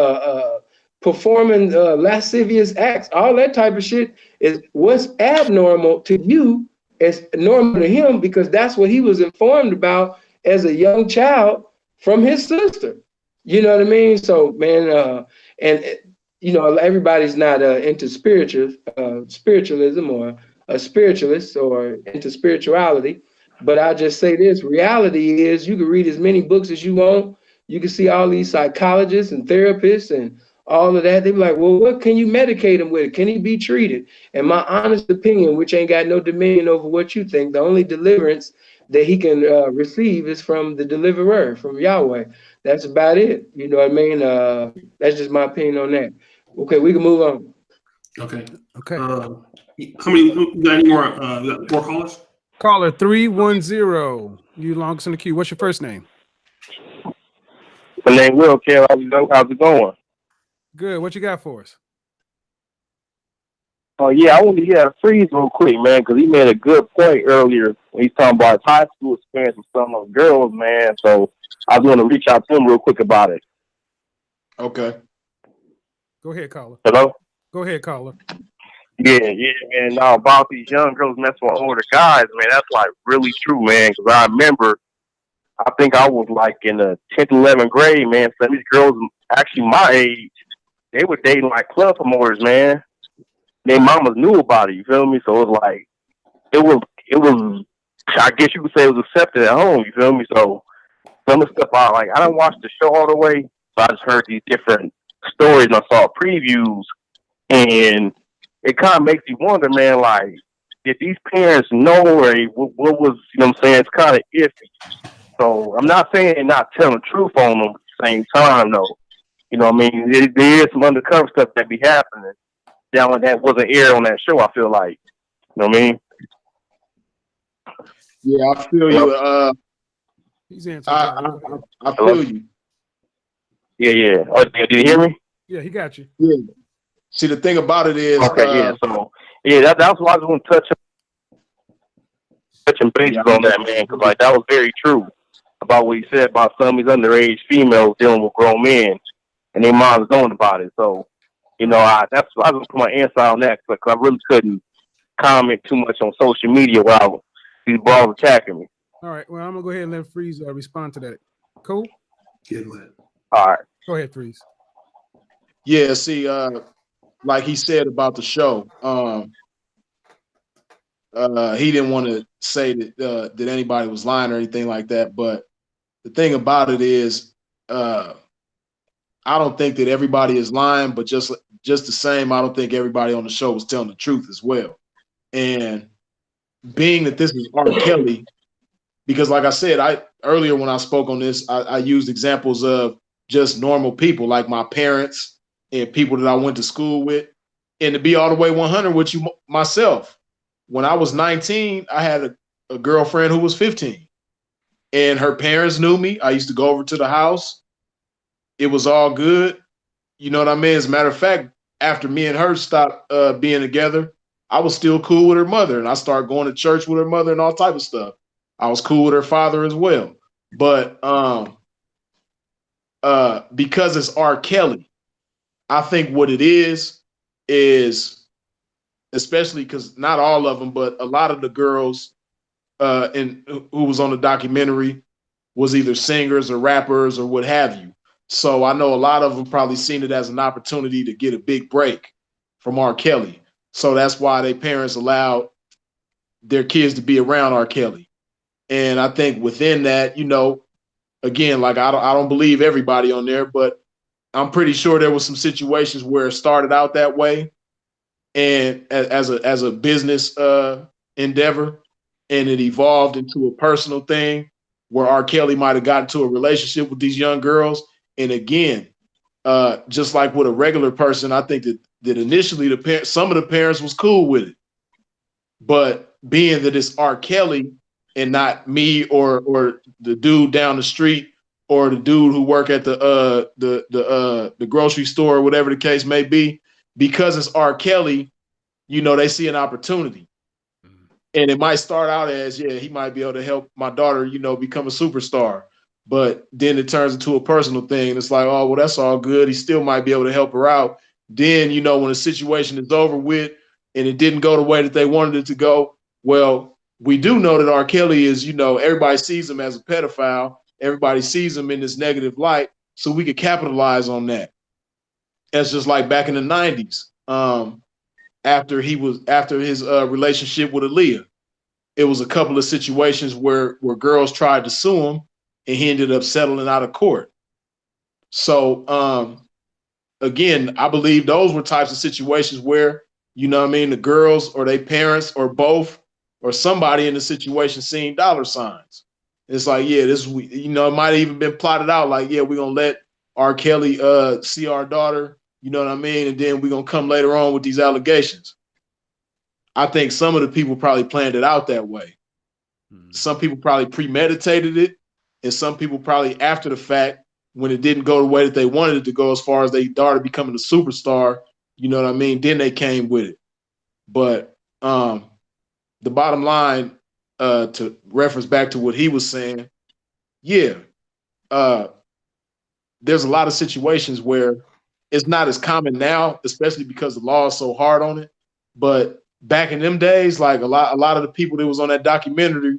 Performing lascivious acts, all that type of shit is what's abnormal to you is normal to him because that's what he was informed about as a young child from his sister. You know what I mean? So, man, and you know, everybody's not into spiritualism or a spiritualist or into spirituality. But I just say this: reality is, you can read as many books as you want. You can see all these psychologists and therapists and all of that. They be like, well, what can you medicate him with? Can he be treated? And my honest opinion, which ain't got no dominion over what you think, the only deliverance that he can receive is from the deliverer, from Yahweh. That's about it. You know what I mean? That's just my opinion on that. Okay, we can move on. Okay. Okay. How many? You got any more? You got more callers? Caller 310. You longest in the queue. What's your first name? My name Will. How's it going? Good. What you got for us? Oh yeah, I want to hear Freeze real quick, man, because he made a good point earlier when he's talking about his high school experience with some of those girls, man. So I was going to reach out to him real quick about it. Okay. Go ahead, caller. Hello? Go ahead, caller. Yeah, man. Now about these young girls messing with older guys, man, that's like really true, man. Because I remember, I think I was like in the 10th, 11th grade, man. So these girls, actually my age, they were dating like club promoters, man. Their mamas knew about it, you feel me? So it was like, it was, I guess you could say it was accepted at home, you feel me? So some of the stuff I don't watch the show all the way, so I just heard these different stories and I saw previews, and it kind of makes you wonder, man, like, did these parents know, or what was, you know what I'm saying? It's kind of iffy. So I'm not saying they're not telling the truth on them at the same time, though. You know what I mean? There is some undercover stuff that be happening down that wasn't aired on that show, I feel like. You know what I mean? Yeah, I feel you. He's answering. I feel you. Yeah. Oh, did you hear me? Yeah, he got you. Yeah. See, the thing about it is, okay, So that's why I was going to touching bases on that, man, because like that was very true about what he said about some of these underage females dealing with grown men, and their moms knowing about it. So, you know, that's why I was going to put my answer on that, because I really couldn't comment too much on social media while these balls attacking me. All right. Well, I'm gonna go ahead and let Freeze respond to that. Cool. Yeah, go ahead. All right. Go ahead, Freeze. Yeah. See, like he said about the show, he didn't want to say that anybody was lying or anything like that. But the thing about it is, I don't think that everybody is lying, but just the same, I don't think everybody on the show was telling the truth as well. And being that this is R. Kelly, because like I said, earlier when I spoke on this, I used examples of just normal people like my parents and people that I went to school with. And to be all the way 100 with you myself, when I was 19, I had a girlfriend who was 15. And her parents knew me. I used to go over to the house. It was all good. You know what I mean? As a matter of fact, after me and her stopped being together, I was still cool with her mother. And I started going to church with her mother and all type of stuff. I was cool with her father as well. But because it's R. Kelly, I think what it is, especially because not all of them, but a lot of the girls who was on the documentary was either singers or rappers or what have you. So I know a lot of them probably seen it as an opportunity to get a big break from R. Kelly. So that's why their parents allowed their kids to be around R. Kelly. And I think within that, you know, again, like I don't believe everybody on there, but I'm pretty sure there was some situations where it started out that way, and as a business endeavor, and it evolved into a personal thing where R. Kelly might have gotten into a relationship with these young girls. And again, just like with a regular person, I think that that initially some of the parents was cool with it, but being that it's R. Kelly and not me or the dude down the street or the dude who work at the grocery store or whatever the case may be, because it's R. Kelly, they see an opportunity. And it might start out as, he might be able to help my daughter, become a superstar. But then it turns into a personal thing. It's like, oh, well, that's all good. He still might be able to help her out. Then, when the situation is over with and it didn't go the way that they wanted it to go, well, we do know that R. Kelly is, everybody sees him as a pedophile. Everybody sees him in this negative light. So we could capitalize on that. That's just like back in the 90s. After his relationship with Aaliyah, it was a couple of situations where girls tried to sue him and he ended up settling out of court. So, again, I believe those were types of situations where, the girls or their parents or both or somebody in the situation seeing dollar signs. It's like, it might have even been plotted out like, we're going to let R. Kelly see our daughter, and then we're going to come later on with these allegations. I think some of the people probably planned it out that way. Some people probably premeditated it, and some people probably after the fact, when it didn't go the way that they wanted it to go as far as their daughter becoming a superstar, then they came with it. But the bottom line, to reference back to what he was saying, there's a lot of situations where it's not as common now, especially because the law is so hard on it. But back in them days, like a lot of the people that was on that documentary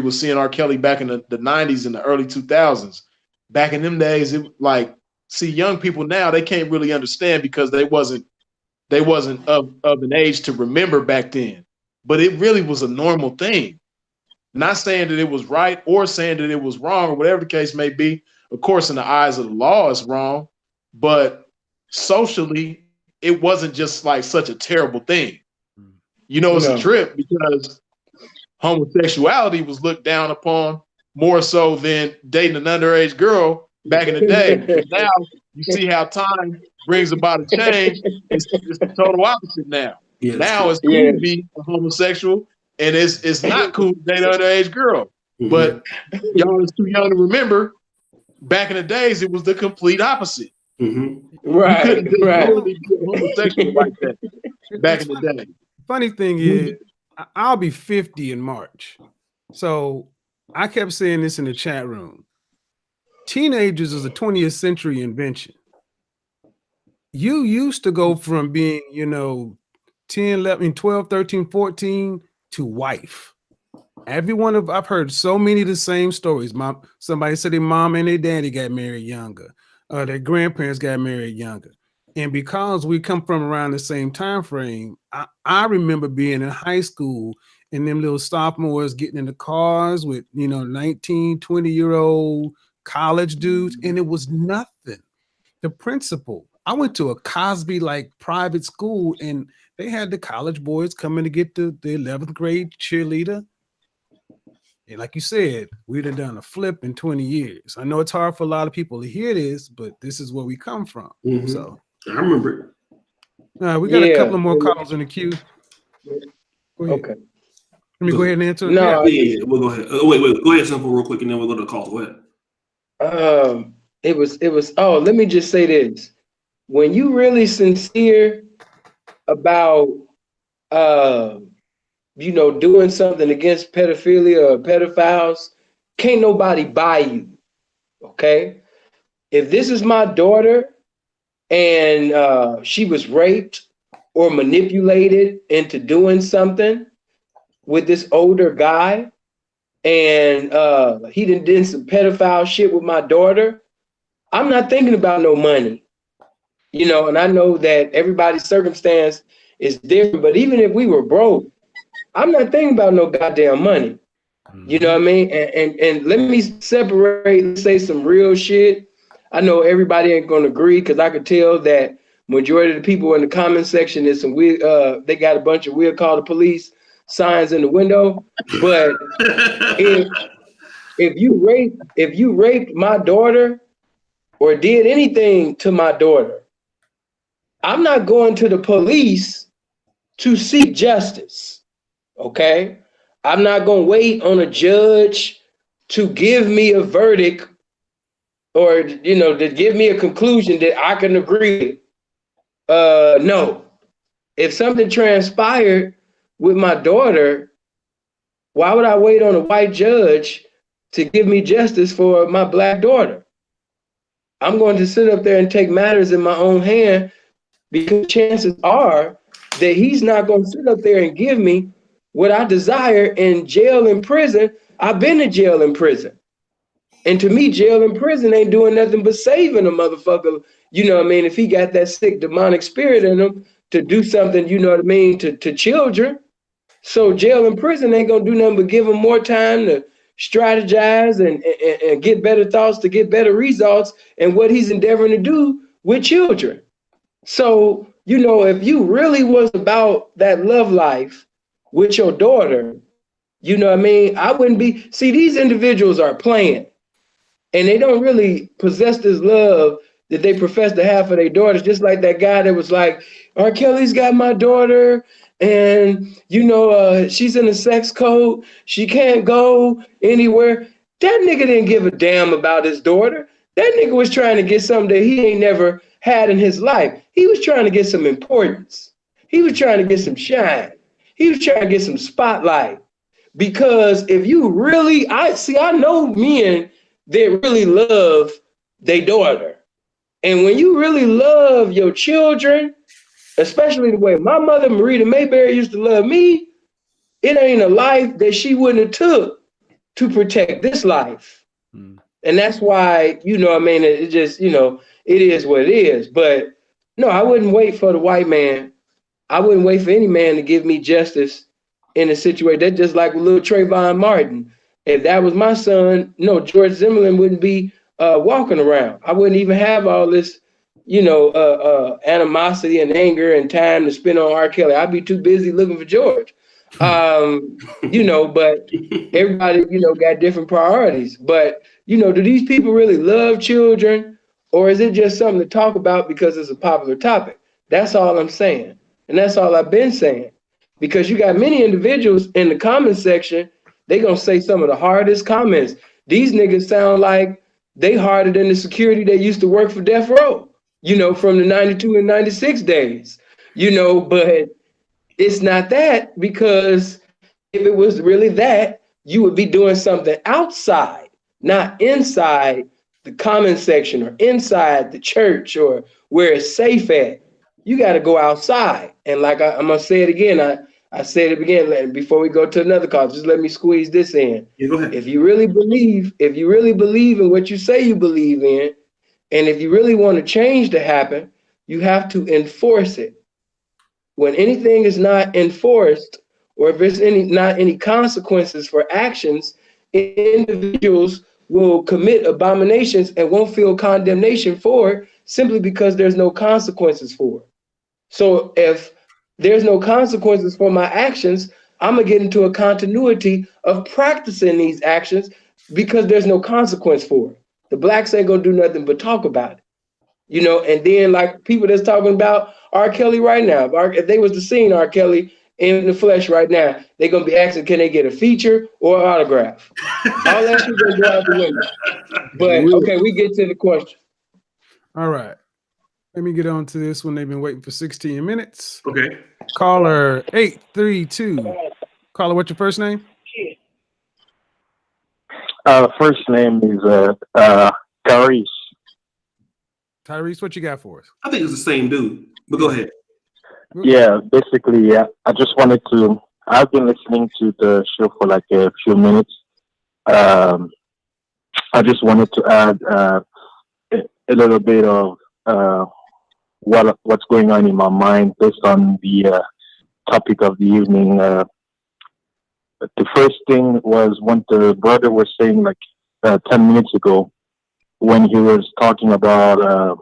was seeing R. Kelly back in the 90s and the early 2000s. Back in them days, young people now, they can't really understand because they wasn't of an age to remember back then. But it really was a normal thing. Not saying that it was right or saying that it was wrong or whatever the case may be. Of course, in the eyes of the law, it's wrong. But socially, it wasn't just like such a terrible thing. It's a trip because homosexuality was looked down upon more so than dating an underage girl back in the day. But now you see how time brings about a change. It's the total opposite now. Yeah, now it's cool to be a homosexual, and it's not cool to date an underage girl. Mm-hmm. But y'all is too young to remember. Back in the days, it was the complete opposite. Mm-hmm. Right, you couldn't be homosexual like that back in the day. Funny thing is, I'll be 50 in March. So I kept saying this in the chat room. Teenagers is a 20th century invention. You used to go from being, 10, 11, 12, 13, 14 to wife. I've heard so many of the same stories. Somebody said their mom and their daddy got married younger. Their grandparents got married younger. And because we come from around the same time frame, I remember being in high school and them little sophomores getting in the cars with, 19, 20-year-old college dudes, and it was nothing. The principal, I went to a Cosby-like private school, and they had the college boys coming to get the 11th grade cheerleader. And like you said, we'd have done a flip in 20 years. I know it's hard for a lot of people to hear this, but this is where we come from. Mm-hmm. So I remember it. We got a couple of more calls in the queue. Okay. Let me go ahead and answer. No, yeah. We'll go ahead. Wait. Go ahead, Sinful, real quick, and then we'll go to the calls. Go ahead. It was. Oh, let me just say this: when you really sincere about, doing something against pedophilia or pedophiles, can't nobody buy you. Okay, if this is my daughter and she was raped or manipulated into doing something with this older guy, and he did some pedophile shit with my daughter, I'm not thinking about no money. And I know that everybody's circumstance is different, but even if we were broke, I'm not thinking about no goddamn money. You know what I mean? And let me separate, let's say some real shit. I know everybody ain't gonna agree because I could tell that majority of the people in the comment section is some weird, they got a bunch of weird call the police signs in the window. But if you raped my daughter or did anything to my daughter, I'm not going to the police to seek justice. Okay? I'm not going to wait on a judge to give me a verdict or, to give me a conclusion that I can agree with. No. If something transpired with my daughter, why would I wait on a white judge to give me justice for my black daughter? I'm going to sit up there and take matters in my own hand, because chances are that he's not going to sit up there and give me what I desire in jail and prison. I've been in jail and prison. And to me, jail and prison ain't doing nothing but saving a motherfucker. You know what I mean? If he got that sick demonic spirit in him to do something, you know what I mean, to children. So jail and prison ain't gonna do nothing but give him more time to strategize and get better thoughts, to get better results and what he's endeavoring to do with children. So, if you really was about that love life with your daughter, you know what I mean? I wouldn't be, see, these individuals are playing. And they don't really possess this love that they profess to have for their daughters. Just like that guy that was like, R. Kelly's got my daughter, and she's in a sex code. She can't go anywhere. That nigga didn't give a damn about his daughter. That nigga was trying to get something that he ain't never had in his life. He was trying to get some importance. He was trying to get some shine. He was trying to get some spotlight. Because if you really, I know men that really love their daughter. And when you really love your children, especially the way my mother, Marita Mayberry, used to love me, it ain't a life that she wouldn't have took to protect this life. And that's why, it just, it is what it is. But no, I wouldn't wait for the white man. I wouldn't wait for any man to give me justice in a situation. That's just like with little Trayvon Martin. If that was my son, no, George Zimmerman wouldn't be walking around. I wouldn't even have all this, animosity and anger and time to spend on R. Kelly. I'd be too busy looking for George. But everybody, got different priorities. But, do these people really love children, or is it just something to talk about because it's a popular topic? That's all I'm saying. And that's all I've been saying. Because you got many individuals in the comment section, they gonna say some of the hardest comments. These niggas sound like they harder than the security that used to work for Death Row, from the 92 and 96 days, but it's not that, because if it was really that, you would be doing something outside, not inside the comment section or inside the church or where it's safe at. You got to go outside. And like I'm going to say it again. I said it again before we go to another call. Just let me squeeze this in. Yeah, go ahead. If you really believe in what you say you believe in, and if you really want a change to happen, you have to enforce it. When anything is not enforced, or if there's not any consequences for actions, individuals will commit abominations and won't feel condemnation for it simply because there's no consequences for it. So if there's no consequences for my actions, I'm going to get into a continuity of practicing these actions because there's no consequence for it. The blacks ain't going to do nothing but talk about it. And then like people that's talking about R. Kelly right now, if they was to see R. Kelly in the flesh right now, they're going to be asking, can they get a feature or an autograph? All that shit goes out the window. But okay, we get to the question. All right. Let me get on to this one. They've been waiting for 16 minutes. Okay. Caller 832. Caller, what's your first name? First name is Tyrese. Tyrese, what you got for us? I think it's the same dude, but go ahead. Yeah, basically, yeah. I've been listening to the show for like a few minutes. I just wanted to add a little bit of what's going on in my mind based on the topic of the evening. The first thing was what the brother was saying like 10 minutes ago when he was talking about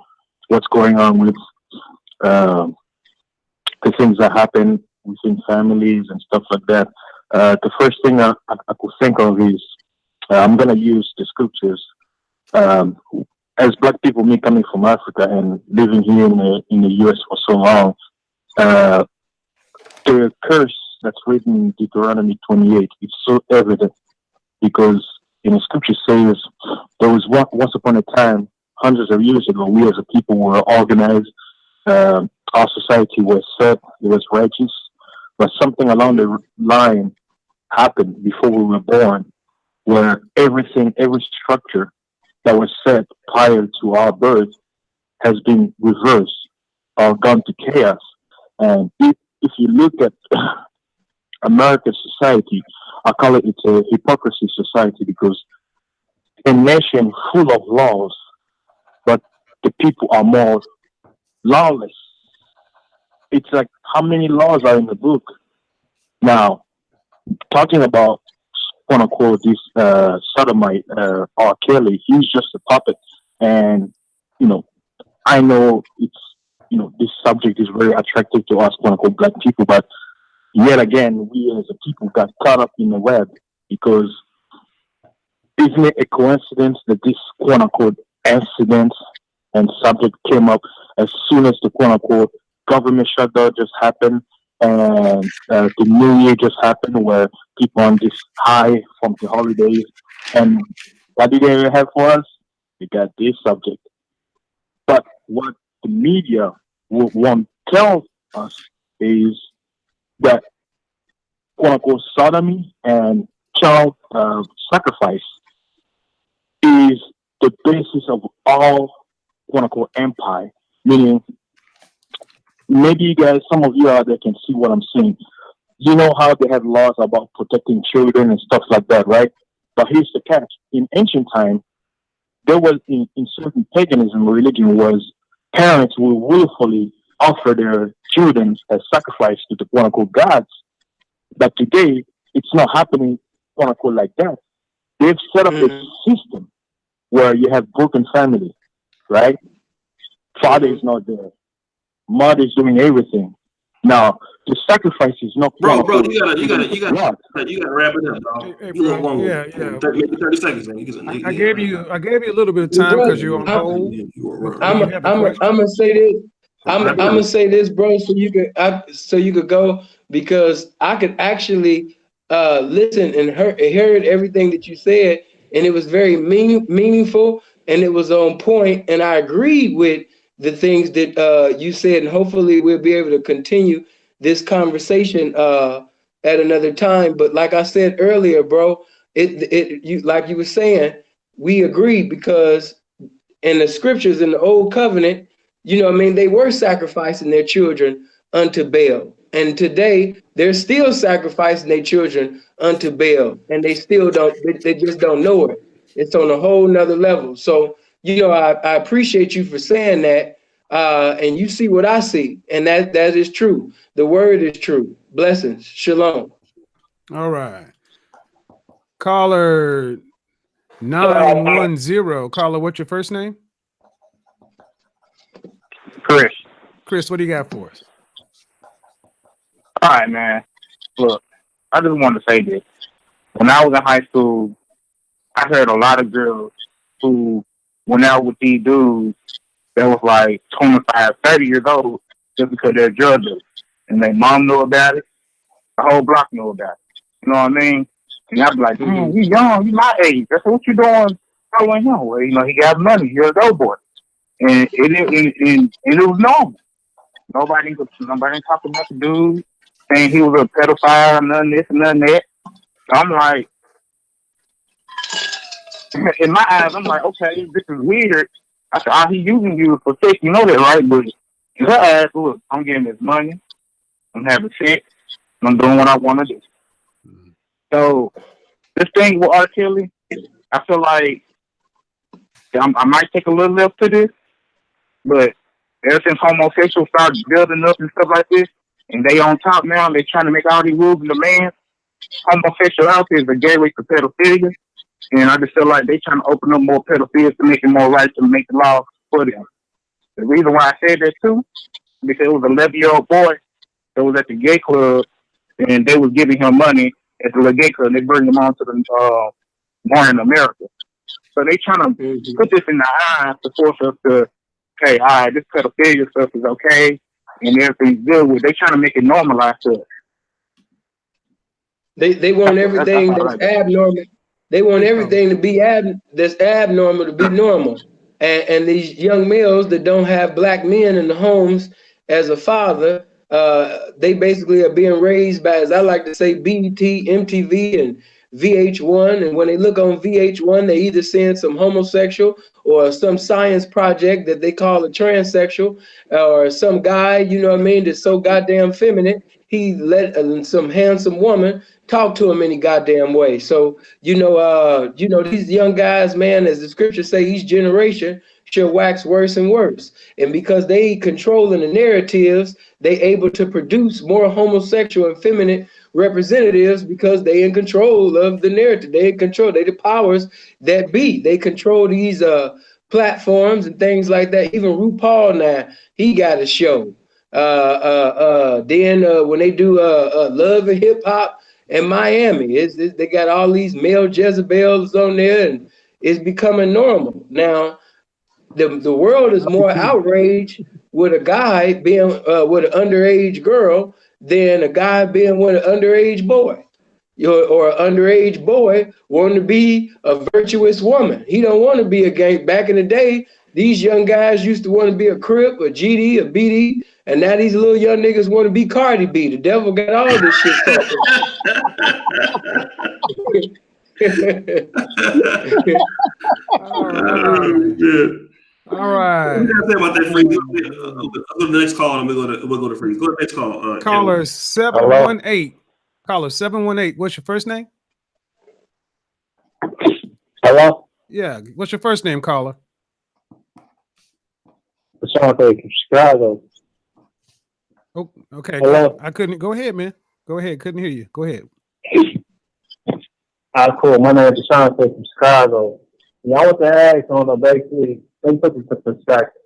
what's going on with the things that happen within families and stuff like that. The first thing I could think of is I'm going to use the scriptures as Black people, me coming from Africa and living here in the U.S. for so long, the curse that's written in Deuteronomy 28 is so evident because in the scripture says there was once upon a time, hundreds of years ago, we as a people were organized. Our society was set, it was righteous, but something along the line happened before we were born, where every structure that was set prior to our birth has been reversed or gone to chaos. And if you look at American society, I call it's a hypocrisy society because a nation full of laws, but the people are more lawless. It's like how many laws are in the book? Now, talking about quote unquote this sodomite R. Kelly, he's just a puppet. And you know, I know it's this subject is very attractive to us quote unquote Black people, but yet again we as a people got caught up in the web because isn't it a coincidence that this quote unquote incident and subject came up as soon as the quote unquote government shutdown just happened and the new year just happened where people on this high from the holidays, and what did they have for us? We got this subject. But what the media won't tell us is that quote unquote sodomy and child sacrifice is the basis of all quote unquote empire. Meaning, maybe you guys, some of you out there can see what I'm saying. You know how they have laws about protecting children and stuff like that, right? But here's the catch. In ancient time, there was in certain paganism religion was parents will willfully offer their children as sacrifice to the quote unquote gods. But today it's not happening quote unquote like that. They've set up a system where you have broken family, right? Father is not there. Mother is doing everything. Now the sacrifice is not bro. You gotta wrap it up, bro. Hey, You bro. Yeah. 30 seconds. Man. I gave you a little bit of time because you're on hold. I'm gonna say this. I'm gonna say this, bro, so you could go because I could actually listen and heard everything that you said, and it was very meaningful and it was on point, and I agreed with the things that you said, and hopefully we'll be able to continue this conversation at another time. But like I said earlier, bro, you like you were saying, we agree because in the scriptures in the old covenant, they were sacrificing their children unto Baal. And today they're still sacrificing their children unto Baal. And they still they just don't know it. It's on a whole nother level. So, I appreciate you for saying that. And you see what I see. And that is true. The word is true. Blessings. Shalom. All right. Caller 910. Caller, what's your first name? Chris. Chris, what do you got for us? All right, man. Look, I just wanted to say this. When I was in high school, I heard a lot of girls who went out with these dudes that was like 25, 30 years old just because they're drug dealers. And their mom knew about it. The whole block knew about it. You know what I mean? And I'd be like, you young, you my age. That's what you doing following him. Well, he got money. You're a dope boy. And it was normal. Nobody talking about the dude saying he was a pedophile, none this and none that. So I'm like, in my eyes, I'm like, okay, this is weird. I said, he using you for sex, you know that, right? But in her eyes, look, I'm getting this money, I'm having sex, and I'm doing what I want to do. So this thing with R. Kelly, I feel like I might take a little left to this, but ever since homosexuals started building up and stuff like this, and they on top now, they trying to make all these rules and demands. Homosexuality is a gateway to pedophilia, and I just feel like they trying to open up more pedophiles to make it more right to make the law for them. The reason why I said that too, because it was an 11-year-old boy that was at the gay club, and they was giving him money at the gay club. They bring him on to the Morning America. So they trying to put this in the eyes to force us to, okay, all right, this pedophilia stuff is okay, and everything's good with. They trying to make it normalized to us. They want everything that's abnormal. They want everything to be that's abnormal to be normal. And these young males that don't have black men in the homes as a father, they basically are being raised by, as I like to say, BET, MTV, and VH1. And when they look on VH1, they either seeing some homosexual or some science project that they call a transsexual, or some guy, you know what I mean, that's so goddamn feminine, he let some handsome woman talk to him any goddamn way. So, these young guys, man, as the scriptures say, each generation shall wax worse and worse. And because they controlling the narratives, they able to produce more homosexual and feminine representatives because they in control of the narrative. They in control. They the powers that be. They control these platforms and things like that. Even RuPaul now, he got a show. Then when they do Love and Hip Hop in Miami, they got all these male Jezebels on there, and it's becoming normal. Now, the world is more outraged with a guy being with an underage girl than a guy being with an underage boy. Or an underage boy wanting to be a virtuous woman. He don't want to be a gang. Back in the day, these young guys used to want to be a Crip, a GD, a BD, and now these little young niggas want to be Cardi B. The devil got all this shit talking. All right. What do you say about that, Freeze? I'll go to the next call and we'll go to Freeze. Go to the next call. Caller 718. Caller 718. What's your first name? Hello? Yeah. What's your first name, caller? Asante from Chicago. Oh, okay. Hello? I couldn't. Go ahead, man. Go ahead. Couldn't hear you. Go ahead. Cool. My name is Asante from Chicago. Yeah, I want to ask on basically, let me put this in perspective.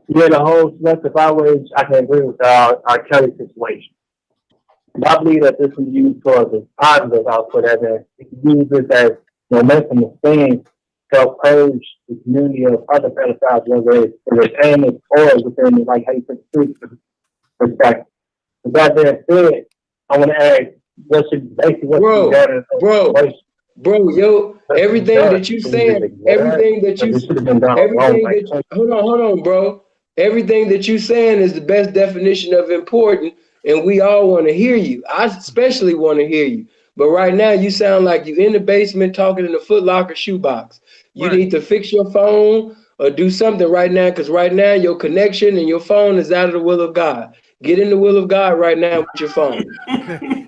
Yeah, the whole selective outrage, I can agree with our Kelly situation. And I believe that this is used towards a positive output, as in, it can use this as momentum of things to help purge the community of other pedophiles, whether it's entertainment or within, like, how you put the perspective. With that being said, I want to ask, what should basically Bro, everything that you saying, hold on, bro. Everything that you saying is the best definition of important, and we all want to hear you. I especially want to hear you. But right now, you sound like you in the basement talking in the Foot Locker shoebox. You need to fix your phone or do something right now, because right now your connection and your phone is out of the will of God. Get in the will of God right now with your phone.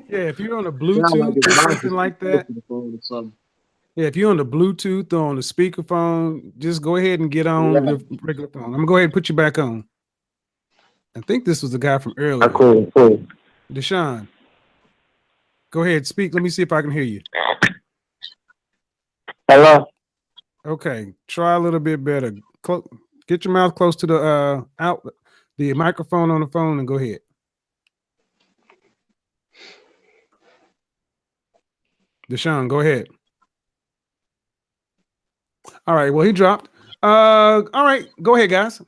Yeah, if you're on a Bluetooth or something like that. Yeah, if you're on the Bluetooth or on the speakerphone, just go ahead and get on your regular phone. I'm gonna go ahead and put you back on. I think this was the guy from earlier. Cool. Deshaun, go ahead, speak. Let me see if I can hear you. Hello? Okay, try a little bit better. Get your mouth close to the outlet, the microphone on the phone, and go ahead. Deshaun, go ahead. All right, well, he dropped. All right, go ahead, guys.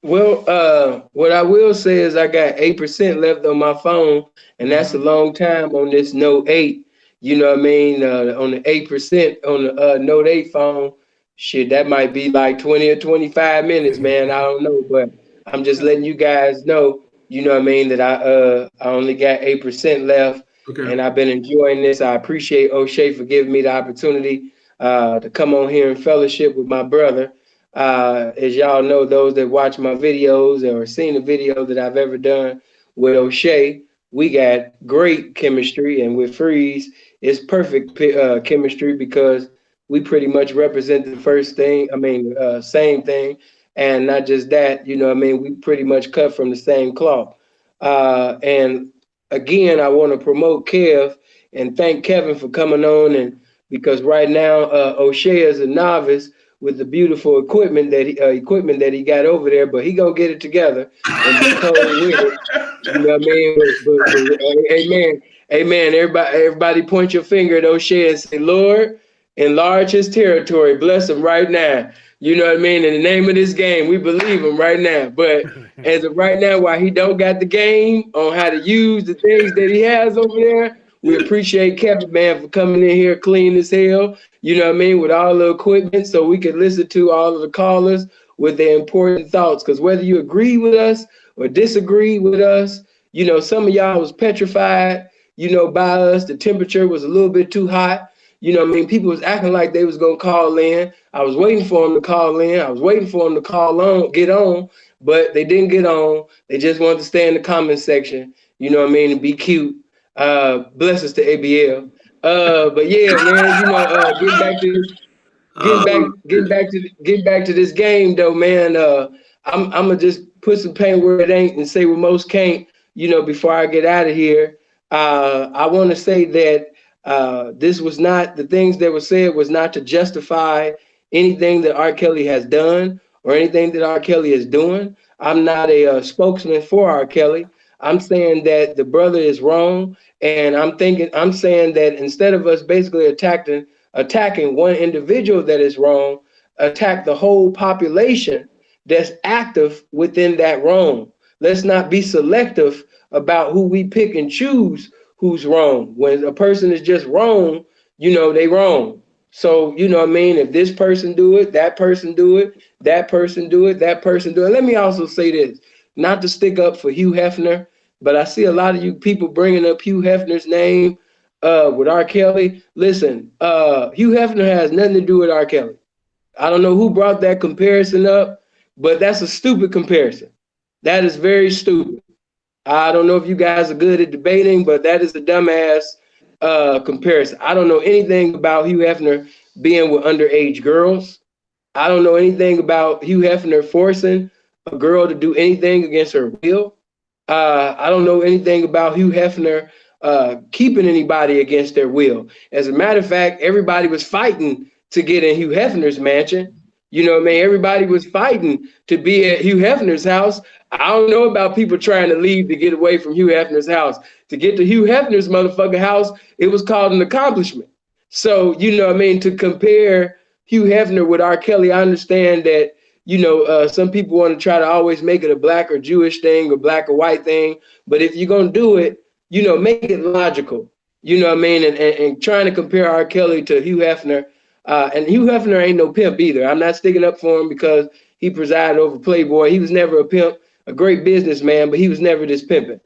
Well, what I will say is I got 8% left on my phone, and that's a long time on this Note 8. You know what I mean? On the 8% on the Note 8 phone, shit, that might be like 20 or 25 minutes, man. I don't know, but I'm just letting you guys know, you know what I mean, that I only got 8% left, and I've been enjoying this. I appreciate O'Shea for giving me the opportunity to come on here and fellowship with my brother. As y'all know, those that watch my videos or seen the video that I've ever done with O'Shea, we got great chemistry, and with Freeze, it's perfect chemistry because we pretty much represent the same thing. And not just that, you know what I mean, we pretty much cut from the same cloth. And again, I want to promote Kev and thank Kevin for coming on, and because right now O'Shea is a novice with the beautiful equipment that he got over there, but he gonna get it together and be cold with it. You know what I mean? Amen. Everybody point your finger at O'Shea and say, Lord, enlarge his territory, bless him right now. You know what I mean? In the name of this game, we believe him right now. But as of right now, while he don't got the game on how to use the things that he has over there, we appreciate Kevin, man, for coming in here clean as hell, you know what I mean, with all the equipment so we can listen to all of the callers with their important thoughts. Because whether you agree with us or disagree with us, you know, some of y'all was petrified, you know, by us. The temperature was a little bit too hot. You know what I mean? People was acting like they was going to call in. I was waiting for them to call in. I was waiting for them to call on, get on, but they didn't get on. They just wanted to stay in the comment section, you know what I mean, and be cute. Blessings to ABL. But yeah, man, you know, getting back to this game though, man. I'm gonna just put some paint where it ain't and say what most can't, you know, before I get out of here. I want to say that this was not, the things that were said was not to justify anything that R. Kelly has done or anything that R. Kelly is doing. I'm not a spokesman for R. Kelly. I'm saying that the brother is wrong, and I'm saying that instead of us basically attacking one individual that is wrong, attack the whole population that's active within that wrong. Let's not be selective about who we pick and choose who's wrong. When a person is just wrong, you know, they wrong. So, you know what I mean? If this person do it, that person do it, that person do it, that person do it. Let me also say this, not to stick up for Hugh Hefner, but I see a lot of you people bringing up Hugh Hefner's name with R. Kelly. Listen, Hugh Hefner has nothing to do with R. Kelly. I don't know who brought that comparison up, but that's a stupid comparison. That is very stupid. I don't know if you guys are good at debating, but that is a dumbass comparison. I don't know anything about Hugh Hefner being with underage girls. I don't know anything about Hugh Hefner forcing a girl to do anything against her will. I don't know anything about Hugh Hefner keeping anybody against their will. As a matter of fact, everybody was fighting to get in Hugh Hefner's mansion. You know what I mean? Everybody was fighting to be at Hugh Hefner's house. I don't know about people trying to leave to get away from Hugh Hefner's house. To get to Hugh Hefner's motherfucking house, it was called an accomplishment. So, you know what I mean? To compare Hugh Hefner with R. Kelly, I understand that, you know, some people want to try to always make it a black or Jewish thing or black or white thing. But if you're going to do it, you know, make it logical. You know what I mean? And trying to compare R. Kelly to Hugh Hefner, and Hugh Hefner ain't no pimp either. I'm not sticking up for him because he presided over Playboy. He was never a pimp, a great businessman, but he was never this pimping.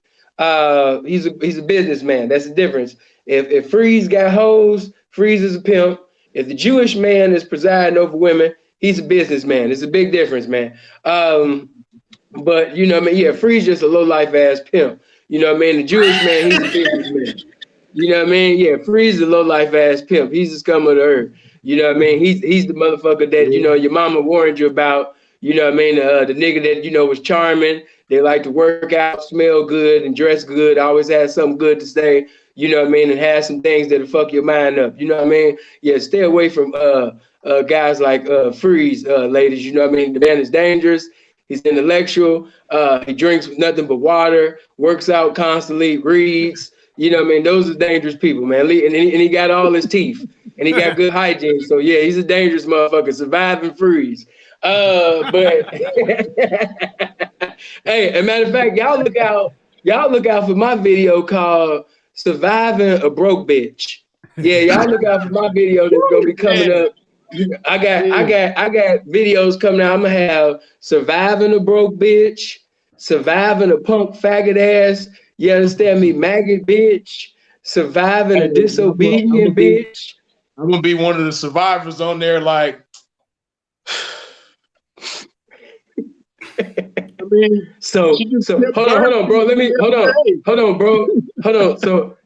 He's a businessman. That's the difference. If Freeze got hoes, Freeze is a pimp. If the Jewish man is presiding over women, he's a businessman. It's a big difference, man. But you know what I mean? Yeah, Freeze just a low life ass pimp. You know what I mean? The Jewish man, he's a businessman. You know what I mean? Yeah, Freeze is a low life ass pimp. He's the scum of the earth. You know what I mean? He's the motherfucker that, you know, your mama warned you about. You know what I mean? The nigga that, you know, was charming. They like to work out, smell good, and dress good. Always has something good to say. You know what I mean? And has some things that'll fuck your mind up. You know what I mean? Yeah, stay away from guys like Freeze, ladies. You know what I mean? The man is dangerous. He's intellectual. He drinks nothing but water, works out constantly, reads. You know what I mean? Those are dangerous people, man. And he got all his teeth. And he got good hygiene. So, yeah, he's a dangerous motherfucker. Survive and freeze. But, hey, as a matter of fact, y'all look out for my video called Surviving a Broke Bitch. Yeah, y'all look out for my video that's going to be coming up. I got videos coming out. I'm gonna have Surviving a Broke Bitch, Surviving a Punk Faggot Ass, you understand me, maggot bitch, Surviving a Disobedient bitch. I'm gonna be one of the survivors on there, like I mean, so hold on, bro. Hold on.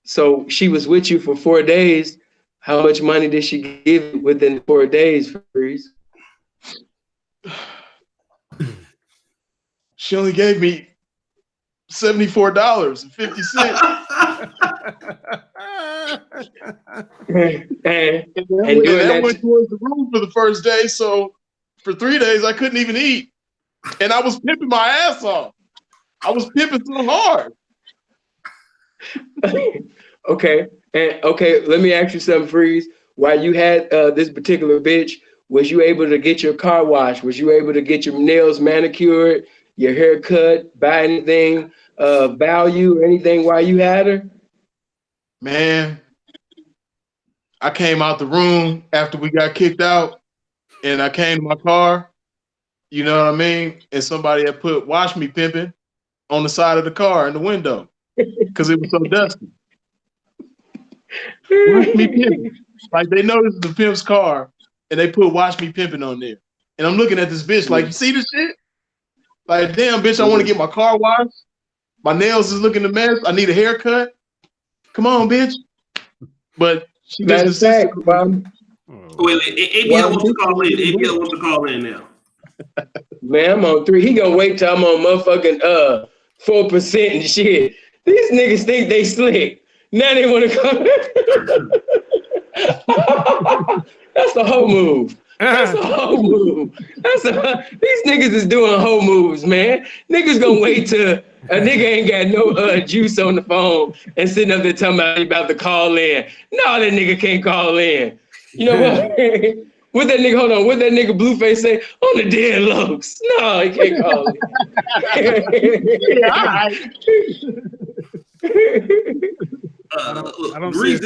So she was with you for 4 days. How much money did she give within 4 days, Freeze? She only gave me $74.50. and that went towards the room for the first day. So for 3 days, I couldn't even eat. And I was pimping my ass off. I was pimping so hard. Okay, let me ask you something, Freeze. while you had this particular bitch? Was you able to get your car washed? Was you able to get your nails manicured, your hair cut, buy anything of value or anything while you had her? Man, I came out the room after we got kicked out, and I came to my car. You know what I mean? And somebody had put "Watch Me Pimpin'" on the side of the car in the window because it was so dusty. Watch me pimpin'. Like they noticed the pimp's car and they put "Watch Me Pimpin'" on there. And I'm looking at this bitch like, you see this shit? Like, damn, bitch, I want to get my car washed. My nails is looking a mess. I need a haircut. Come on, bitch. But she just insisted. Wait, ABL wants to call in. ABL wants to call in now. Man, I'm on 3. He gonna wait till I'm on motherfucking 4% and shit. These niggas think they slick. Now they want to come. That's the whole move. That's the whole move. These niggas is doing whole moves, man. Niggas gonna wait till a nigga ain't got no juice on the phone and sitting up there talking about to call in. No, that nigga can't call in. You know what? What that nigga, hold on, what that nigga Blueface say? On the dead lokes. No, he can't call it. I don't see it.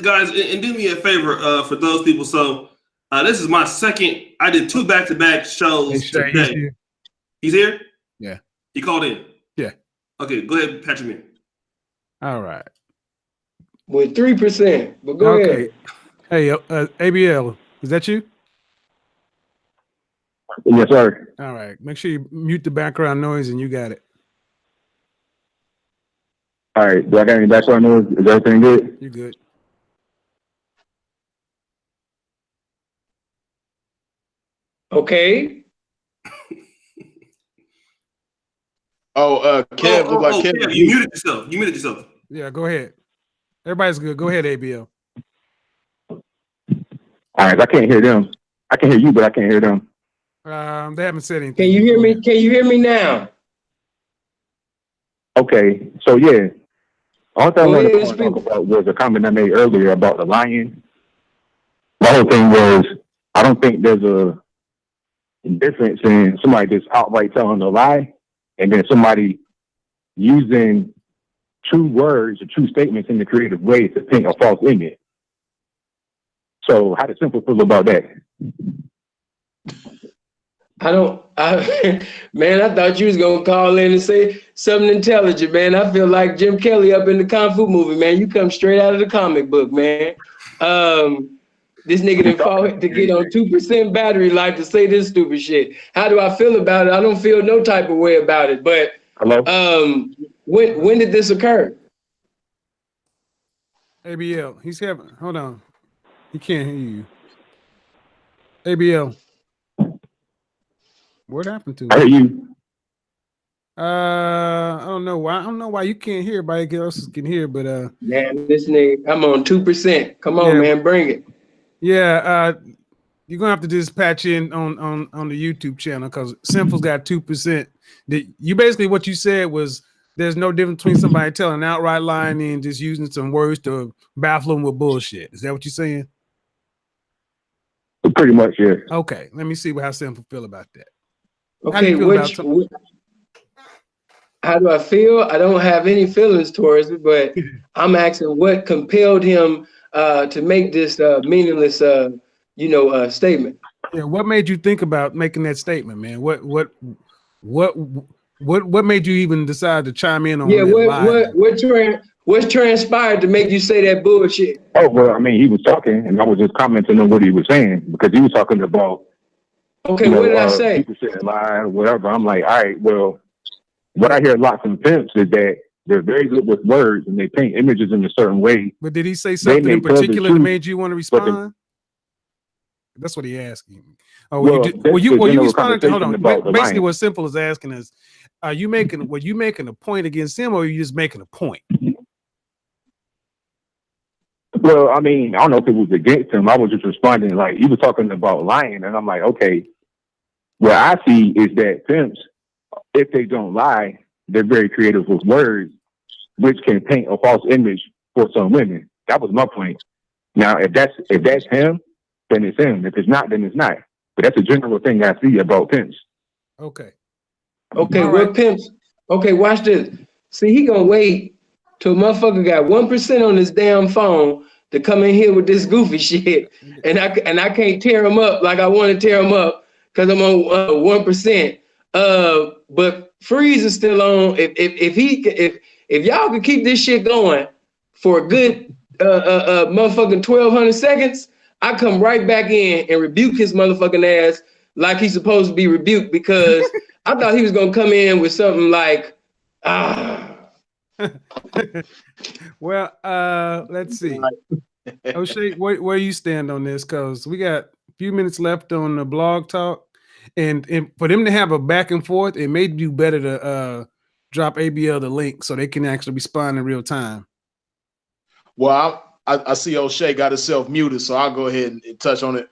Guys, and do me a favor for those people. So this is my second. I did 2 back-to-back shows today. He's here? Yeah. He called in? Yeah. Okay, go ahead, patch him in. All right. With 3%, but go ahead. Hey, ABL, is that you? Yes, sir. All right. Make sure you mute the background noise and you got it. All right. Do I got any background noise? Is everything good? You good. Okay. Kev looked like Kev. Kev, you muted yourself. Yeah, go ahead. Everybody's good. Go ahead, ABL. All right. I can't hear them. I can hear you, but I can't hear them. They haven't said anything. Can you hear me? Can you hear me now? Okay. So, yeah. All I wanted to talk about was a comment I made earlier about the lying. The whole thing was, I don't think there's a difference in somebody just outright telling a lie and then somebody using true words or true statements in the creative way to paint a false image. So how does Simple feel about that? Man, I thought you was gonna call in and say something intelligent, man. I feel like Jim Kelly up in the Kung Fu movie, man. You come straight out of the comic book, man. This nigga done fought to get on 2% battery life to say this stupid shit. How do I feel about it? I don't feel no type of way about it. But when did this occur? ABL, he's having. Hold on, he can't hear you. ABL, what happened to him? I hear you. I don't know why. I don't know why you can't hear. Everybody else can hear, but man, this nigga, I'm on 2%. Come on, man, bring it. Yeah, you're gonna have to just patch in on the YouTube channel because Simple's got 2%. You basically what you said was there's no difference between somebody telling an outright lie and just using some words to baffle them with bullshit. Is that what you're saying? Pretty much, yeah. Okay, let me see how Simple feel about that. Okay, how do I feel? I don't have any feelings towards it, but I'm asking what compelled him to make this meaningless, statement. Yeah, what made you think about making that statement, man? What made you even decide to chime in on that? What transpired to make you say that bullshit? Oh, well, I mean, he was talking, and I was just commenting on what he was saying because he was talking about. Okay, what did I say? People shouldn't lie or whatever. I'm like, all right, well, what I hear a lot from pimps is that they're very good with words and they paint images in a certain way. But did he say something in particular that made you want to respond? That's what he asked you. Oh, well, you responded to, hold on. Basically, what Simple is asking is, were you making a point against him, or are you just making a point? Well, I mean, I don't know if it was against him. I was just responding like he was talking about lying, and I'm like, okay. What I see is that pimps, if they don't lie, they're very creative with words, which can paint a false image for some women. That was my point. Now, if that's him, then it's him. If it's not, then it's not. But that's a general thing I see about pimps. Okay. Okay, All what right. pimps? Okay, watch this. See, he gonna wait till motherfucker got 1% on his damn phone to come in here with this goofy shit, and I can't tear him up like I want to tear him up because I'm on 1%. But Freeze is still on. If y'all could keep this shit going for a good motherfucking 1,200 seconds, I come right back in and rebuke his motherfucking ass like he's supposed to be rebuked, because I thought he was gonna come in with something like, Well, let's see. O'Shea, where you stand on this? Because we got a few minutes left on the blog talk, and for them to have a back and forth, it may do better to drop ABL the link so they can actually respond in real time. Well, I see O'Shea got himself muted, so I'll go ahead and touch on it.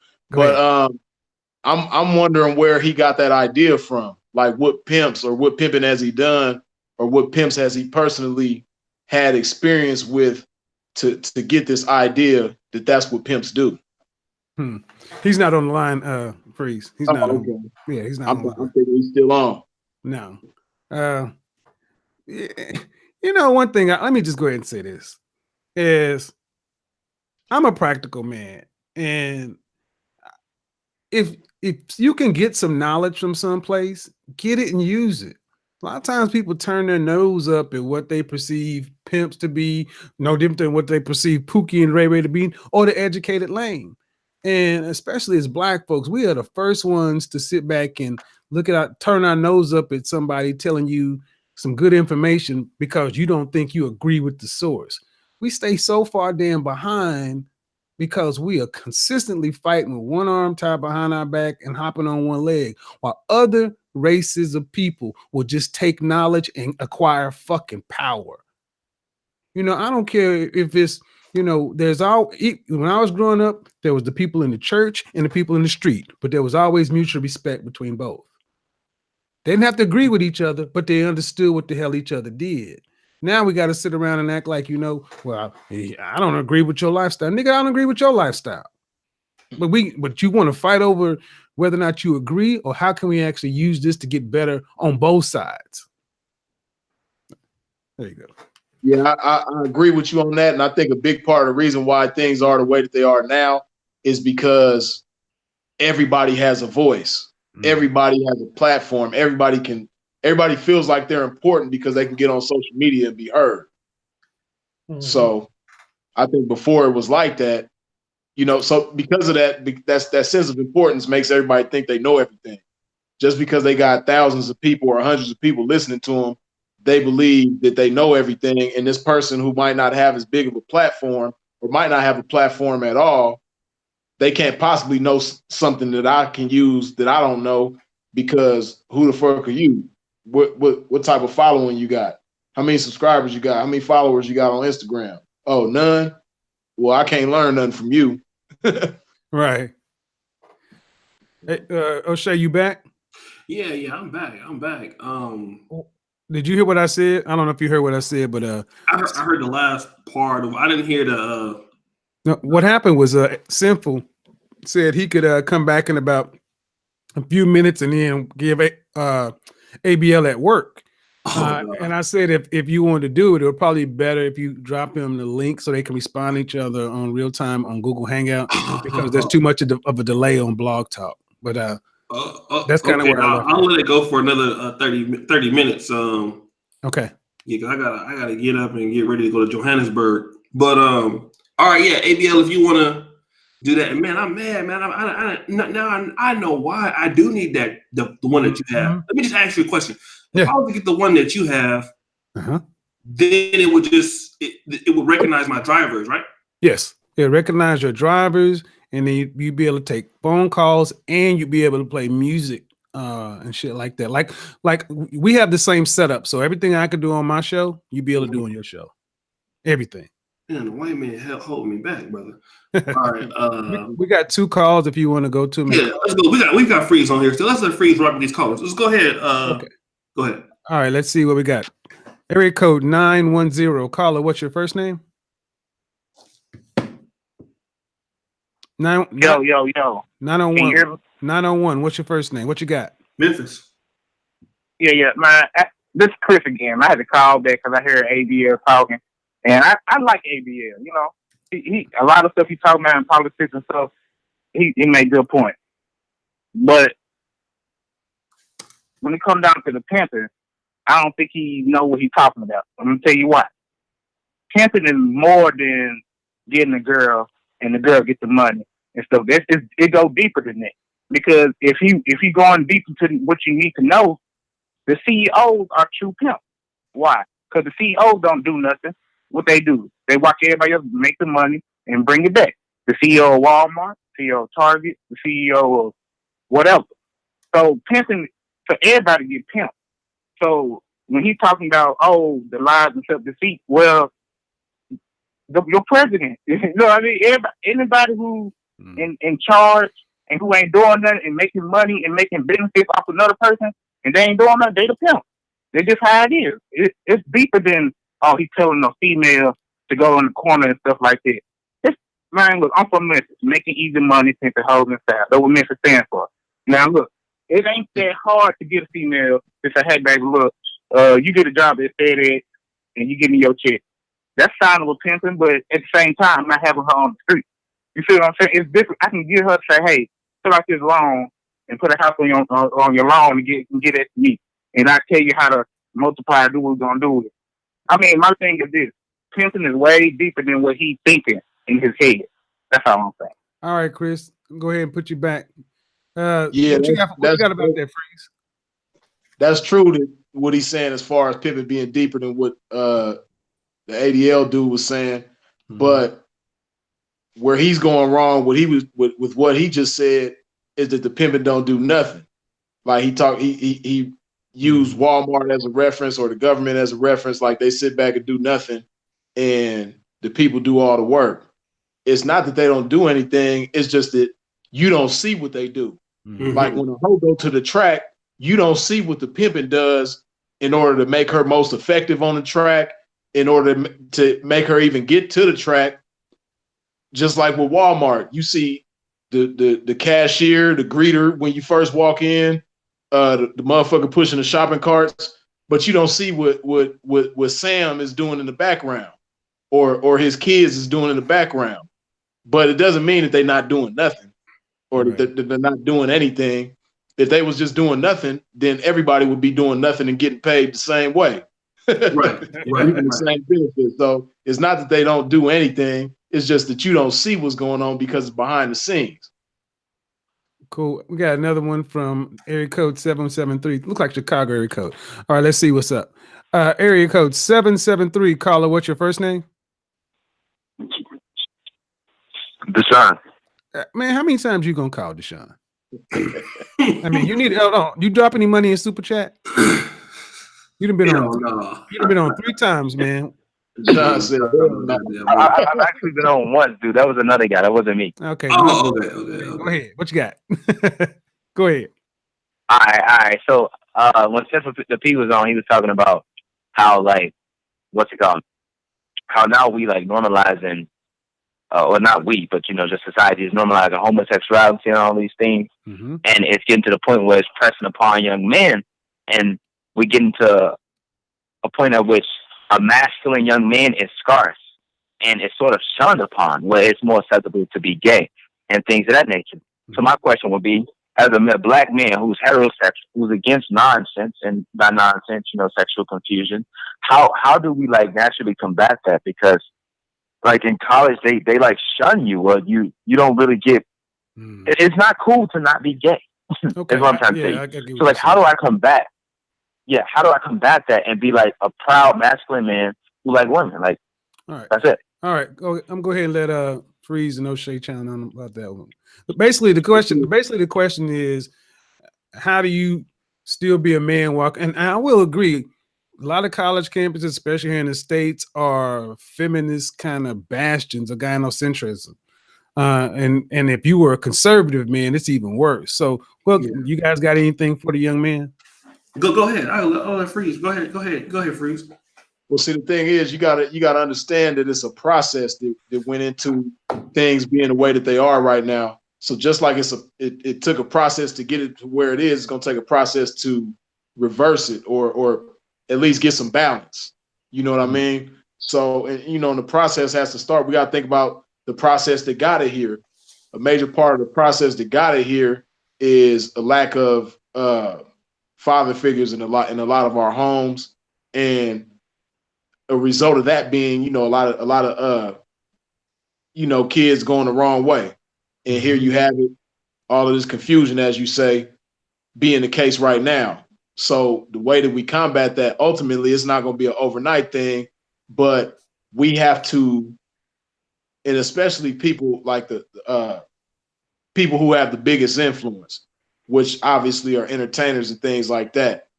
I'm wondering where he got that idea from. Like, what pimps or what pimping has he done, or what pimps has he personally had experience with to get this idea that that's what pimps do. He's not on the line, Freeze. He's not okay. on. Yeah, he's not on the line. I'm thinking he's still on. No. You know, one thing, let me just go ahead and say this, is I'm a practical man. And if you can get some knowledge from someplace, get it and use it. A lot of times people turn their nose up at what they perceive pimps to be, no different than what they perceive Pookie and Ray Ray to be, or the educated lane. And especially as Black folks, we are the first ones to sit back and turn our nose up at somebody telling you some good information because you don't think you agree with the source. We stay so far damn behind because we are consistently fighting with one arm tied behind our back and hopping on one leg, while other races of people will just take knowledge and acquire fucking power. You know, I don't care if it's, you know, when I was growing up, there was the people in the church and the people in the street, but there was always mutual respect between both. They didn't have to agree with each other, but they understood what the hell each other did. Now we got to sit around and act like, you know, well, I don't agree with your lifestyle. Nigga, I don't agree with your lifestyle. But you want to fight over whether or not you agree, or how can we actually use this to get better on both sides? There you go. Yeah, I agree with you on that. And I think a big part of the reason why things are the way that they are now is because everybody has a voice. Everybody has a platform. Everybody feels like they're important because they can get on social media and be heard. So I think before it was like that, you know, so because of that, that sense of importance makes everybody think they know everything. Just because they got thousands of people or hundreds of people listening to them, they believe that they know everything. And this person who might not have as big of a platform or might not have a platform at all, they can't possibly know something that I can use that I don't know, because who the fuck are you? What type of following you got? How many subscribers you got? How many followers you got on Instagram? Oh, none? Well, I can't learn nothing from you. Right. Hey, O'Shea, you back? Yeah, I'm back. Did you hear what I said? I don't know if you heard what I said, but I heard the last part of. I didn't hear the. No, what happened was Sinful said he could come back in about a few minutes and then give ABL at work. And I said if you wanted to do it, it would probably be better if you drop him the link so they can respond to each other on real time on Google Hangout, because there's too much of a delay on Blog Talk. But that's kind of where I'll let it go for another 30 minutes. Okay. Yeah, cause I gotta get up and get ready to go to Johannesburg. But all right, yeah, ABL, if you want to do that, and man, I'm mad, man. I know why I do need that the one that you have. Let me just ask you a question. If I was to get the one that you have, then it would it would recognize my drivers, right? Yes, it recognize your drivers, and then you'd be able to take phone calls, and you'd be able to play music and shit like that. Like we have the same setup, so everything I could do on my show, you'd be able to do on your show. Everything. Man, the white man holding me back, brother. All right. We got 2 calls if you want to go to them. Yeah, let's go. We got Freeze on here, so let's let Freeze rock with these callers. Let's go ahead. Okay. Go ahead. All right, let's see what we got. Area code 910. Caller, what's your first name? Yo. 901. 901. What's your first name? What you got? Memphis. Yeah. This is Chris again. I had to call back because I heard ABL talking, and I like ABL. You know, he a lot of stuff he talking about in politics and stuff. He made good point, but when it comes down to the Panthers, I don't think he know what he's talking about. I'm gonna tell you why. Pimping is more than getting a girl and the girl get the money and stuff. It goes deeper than that. Because if you going deep into what you need to know, the CEOs are true pimps. Why? Because the CEOs don't do nothing. What they do, they watch everybody else make the money and bring it back. The CEO of Walmart, CEO of Target, the CEO of whatever. So pimping for everybody get pimped. So when he's talking about the lies and self-deceit, well, your president, you know what I mean? Anybody who in charge and who ain't doing nothing and making money and making benefits off another person and they ain't doing nothing, they the pimp. They just how it is. It's deeper than he's telling a female to go in the corner and stuff like that. Man, look, I'm from Memphis, making easy money since the hoes and style. That's what Memphis stands for. Now look, it ain't that hard to get a female to say, hey baby, look, you get a job at FedEx and you give me your check. That's sign of a pimping, but at the same time, I'm not having her on the street. You see what I'm saying? It's different. I can get her to say, hey, fill out this loan and put a house on your loan and get it to me. And I tell you how to multiply and do what we're going to do with it. I mean, my thing is this. Pimping is way deeper than what he's thinking in his head. That's all I'm saying. All right, Chris. Go ahead and put you back. Yeah, what you got about that, Freeze? That's true that what he's saying as far as pimping being deeper than what the ADL dude was saying. But where he's going wrong, what he was with what he just said is that the pimping don't do nothing. Like he used Walmart as a reference or the government as a reference, like they sit back and do nothing and the people do all the work. It's not that they don't do anything, it's just that you don't see what they do. Like when a hoe go to the track, you don't see what the pimping does in order to make her most effective on the track, in order to make her even get to the track. Just like with Walmart, you see the cashier, the greeter when you first walk in, the motherfucker pushing the shopping carts, but you don't see what Sam is doing in the background or his kids is doing in the background. But it doesn't mean that they're not doing nothing or that they're not doing anything. If they was just doing nothing, then everybody would be doing nothing and getting paid the same way. Right. The same benefit. So it's not that they don't do anything. It's just that you don't see what's going on because it's behind the scenes. Cool. We got another one from area code 773. Looks like Chicago area code. All right, let's see what's up. Area code 773. Caller, what's your first name? Deshaun. Man, how many times you gonna call Deshaun? I mean, you need hold on. You drop any money in super chat? You've been on 3 times, man. John said, I've actually been on once, dude. That was another guy. That wasn't me. Okay. Okay. Go ahead. What you got? Go ahead. All right. So when Sinful The P was on, he was talking about how what's it called? How now we normalizing, or not we, but just society is normalizing homosexuality and all these things, and it's getting to the point where it's pressing upon young men, and we get into a point at which a masculine young man is scarce and it's sort of shunned upon, where it's more acceptable to be gay and things of that nature. So my question would be, as a black man who's heterosexual, who's against nonsense, and by nonsense, sexual confusion, how do we naturally combat that? Because in college, they shun you, or you don't really get. It's not cool to not be gay. Okay. Is what I'm trying to say. So how do I combat? Yeah, how do I combat that and be a proud masculine man who like women? All right, that's it. All right, I'm go ahead and let Freeze and O'Shea chime in about that one. But basically, the question is, how do you still be a man and I will agree, a lot of college campuses, especially here in the States, are feminist kind of bastions of gynocentrism. And if you were a conservative man, it's even worse. So, you guys got anything for the young man? Go ahead. I'll let Freeze. Go ahead, Freeze. Well, see, the thing is, you gotta understand that it's a process that went into things being the way that they are right now. So just like it took a process to get it to where it is, it's gonna take a process to reverse it or at least get some balance. You know what I mean? So, and the process has to start. We gotta think about the process that got it here. A major part of the process that got it here is a lack of father figures in a lot of our homes, and a result of that being, a lot of kids going the wrong way. And here you have it, all of this confusion, as you say, being the case right now. So the way that we combat that, ultimately, it's not going to be an overnight thing, but we have to, and especially people like the people who have the biggest influence, which obviously are entertainers and things like that.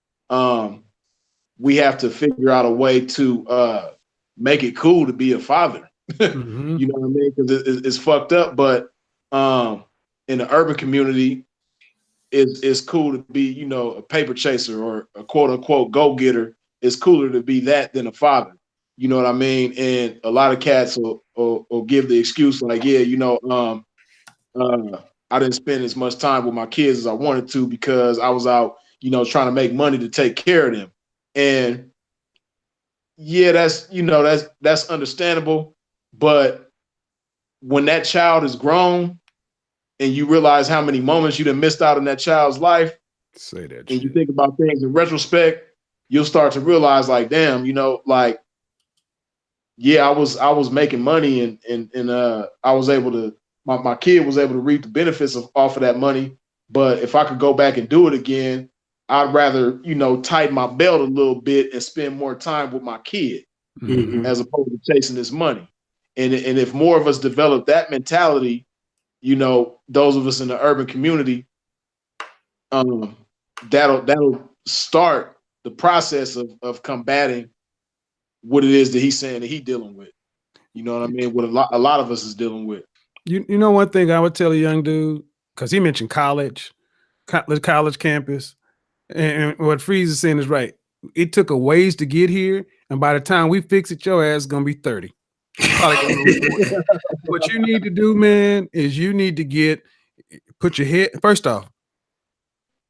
We have to figure out a way to make it cool to be a father. You know what I mean? Because it's fucked up, but in the urban community, it's cool to be, a paper chaser or a quote unquote go-getter. It's cooler to be that than a father. You know what I mean? And a lot of cats will give the excuse like, yeah, I didn't spend as much time with my kids as I wanted to because I was out, trying to make money to take care of them. And yeah, that's understandable. But when that child is grown and you realize how many moments you done missed out in that child's life, say that, and you think about things in retrospect, you'll start to realize like, damn, yeah, I was making money and I was able to, my kid was able to reap the benefits off of that money. But if I could go back and do it again, I'd rather, tighten my belt a little bit and spend more time with my kid as opposed to chasing this money. And if more of us develop that mentality, those of us in the urban community, that'll start the process of combating what it is that he's saying that he's dealing with. You know what I mean? What a lot of us is dealing with. You know one thing I would tell a young dude, because he mentioned college campus, and what Freeze is saying is right. It took a ways to get here, and by the time we fix it, your ass is gonna be 30. What you need to do, man, is you need to put your head first off.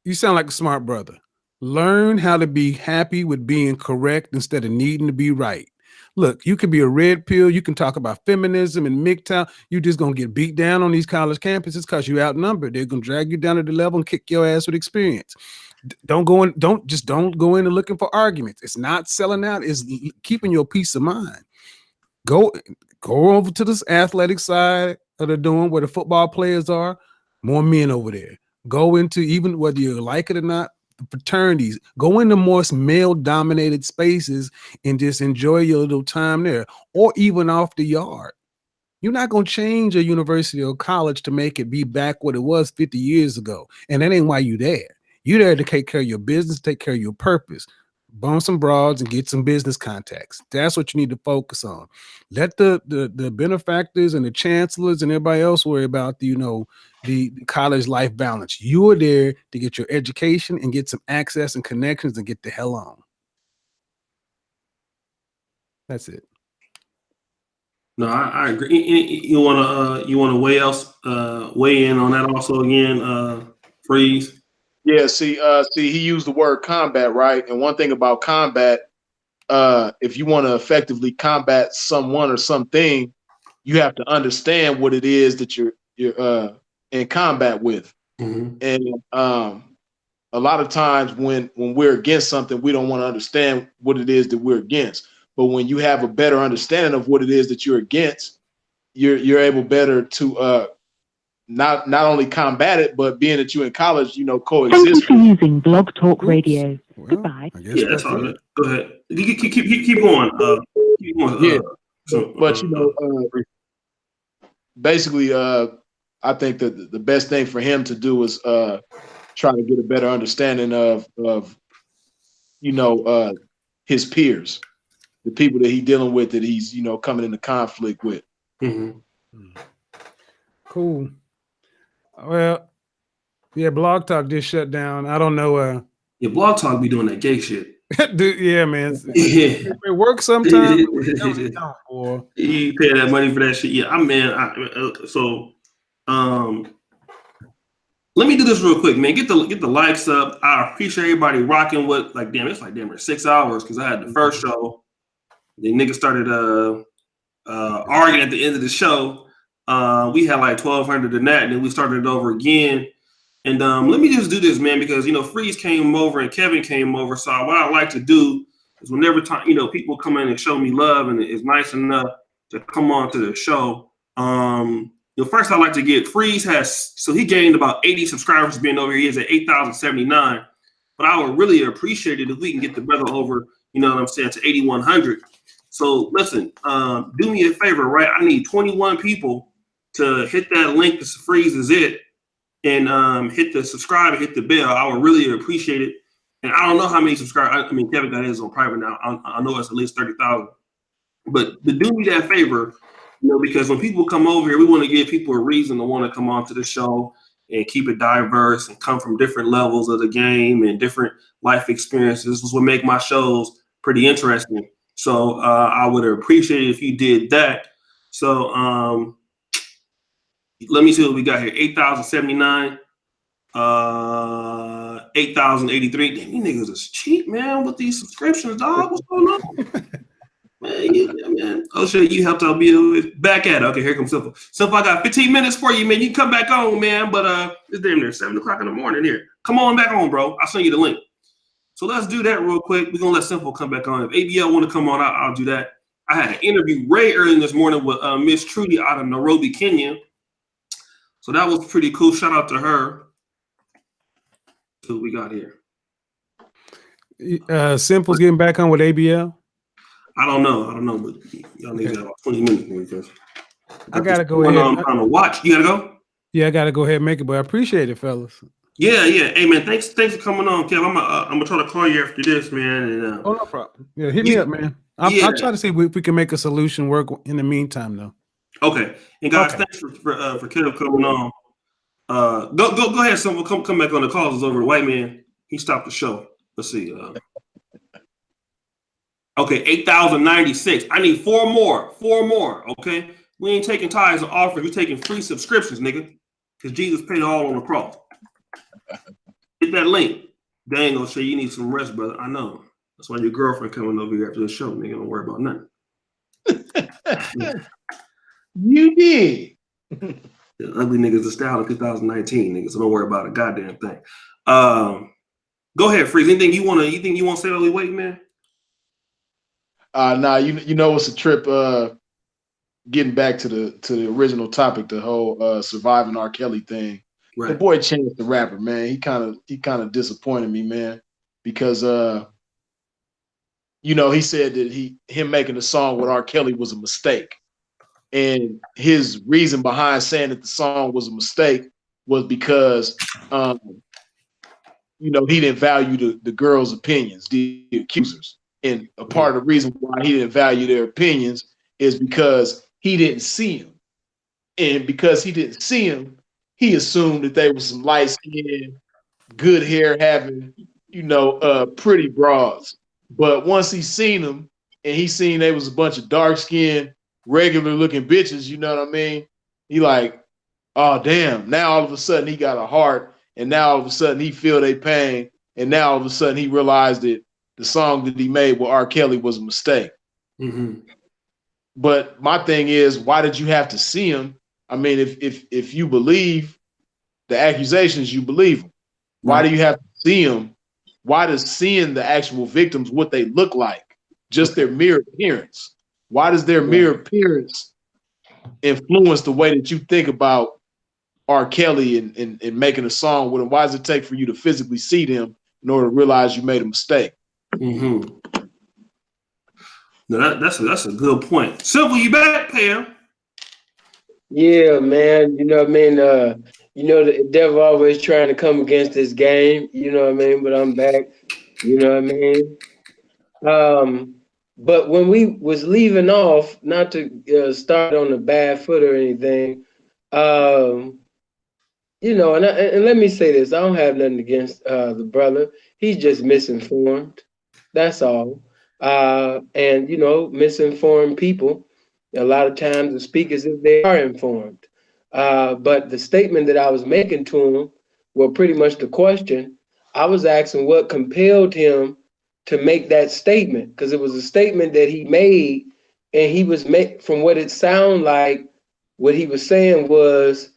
You sound like a smart brother. Learn how to be happy with being correct instead of needing to be right. Look, you can be a red pill. You can talk about feminism and MGTOW. You're just going to get beat down on these college campuses because you're outnumbered. They're going to drag you down to the level and kick your ass with experience. Don't go in and looking for arguments. It's not selling out. It's keeping your peace of mind. Go over to this athletic side of the dorm where the football players are. More men over there. Go into, even whether you like it or not, fraternities. Go into more male-dominated spaces and just enjoy your little time there, or even off the yard. You're not going to change a university or college to make it be back what it was 50 years ago. And that ain't why you're there. You're there to take care of your business, take care of your purpose. Bone some broads and get some business contacts. That's what you need to focus on. Let the benefactors and the chancellors and everybody else worry about the college life balance. You are there to get your education and get some access and connections and get the hell on. That's it. No, I agree. You wanna weigh in on that also again, Freeze? Yeah, see, he used the word combat, right? And one thing about combat, if you want to effectively combat someone or something, you have to understand what it is that you're in combat with. And a lot of times when we're against something, we don't want to understand what it is that we're against. But when you have a better understanding of what it is that you're against, you're able better to not only combat it, but being that you're in college, coexist. Thank you for using Blog Talk Radio. Goodbye. Yeah, that's all good. Go ahead. Keep going. Keep going. Yeah. But basically, I think that the best thing for him to do is try to get a better understanding of his peers, the people that he's dealing with, that he's coming into conflict with. Cool. Well, yeah, Blog Talk just shut down. I don't know. Yeah, Blog Talk be doing that gay shit. Dude, yeah, man. Yeah. It works sometimes, but it don't, boy. You pay that money for that shit. Yeah, let me do this real quick, man. Get the likes up. I appreciate everybody rocking with like damn, it's like damn near 6 hours because I had the first show. The niggas started arguing at the end of the show. We had like 1,200 in that, and then we started it over again. And let me just do this, man, because Freeze came over and Kevin came over. So what I like to do is whenever time people come in and show me love and it's nice enough to come on to the show. First I like to get Freeze he gained about 80 subscribers being over here. He is at 8,079. But I would really appreciate it if we can get the brother over, to 8,100. So listen, do me a favor, right? I need 21 people to hit that link to Freeze is it. And hit the subscribe and hit the bell. I would really appreciate it. And I don't know how many subscribers. I mean, Kevin got his on private now. I know it's at least 30,000. But do me that favor, because when people come over here, we want to give people a reason to want to come on to the show and keep it diverse and come from different levels of the game and different life experiences. This is what make my shows pretty interesting. So I would appreciate it if you did that. So let me see what we got here. 8,079, 8,083. Damn, you niggas is cheap, man, with these subscriptions, dog. What's going on? Man. Oh shit, you helped out be back at it. Okay, here comes Simple. Simple, I got 15 minutes for you, man. You can come back on, man. But it's damn near 7 o'clock in the morning here. Come on back on, bro. I'll send you the link. So let's do that real quick. We're gonna let Simple come back on. If ABL want to come on, I'll do that. I had an interview way early this morning with Miss Trudy out of Nairobi, Kenya. So that was pretty cool. Shout out to her. So what we got here. Simple's getting back on with ABL. I don't know, but y'all niggas got about 20 minutes because I gotta go ahead. I'm trying to watch. You gotta go? Yeah, I gotta go ahead and make it, but I appreciate it, fellas. Yeah. Hey man, thanks for coming on, Kev. I'm gonna try to call you after this, man. And, oh, no problem. Yeah, hit me up, man. I'll try to see if we can make a solution work in the meantime, though. Okay. And guys, thanks for Kev coming on. Go ahead, Simple. Come back on the calls. It's over. The white man, he stopped the show. Let's see. Okay, 8,096. I need four more. Okay, we ain't taking tithes or offers. We're taking free subscriptions, nigga. Because Jesus paid all on the cross. Hit that link. They ain't gonna say you need some rest, brother. I know. That's why your girlfriend coming over here after the show, nigga. Don't worry about nothing. You did. The ugly niggas are style in 2019, niggas. So don't worry about a goddamn thing. Go ahead, Freeze. Anything you want to say, Ugly Wait, man? Nah, you know it's a trip. Getting back to the original topic, the whole surviving R. Kelly thing. Right. The boy Chance the Rapper, man. He kind of disappointed me, man, because he said that him making the song with R. Kelly was a mistake. And his reason behind saying that the song was a mistake was because, he didn't value the girls' opinions, the accusers. And a part of the reason why he didn't value their opinions is because he didn't see them. And because he didn't see them, he assumed that they were some light-skinned, good hair having, pretty broads. But once he seen them and he seen they was a bunch of dark-skinned, regular looking bitches, you know what I mean? He like, oh damn, now all of a sudden he got a heart, and now all of a sudden he feel their pain, and now all of a sudden he realized that the song that he made with R. Kelly was a mistake. Mm-hmm. But my thing is, why did you have to see him? I mean, if you believe the accusations, you believe them. Why do you have to see them? Why does seeing the actual victims, what they look like, just their mere appearance? Why does their mere appearance influence the way that you think about R. Kelly and making a song with him? Why does it take for you to physically see them in order to realize you made a mistake? Mm-hmm. No, that's a good point. Simple, you back, Pam? Yeah, man. You know what I mean? The devil always trying to come against this game, you know what I mean? But I'm back, you know what I mean? But when we was leaving off, not to start on the bad foot or anything, and let me say this, I don't have nothing against the brother. He's just misinformed. That's all. And misinformed people, a lot of times will speak as if they are informed. But the statement that I was making to him, well, pretty much the question, I was asking what compelled him to make that statement, because it was a statement that he made, and he was from what it sounded like, what he was saying was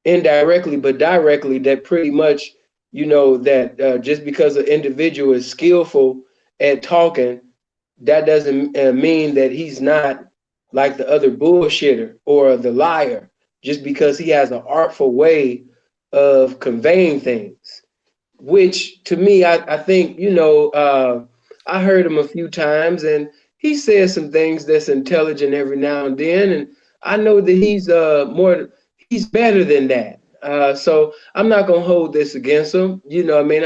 indirectly but directly that pretty much that just because an individual is skillful at talking, that doesn't mean that he's not like the other bullshitter or the liar, just because he has an artful way of conveying things. Which to me, I think, I heard him a few times, and he says some things that's intelligent every now and then, and I know that he's better than that. So I'm not gonna hold this against him. I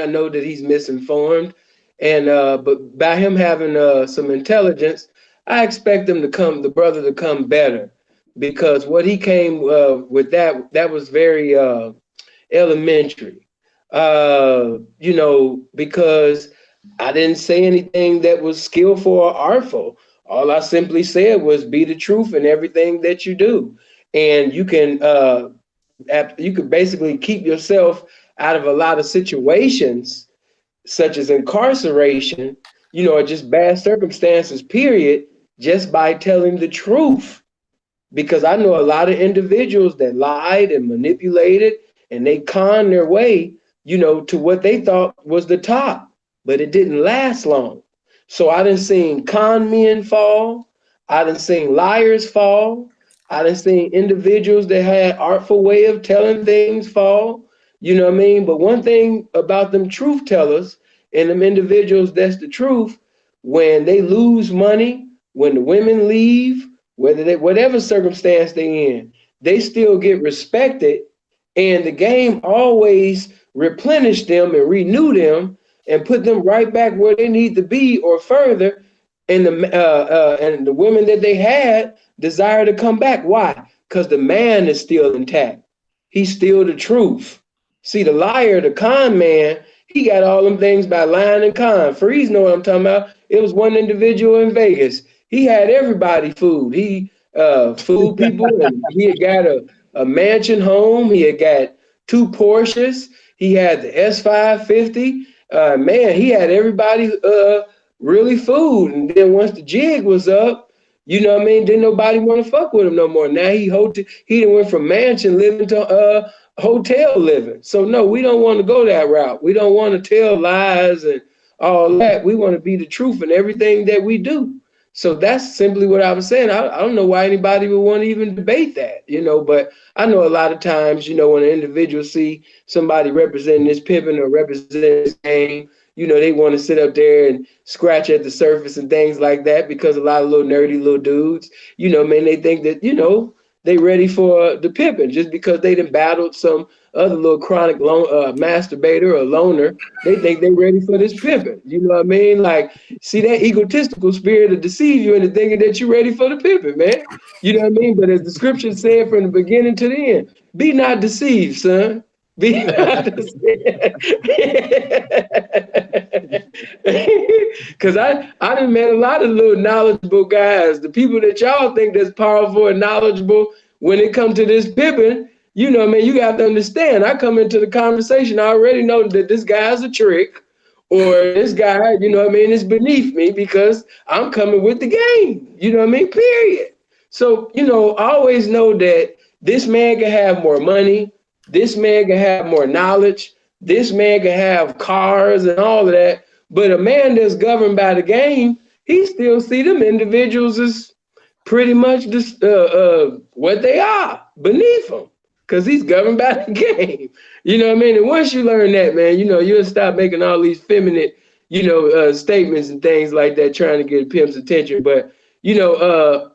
know that he's misinformed, and but by him having some intelligence, I expect the brother to come better, because what he came with, that was very elementary. Because I didn't say anything that was skillful or artful. All I simply said was be the truth in everything that you do. And you could basically keep yourself out of a lot of situations, such as incarceration, or just bad circumstances, period, just by telling the truth. Because I know a lot of individuals that lied and manipulated, and they conned their way, to what they thought was the top, but it didn't last long. So I done seen con men fall. I done seen liars fall. I done seen individuals that had artful way of telling things fall. You know what I mean? But one thing about them truth tellers and them individuals that's the truth, when they lose money, when the women leave, whatever circumstance they in, they still get respected, and the game always replenish them and renew them and put them right back where they need to be or further. And the women that they had desire to come back. Why? Because the man is still intact. He's still the truth. See, the liar, the con man, he got all them things by lying and con. Freeze know what I'm talking about. It was one individual in Vegas. He had everybody food. He food people, and he had got a mansion home. He had got 2 Porsches. He had the S550. Man, he had everybody really food. And then once the jig was up, you know what I mean, didn't nobody want to fuck with him no more. Now he done went from mansion living to hotel living. So no, we don't want to go that route. We don't want to tell lies and all that. We want to be the truth in everything that we do. So that's simply what I was saying. I don't know why anybody would want to even debate that, but I know a lot of times, when an individual see somebody representing this pimping or representing this game, they want to sit up there and scratch at the surface and things like that, because a lot of little nerdy little dudes, man, they think that, they ready for the pimping just because they done battled some other little chronic masturbator or loner. They think they ready for this pimping. You know what I mean? Like, see that egotistical spirit to deceive you into thinking that you're ready for the pimping, man. You know what I mean? But as the scripture said from the beginning to the end, be not deceived, son. Be not deceived. Because I done met a lot of little knowledgeable guys. The people that y'all think that's powerful and knowledgeable, when it comes to this pimping, man, you have to understand. I come into the conversation, I already know that this guy's a trick, or this guy, is beneath me because I'm coming with the game. You know what I mean? Period. So, I always know that this man can have more money, this man can have more knowledge, this man can have cars and all of that. But a man that's governed by the game, he still see them individuals as pretty much what they are beneath him, because he's governed by the game. You know what I mean? And once you learn that, man, you'll stop making all these feminine, statements and things like that, trying to get a pimp's attention. But,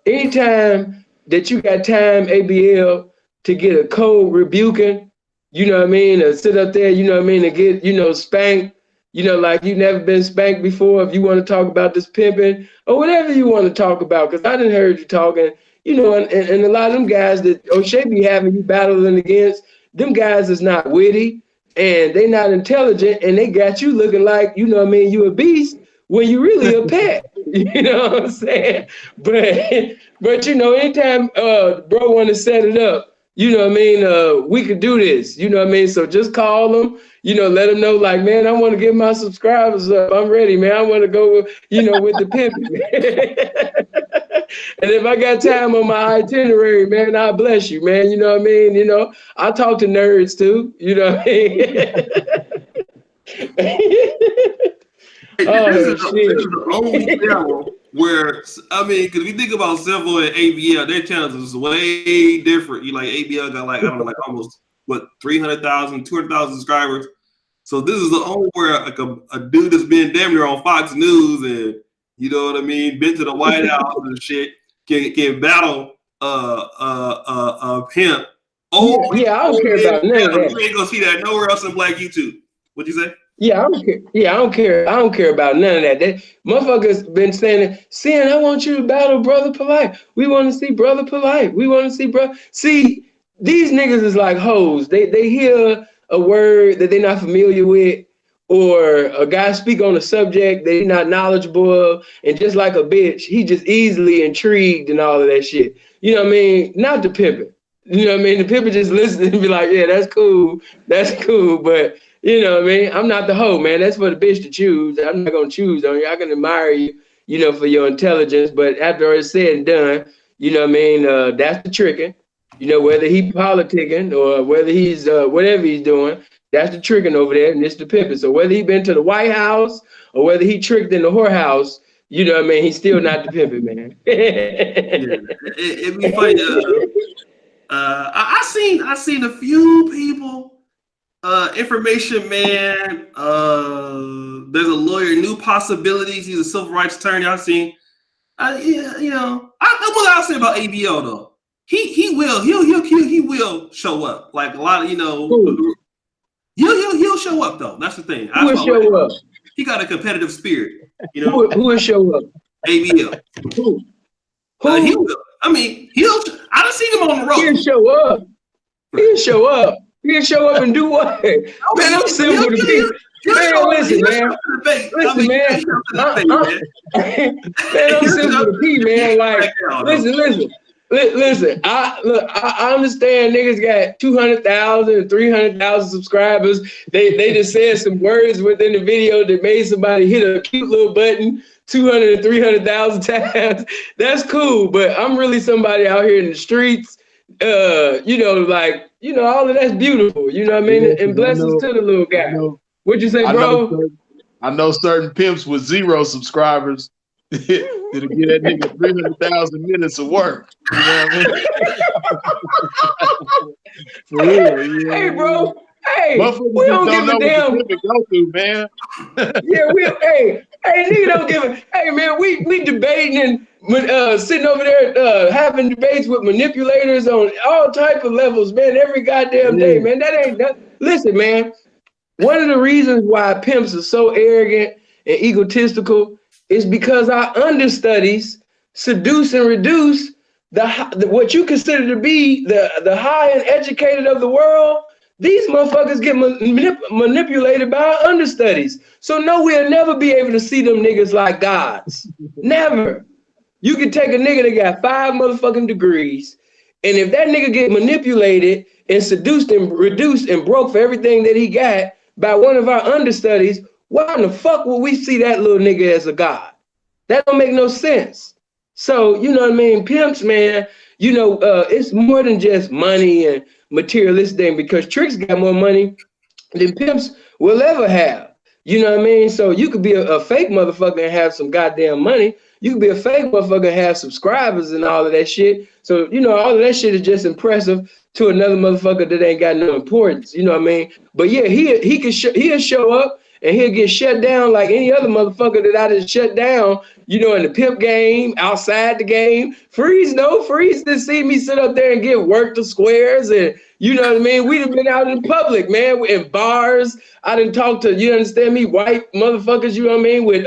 anytime that you got time, ABL, to get a cold rebuking, you know what I mean, or sit up there, you know what I mean, and get, spanked, like you've never been spanked before, if you want to talk about this pimping or whatever you want to talk about, because I didn't heard you talking, and a lot of them guys that O'Shea be having you battling against, them guys is not witty and they not intelligent, and they got you looking like, you a beast, when you really a pet. You know what I'm saying? But you know, anytime bro want to set it up, you know what I mean, we could do this. You know what I mean? So just call them, you know, let them know like, man, I want to get my subscribers up. I'm ready, man. I want to go, you know, with the pimping. And if I got time on my itinerary, man, I bless you, man. You know what I mean? You know, I talk to nerds too. You know what I mean? This Oh is shit! the only channel where, I mean, because if you think about Sinful and ABL, their channels is way different. You like ABL got like, I don't know, like almost what 300,000, 200,000 subscribers. So this is the only where like a dude that's been damn near on Fox News and you know what I mean, been to the White House and shit can battle pimp. Oh Yeah, I don't care about none of that. You ain't gonna see that nowhere else in Black YouTube. What'd you say? Yeah, I don't care. Yeah, I don't care. I don't care about none of that. That motherfuckers been saying, "Sin, I want you to battle Brother Polite. We want to see Brother Polite. We want to see brother." See, these niggas is like hoes. They hear a word that they're not familiar with, or a guy speak on a subject they're not knowledgeable of, and just like a bitch, he just easily intrigued and all of that shit. You know what I mean? Not the pimping. You know what I mean? The pimping just listen and be like, "Yeah, that's cool. That's cool," but. You know what I mean? I'm not the hoe, man. That's for the bitch to choose. I'm not gonna choose on you. I can admire you, you know, for your intelligence. But after it's said and done, you know what I mean? That's the tricking. You know, whether he politicking or whether he's whatever he's doing, that's the tricking over there, and it's the pimping. So whether he been to the White House or whether he tricked in the whorehouse, you know what I mean? He's still not the pimping, man. It'd be funny. I seen a few people. Information man. There's a lawyer, New Possibilities. He's a civil rights attorney. I've seen. You know, what I'll say about ABL though. He will show up. Like a lot of he'll show up though. That's the thing. Who will show up? He got a competitive spirit. You know, who will show up? ABL. Who? He will. I mean, I done seen him on the road. He'll show up. He'll show up. He'll show up and do what? Man, I'm Sinful The P. Man, listen, man. Listen, man. Man, I'm Sinful The P, man. Like, listen. I understand niggas got 200,000, 300,000 subscribers. They just said some words within the video that made somebody hit a cute little button 200 and 300,000 times. That's cool, but I'm really somebody out here in the streets. You know, like, you know, all of that's beautiful. You know what I mean? And blessings to the little guy. What'd you say, bro? I know certain pimps with 0 subscribers that'll get that nigga 300,000 minutes of work. You know what I mean? For real, yeah. Hey, bro. Hey, we don't give a damn. Go through, man. Yeah, hey, nigga don't give a. Hey, man, we debating and sitting over there having debates with manipulators on all type of levels, man. Every goddamn day, man. That ain't nothing. Listen, man. One of the reasons why pimps are so arrogant and egotistical is because our understudies seduce and reduce what you consider to be the high and educated of the world. These motherfuckers get manipulated by our understudies. So no, we'll never be able to see them niggas like gods. Never. You can take a nigga that got 5 motherfucking degrees, and if that nigga get manipulated and seduced and reduced and broke for everything that he got by one of our understudies, why in the fuck would we see that little nigga as a god? That don't make no sense. So, you know what I mean? Pimps, man, you know, it's more than just money and materialistic thing, because tricks got more money than pimps will ever have. You know what I mean? So you could be a fake motherfucker and have some goddamn money. You could be a fake motherfucker and have subscribers and all of that shit. So, you know, all of that shit is just impressive to another motherfucker that ain't got no importance. You know what I mean? But yeah, he'll show up and he'll get shut down like any other motherfucker that I just shut down, you know, in the pimp game, outside the game. Freeze to see me sit up there and get worked the squares, and you know what I mean? We'd have been out in public, man, in bars. I didn't talk to, you understand me, white motherfuckers, you know what I mean, with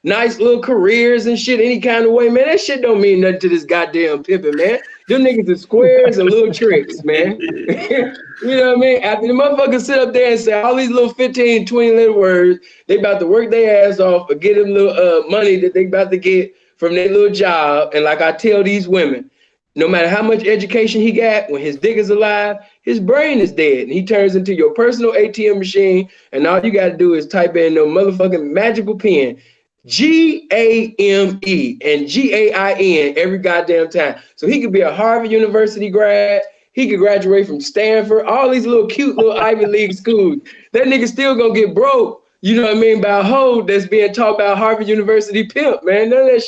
nice little careers and shit, any kind of way, man. That shit don't mean nothing to this goddamn pimping, man. Them niggas are squares and little tricks, man. You know what I mean? After the motherfuckers sit up there and say all these little 15, 20 little words, they about to work their ass off or get them little money that they about to get from their little job. And like I tell these women, no matter how much education he got, when his dick is alive, his brain is dead. And he turns into your personal ATM machine. And all you got to do is type in no motherfucking magical pen, GAME and GAIN every goddamn time. So he could be a Harvard University grad. He could graduate from Stanford, all these little cute little Ivy League schools. That nigga still gonna get broke, you know what I mean, by a hoe that's being taught by a Harvard University pimp, man. None of that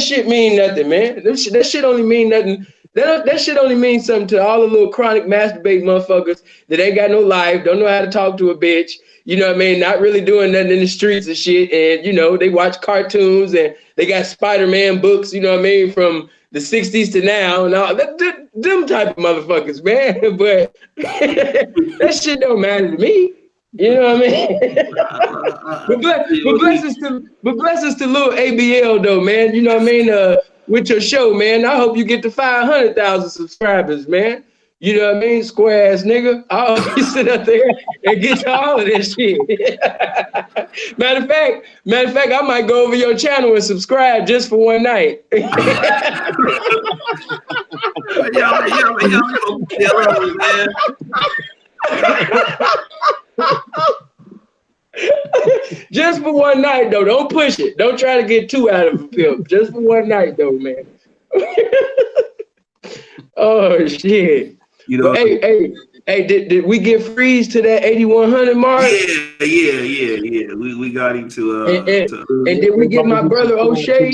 shit mean nothing, man. That shit only mean nothing. That shit only means something to all the little chronic masturbate motherfuckers that ain't got no life, don't know how to talk to a bitch, you know what I mean, not really doing nothing in the streets and shit. And, you know, they watch cartoons and they got Spider-Man books, you know what I mean, from the 60s to now and all. Them type of motherfuckers, man. But that shit don't matter to me. You know what I mean? but blessings to little ABL though, man. You know what I mean? With your show, man. I hope you get to 500,000 subscribers, man. You know what I mean? Square ass nigga. I hope you sit up there and get to all of this shit. Matter of fact, I might go over your channel and subscribe just for one night. Just for one night, though. Don't push it. Don't try to get two out of a pimp. Just for one night, though, man. Oh shit! You know, hey, did we get Freeze to that 8,100 mark? Yeah. We got him to. And did we get my brother O'Shea?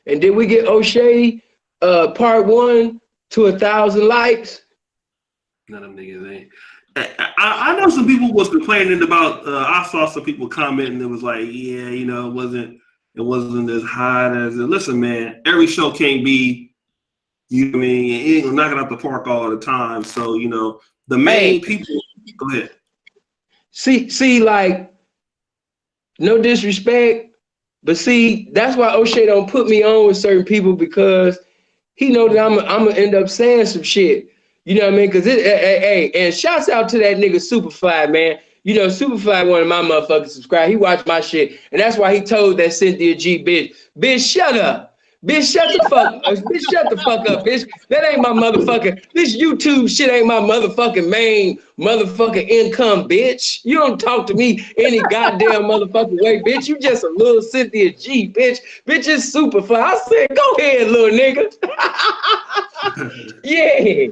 And did we get O'Shea part 1 to 1,000 likes? None of them niggas ain't. I know some people was complaining about. I saw some people commenting. It was like, yeah, you know, it wasn't as hot as it. Listen, man, every show can't be. You know what I mean? It ain't knocking out the park all the time. So, you know, the main people. Go ahead. See, like, no disrespect, but see, that's why O'Shea don't put me on with certain people because he know that I'm gonna end up saying some shit. You know what I mean? Because and shouts out to that nigga Superfly, man. You know, Superfly, one of my motherfuckers subscribe. He watched my shit, and that's why he told that Cynthia G bitch, shut up. Bitch, shut the fuck up. Bitch, shut the fuck up, bitch. That ain't my motherfucking, this YouTube shit ain't my motherfucking main motherfucking income, bitch. You don't talk to me any goddamn motherfucking way, bitch. You just a little Cynthia G, bitch. Bitch is Superfly. I said, go ahead, little nigga. Yeah.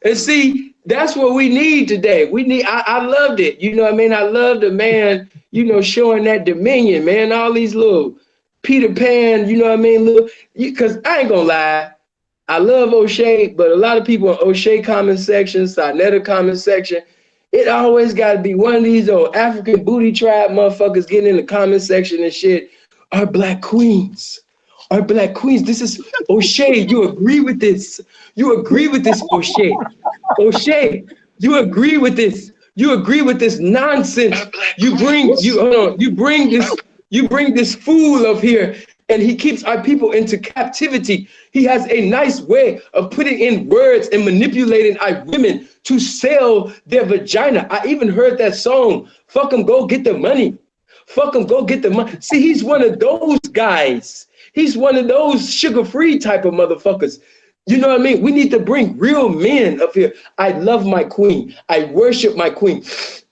And see, that's what we need today. I loved it. You know what I mean? I love the man, you know, showing that dominion, man. All these little Peter Pan, you know what I mean? Because I ain't gonna lie, I love O'Shea, but a lot of people in O'Shea comment section, Sinetta comment section, it always got to be one of these old African booty tribe motherfuckers getting in the comment section and shit. Our black queens. This is O'Shea. You agree with this? O'Shea? O'Shea, you agree with this? You agree with this nonsense? You bring this fool up here and he keeps our people into captivity. He has a nice way of putting in words and manipulating our women to sell their vagina. I even heard that song, fuck him, go get the money. Fuck him, go get the money. See, he's one of those guys. He's one of those sugar-free type of motherfuckers. You know what I mean? We need to bring real men up here. I love my queen. I worship my queen.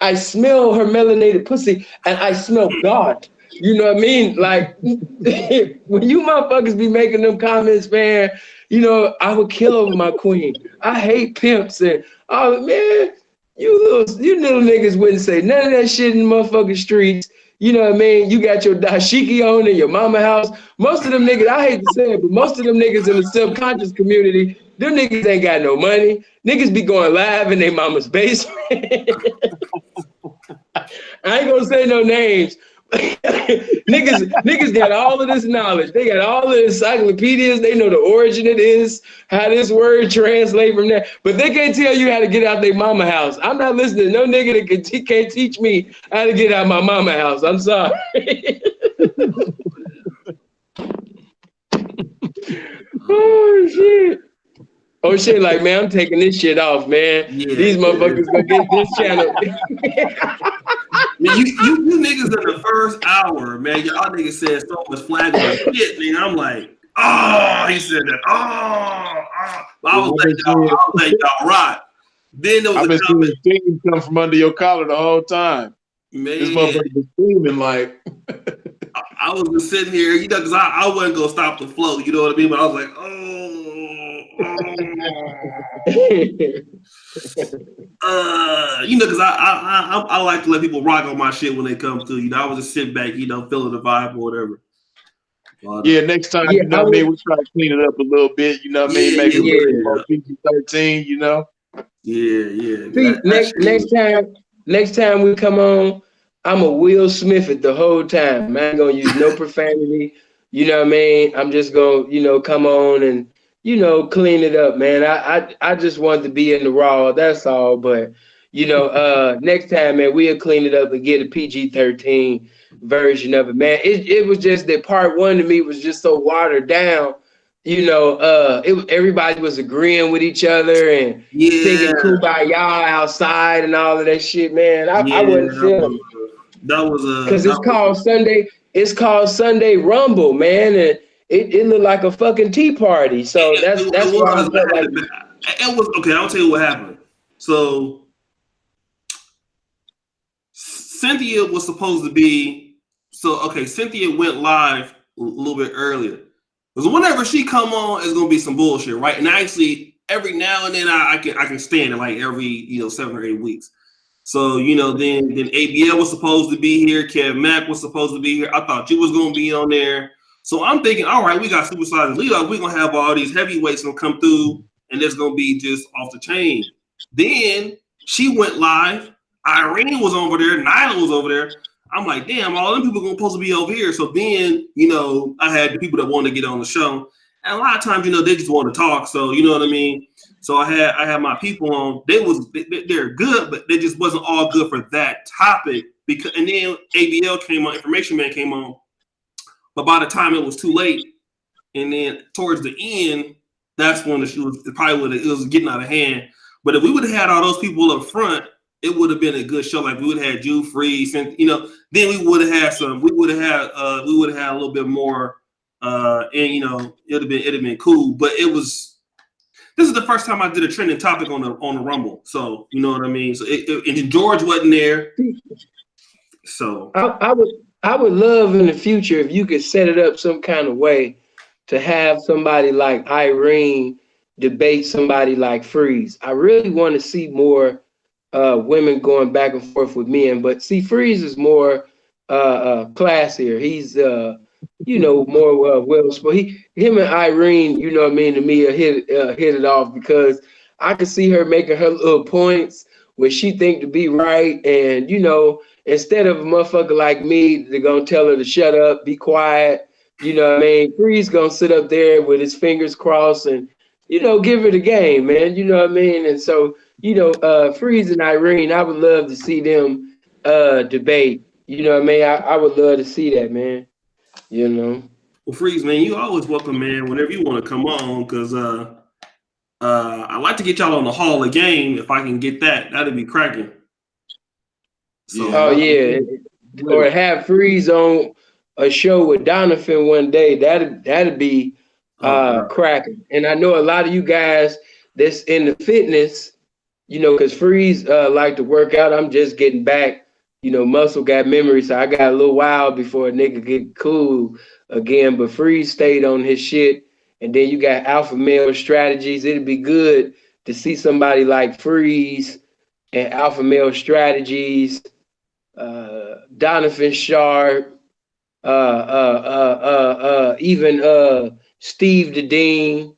I smell her melanated pussy and I smell God. You know what I mean? Like, when you motherfuckers be making them comments, man, you know, I would kill over my queen. I hate pimps and all, man, you little niggas wouldn't say none of that shit in the motherfucking streets. You know what I mean? You got your dashiki on in your mama house. Most of them niggas, I hate to say it, but most of them niggas in the subconscious community, them niggas ain't got no money. Niggas be going live in their mama's basement. I ain't gonna say no names. niggas got all of this knowledge. They got all of the encyclopedias. They know the origin of this, how this word translate from there. But they can't tell you how to get out their mama house. I'm not listening to no nigga that can't teach me how to get out my mama house. I'm sorry. Oh shit. Oh shit, like man, I'm taking this shit off, man. Yeah, These motherfuckers gonna get this channel. Man, you niggas in the first hour, man, y'all niggas said so much flagging shit, man. I'm like, oh, he said that. I was letting y'all rock. Then there was I've been a comment. seeing steam come from under your collar the whole time. Man, This motherfucker been steaming like. I was just sitting here, you know, because I wasn't gonna stop the flow, you know what I mean? But I was like, you know, because I like to let people rock on my shit when they come through. You know, I was just sitting back, you know, feeling the vibe or whatever. But, yeah, next time, you know what I mean? We try to clean it up a little bit, you know what I mean? Make it a little bit more PG-13, you know? Yeah. See, next time we come on, I'm a Will Smith it the whole time. I ain't gonna use no profanity. You know what I mean? I'm just gonna, you know, come on and, you know, clean it up, man. I just wanted to be in the raw, that's all. But, you know, next time, man, we'll clean it up and get a PG-13 version of it, man. It was just that part one to me was just so watered down. You know, everybody was agreeing with each other and singing Kumbaya outside and all of that shit, man. I wasn't feeling it. That was a because it's called Sunday. It's called Sunday Rumble, man, and it looked like a fucking tea party. So that's why I felt like it was okay. I'll tell you what happened. So Cynthia was supposed to be Cynthia went live a little bit earlier. Because whenever she come on, it's gonna be some bullshit, right? And actually, every now and then I can stand it, like every 7 or 8 weeks. So then ABL was supposed to be here. Kev Mack was supposed to be here. I thought you was gonna be on there. So I'm thinking, all right, we got superstars lead up. We're gonna have all these heavyweights gonna come through, and it's gonna be just off the chain. Then she went live. Irene was over there. Nyla was over there. I'm like, damn, all them people are supposed to be over here. So then, I had the people that wanted to get on the show. And a lot of times, they just want to talk. So, you know what I mean? So I had my people on. They're good, but they just wasn't all good for that topic. And then ABL came on, Information Man came on. But by the time it was too late, and then towards the end, that's when it was getting out of hand. But if we would have had all those people up front, it would have been a good show. Like we would have had Jew Freeze, and then we would have had a little bit more, and it'd have been cool. But this is the first time I did a trending topic on the Rumble, so you know what I mean. So and George wasn't there, so I would love in the future if you could set it up some kind of way to have somebody like Irene debate somebody like Freeze. I really want to see more women going back and forth with men, but see, Freeze is more classier. He's more well spoken. Him and Irene, you know what I mean, to me, hit it off because I could see her making her little points where she think to be right, and instead of a motherfucker like me, they're gonna tell her to shut up, be quiet. You know what I mean? Freeze gonna sit up there with his fingers crossed and give her the game, man. You know what I mean? And so Freeze and Irene, I would love to see them debate. You know what I mean? I would love to see that, man. Well, Freeze, man, you always welcome, man. Whenever you want to come on, because I'd like to get y'all on the Hall of Game if I can get that. That'd be cracking. So, or have Freeze on a show with Donovan one day. That'd be cracking. And I know a lot of you guys that's in the fitness, because Freeze like to work out. I'm just getting back. Muscle got memory, so I got a little while before a nigga get cool again. But Freeze stayed on his shit. And then you got Alpha Male Strategies. It'd be good to see somebody like Freeze and Alpha Male Strategies, Donovan Sharp, even Steve the Dean.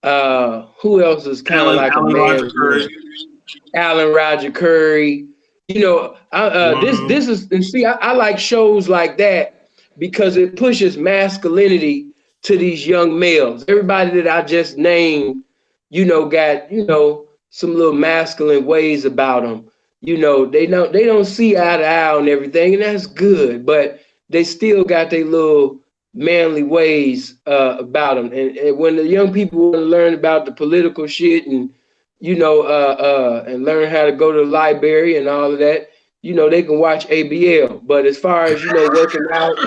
Who else is kind of like Alan a man? Roger Curry. Alan Roger Curry. This is, and see, I like shows like that because it pushes masculinity to these young males. Everybody that I just named, got some little masculine ways about them. They don't see eye to eye on everything, and that's good. But they still got their little manly ways about them. And when the young people want to learn about the political shit and and learn how to go to the library and all of that, they can watch ABL. But as far as working out,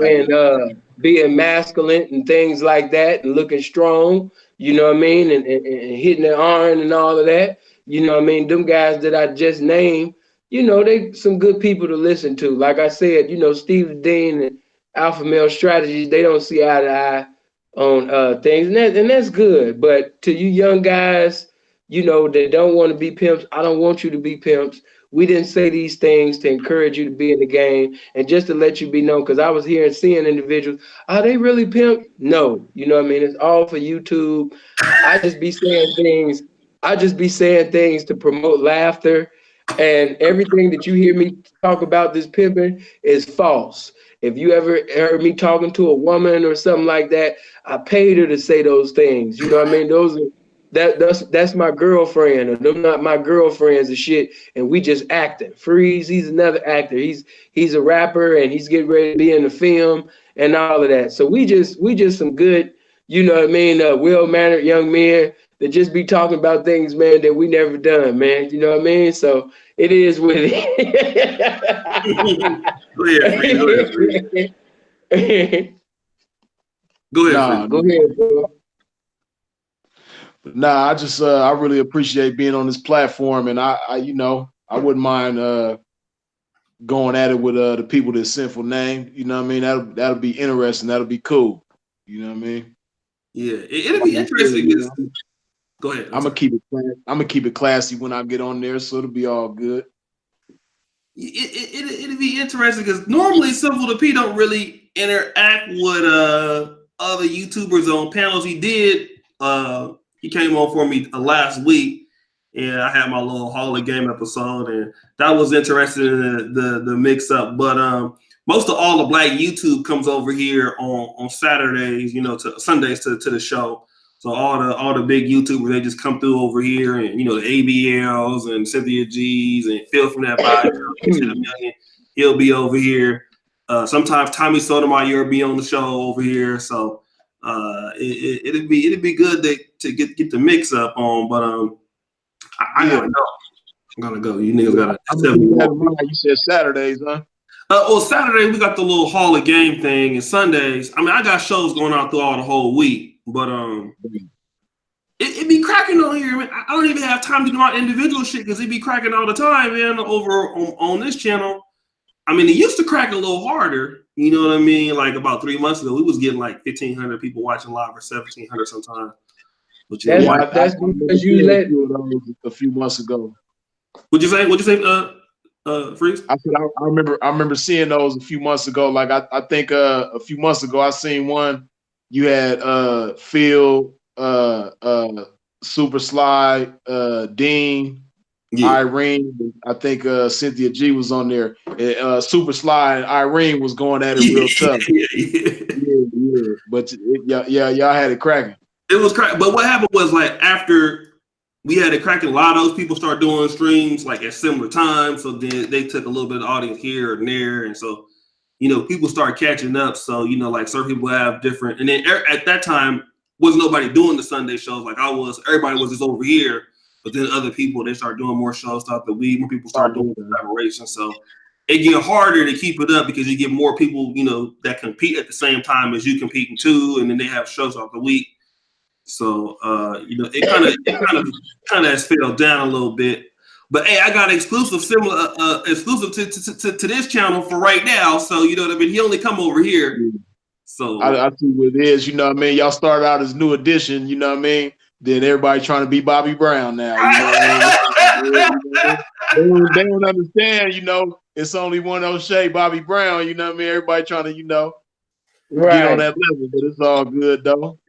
and being masculine and things like that, and looking strong, you know what I mean, and hitting the iron and all of that, you know what I mean. Them guys that I just named, they some good people to listen to. Like I said, Steve Dean and Alpha Male Strategies, they don't see eye to eye on things, and that's good. But to you young guys, that don't want to be pimps, I don't want you to be pimps. We didn't say these things to encourage you to be in the game and just to let you be known. Because I was here and seeing individuals, are they really pimp? No, you know what I mean. It's all for YouTube. I just be saying things. I just be saying things to promote laughter, and everything that you hear me talk about this pimping is false. If you ever heard me talking to a woman or something like that, I paid her to say those things. You know what I mean? Those are that's my girlfriend, or them not my girlfriends and shit. And we just acting. Freeze, he's another actor. He's a rapper and he's getting ready to be in the film and all of that. So we just some good, you know what I mean, well-mannered young men that just be talking about things, man, that we never done, man. You know what I mean? So it is what it is. Go ahead. Go ahead. Go ahead, bro. Nah, I just I really appreciate being on this platform, and I wouldn't mind going at it with the people that Sinful name. You know what I mean? That'll be interesting. That'll be cool. You know what I mean? Yeah, it'll be interesting. Go ahead. I'm gonna keep it classy when I get on there, so it'll be all good. It'll be interesting because normally Sinful The P don't really interact with other YouTubers on panels. He did. He came on for me last week, and I had my little Hall of Game episode, and that was interesting in the mix up. But most of all the Black YouTube comes over here on Saturdays, to Sundays to the show. So all the big YouTubers, they just come through over here, and the ABLs and Cynthia G's and Phil from that vibe, he'll be over here. Sometimes Tommy Sotomayor will be on the show over here. So it'd be good to get the mix up on, but I gotta go. I'm gonna go. You niggas gotta. You said Saturdays, huh? Well, Saturday we got the little Hall of Game thing, and Sundays. I mean, I got shows going on throughout the whole week, but it be cracking on here. Man. I don't even have time to do my individual shit because it be cracking all the time, man. Over on this channel. I mean, it used to crack a little harder. You know what I mean? Like about 3 months ago, we was getting like 1,500 people watching live, or 1,700 sometimes. But that's because you let a few months ago. What'd you say? Freeze? I said I remember seeing those a few months ago. Like I think a few months ago I seen one. You had Phil, Super Sly, Dean, Irene. I think Cynthia G was on there. Super Sly and Irene was going at it real tough. Yeah. But y'all had it cracking. It was cracking. But what happened was, like, after we had it cracking, a lot of those people started doing streams like at similar times. So then they took a little bit of audience here and there, and so people start catching up. So like certain people have different. And then at that time, wasn't nobody doing the Sunday shows like I was. Everybody was just over here. But then other people, they start doing more shows throughout the week. More people start doing collaboration. So it get harder to keep it up because you get more people, that compete at the same time as you competing too, and then they have shows throughout the week. So it kind of has failed down a little bit. But hey, I got exclusive to this channel for right now. So you know what I mean. He only come over here. So I see what it is. You know what I mean. Y'all started out as New Edition. You know what I mean. Then everybody trying to be Bobby Brown now. You know what I mean? They don't understand. It's only one O'Shea, Bobby Brown. You know what I mean. Everybody trying to get on that level, but it's all good though.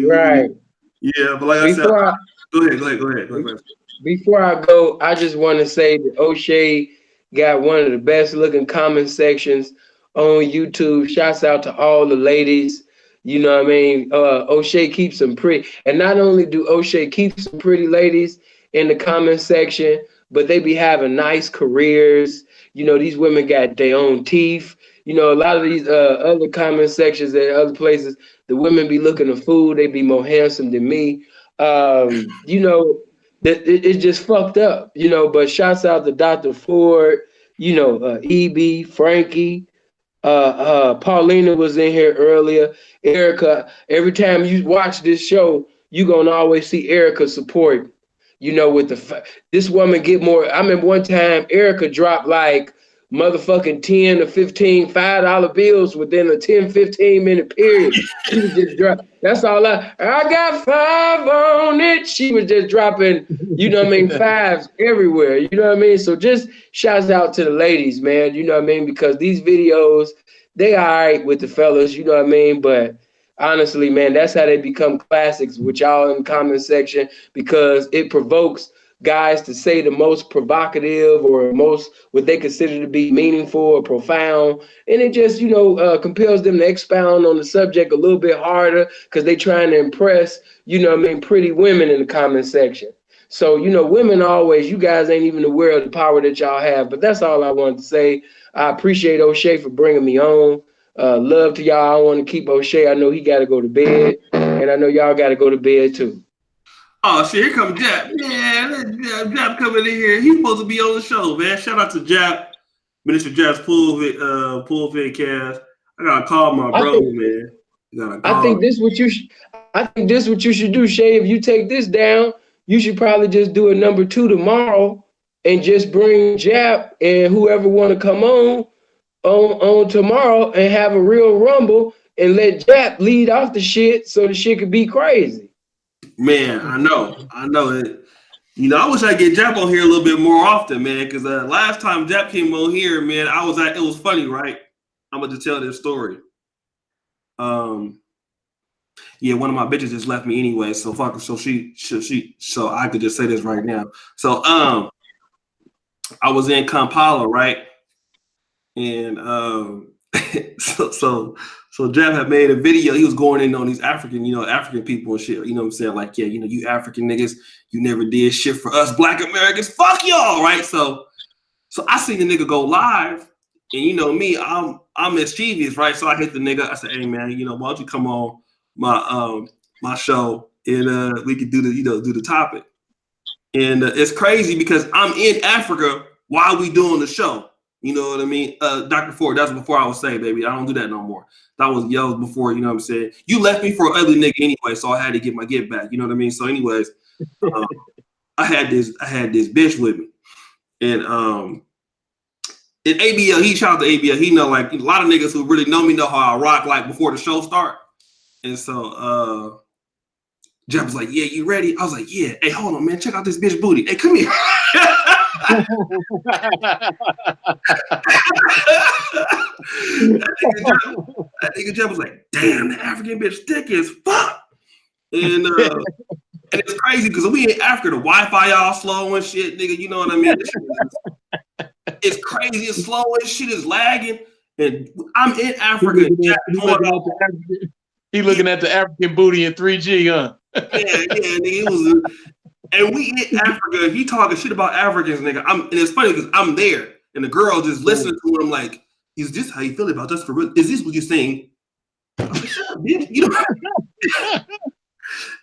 Right. Yeah, but like I said, go ahead. Before I go, I just want to say that O'Shea got one of the best looking comment sections on YouTube. Shouts out to all the ladies. You know what I mean? O'Shea keeps some pretty, and not only do O'Shea keep some pretty ladies in the comment section, but they be having nice careers. These women got their own teeth. You know, a lot of these other comment sections and other places, the women be looking at food, they be more handsome than me. You know, that it's just fucked up, you know, but shouts out to Dr. Ford, you know, EB, Frankie, Paulina was in here earlier. Erica, every time you watch this show, you gonna always see Erica support. You know, with this woman get more. I remember one time Erica dropped like motherfucking 10 to 15 $5 bills within a 10-15 minute period. She was just dropping. That's all I got 5 on it. She was just dropping, you know what I mean, fives everywhere. You know what I mean? So just shouts out to the ladies, man. You know what I mean? Because these videos, they all right with the fellas, you know what I mean? But honestly, man, that's how they become classics with y'all in the comment section, because it provokes guys to say the most provocative or most what they consider to be meaningful or profound, and it just, you know, compels them to expound on the subject a little bit harder because they trying to impress, you know what I mean, pretty women in the comment section. So, you know, women always, you guys ain't even aware of the power that y'all have. But that's all I wanted to say. I appreciate O'Shea for bringing me on. Love to y'all. I want to keep O'Shea. I know he got to go to bed, and I know y'all got to go to bed too. Oh shit, here comes Jap. Man, Jap coming in here. He's supposed to be on the show, man. Shout out to Jap, Minister Jap's pulpit cast. I gotta call my bro, man. I think this what you should do, Shay. If you take this down, you should probably just do a number 2 tomorrow and just bring Jap and whoever want to come on tomorrow and have a real rumble and let Jap lead off the shit so the shit could be crazy. Man, I know it. You know, I wish I get Jap on here a little bit more often, man. Because last time Jap came on here, man, it was funny, right? I'm gonna tell this story. Yeah, one of my bitches just left me anyway, so fuck her. So so I could just say this right now. So I was in Kampala, right? And so Jeff had made a video. He was going in on these African people and shit. You know what I'm saying? Like, yeah, you know, you African niggas, you never did shit for us Black Americans. Fuck y'all, right? So I seen the nigga go live, and you know me, I'm mischievous, right? So I hit the nigga. I said, hey man, you know, why don't you come on my show and we could do the topic. And it's crazy because I'm in Africa while we doing the show. You know what I mean? Dr. Ford, that's before I was saying, baby, I don't do that no more. That was before, you know what I'm saying? You left me for an ugly nigga anyway, so I had to get my get back. You know what I mean? So anyways, I had this bitch with me. And in ABL, he shout out to ABL. He know, like, a lot of niggas who really know me know how I rock, like, before the show start. And so Jeff was like, yeah, you ready? I was like, yeah. Hey, hold on, man. Check out this bitch booty. Hey, come here. That nigga Jeff was like, damn, the African bitch thick as fuck. And it's crazy because we in Africa, the Wi-Fi all slow and shit, nigga. You know what I mean? It's crazy, it's slow and shit is lagging. And I'm in Africa. He looking at the African booty in 3G, huh? Yeah, nigga. It was and we in Africa, he talking shit about Africans, nigga. And it's funny because I'm there, and the girl just listening to him like, is this how you feel about us for real? Is this what you're saying? Shut up, bitch. You know?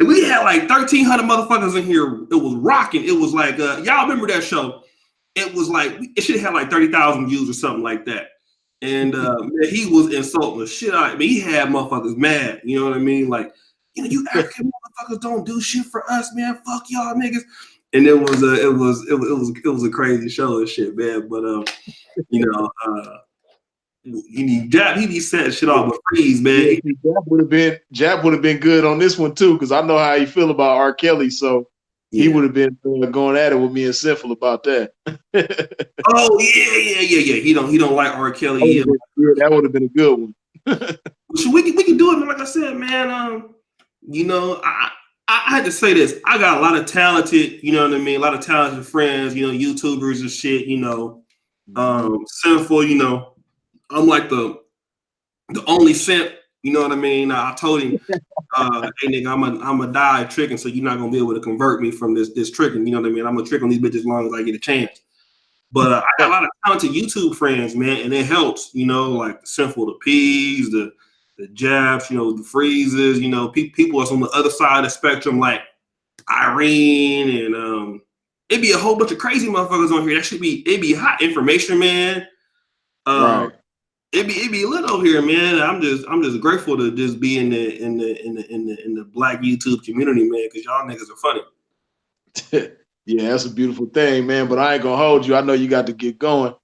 And we had like 1,300 motherfuckers in here. It was rocking. It was like, y'all remember that show? It was like, it should have had like 30,000 views or something like that. And man, he was insulting the shit out of me. He had motherfuckers mad. You know what I mean? Like, you know, you African motherfuckers don't do shit for us, man. Fuck y'all niggas. And it was a crazy show and shit, man. But you know, he be setting shit off with Freeze, man. Jap would have been good on this one too, because I know how he feel about R. Kelly, so he would have been going at it with me and Sinful about that. Oh yeah. He don't like R. Kelly. That would have been a good one. So we can do it, man. Like I said, man. You know, I had to say this. I got a lot of talented, you know what I mean, a lot of talented friends, you know, YouTubers and shit, you know. Sinful, you know, I'm like the only simp, you know what I mean? I told him, hey nigga, I'm a die tricking, so you're not gonna be able to convert me from this tricking, you know what I mean? I'm gonna trick on these bitches as long as I get a chance. But I got a lot of talented YouTube friends, man, and it helps, you know, like the Sinful The P's, the Jabs, you know, the Freezes, you know, people that's on the other side of the spectrum, like Irene, and it'd be a whole bunch of crazy motherfuckers on here. It'd be hot information, man. Right. It'd be lit over here, man. I'm just grateful to just be in the Black YouTube community, man, because y'all niggas are funny. Yeah, that's a beautiful thing, man. But I ain't gonna hold you. I know you got to get going.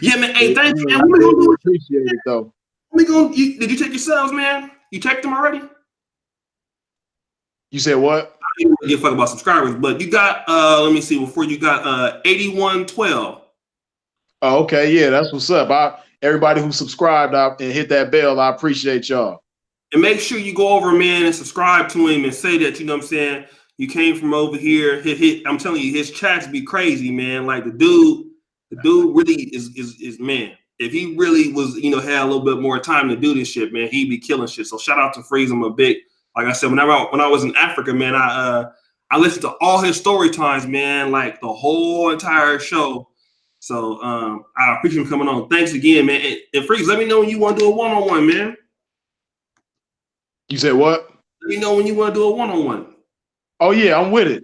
Yeah, man. Hey, thank you, man. I really appreciate it, though. Did you take yourselves, man? You checked them already? You said what? I don't give a fuck about subscribers, but you got let me see, before you got 8112. Oh, okay, yeah, that's what's up. Everybody who subscribed and hit that bell, I appreciate y'all. And make sure you go over, man, and subscribe to him and say that, you know what I'm saying, you came from over here. I'm telling you, his chats be crazy, man. Like the dude really is man. If he really was, you know, had a little bit more time to do this shit, man, he'd be killing shit. So shout out to Freeze. I'm a big, like I said, when I was in Africa, man, I listened to all his story times, man, like the whole entire show. So I appreciate him coming on. Thanks again, man. And Freeze, let me know when you want to do a one-on-one, man. You said what? Let me know when you want to do a one-on-one. Oh yeah, I'm with it.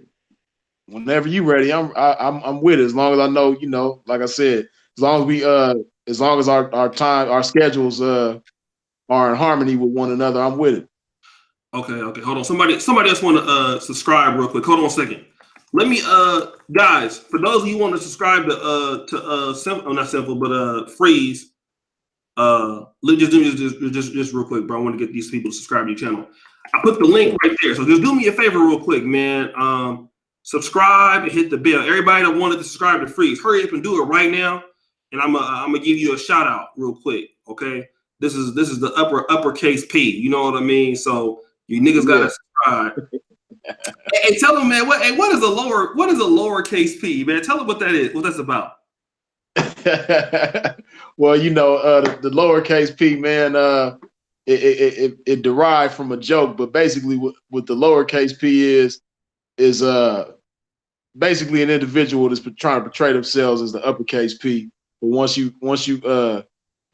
Whenever you ready, I'm with it. As long as I know, you know, like I said, as long as our schedules are in harmony with one another, I'm with it. Okay, hold on. Somebody else want to subscribe real quick. Hold on a second. Let me guys, for those of you who want to subscribe to Simple, not Simple, but Freeze. Just do just real quick, bro. I want to get these people to subscribe to your channel. I put the link right there. So just do me a favor real quick, man. Subscribe and hit the bell. Everybody that wanted to subscribe to Freeze, hurry up and do it right now. And I'm gonna give you a shout out real quick. Okay. This is the uppercase P. You know what I mean? So you niggas gotta subscribe. Hey, tell them, man, what is a lowercase P, man? Tell them what that is, what that's about. Well, you know, the lowercase p, man, it derived from a joke, but basically what the lowercase p is basically an individual that's trying to portray themselves as the uppercase P. But once you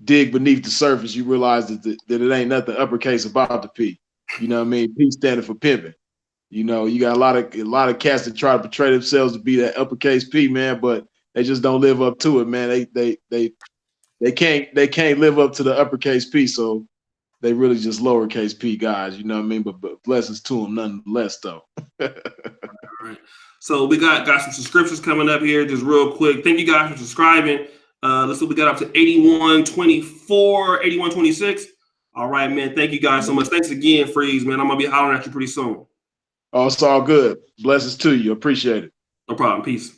dig beneath the surface, you realize that it ain't nothing uppercase about the P. You know what I mean? P standing for pimping. You know, you got a lot of cats that try to portray themselves to be that uppercase P, man, but they just don't live up to it, man. They can't live up to the uppercase P, so they really just lowercase P guys. You know what I mean? But blessings to them nonetheless, though. All right. So we got some subscriptions coming up here, just real quick. Thank you guys for subscribing. Let's see, we got up to 8124, 8126. All right, man. Thank you guys so much. Thanks again, Freeze, man. I'm gonna be hollering at you pretty soon. Oh, it's all good. Blessings to you. Appreciate it. No problem. Peace.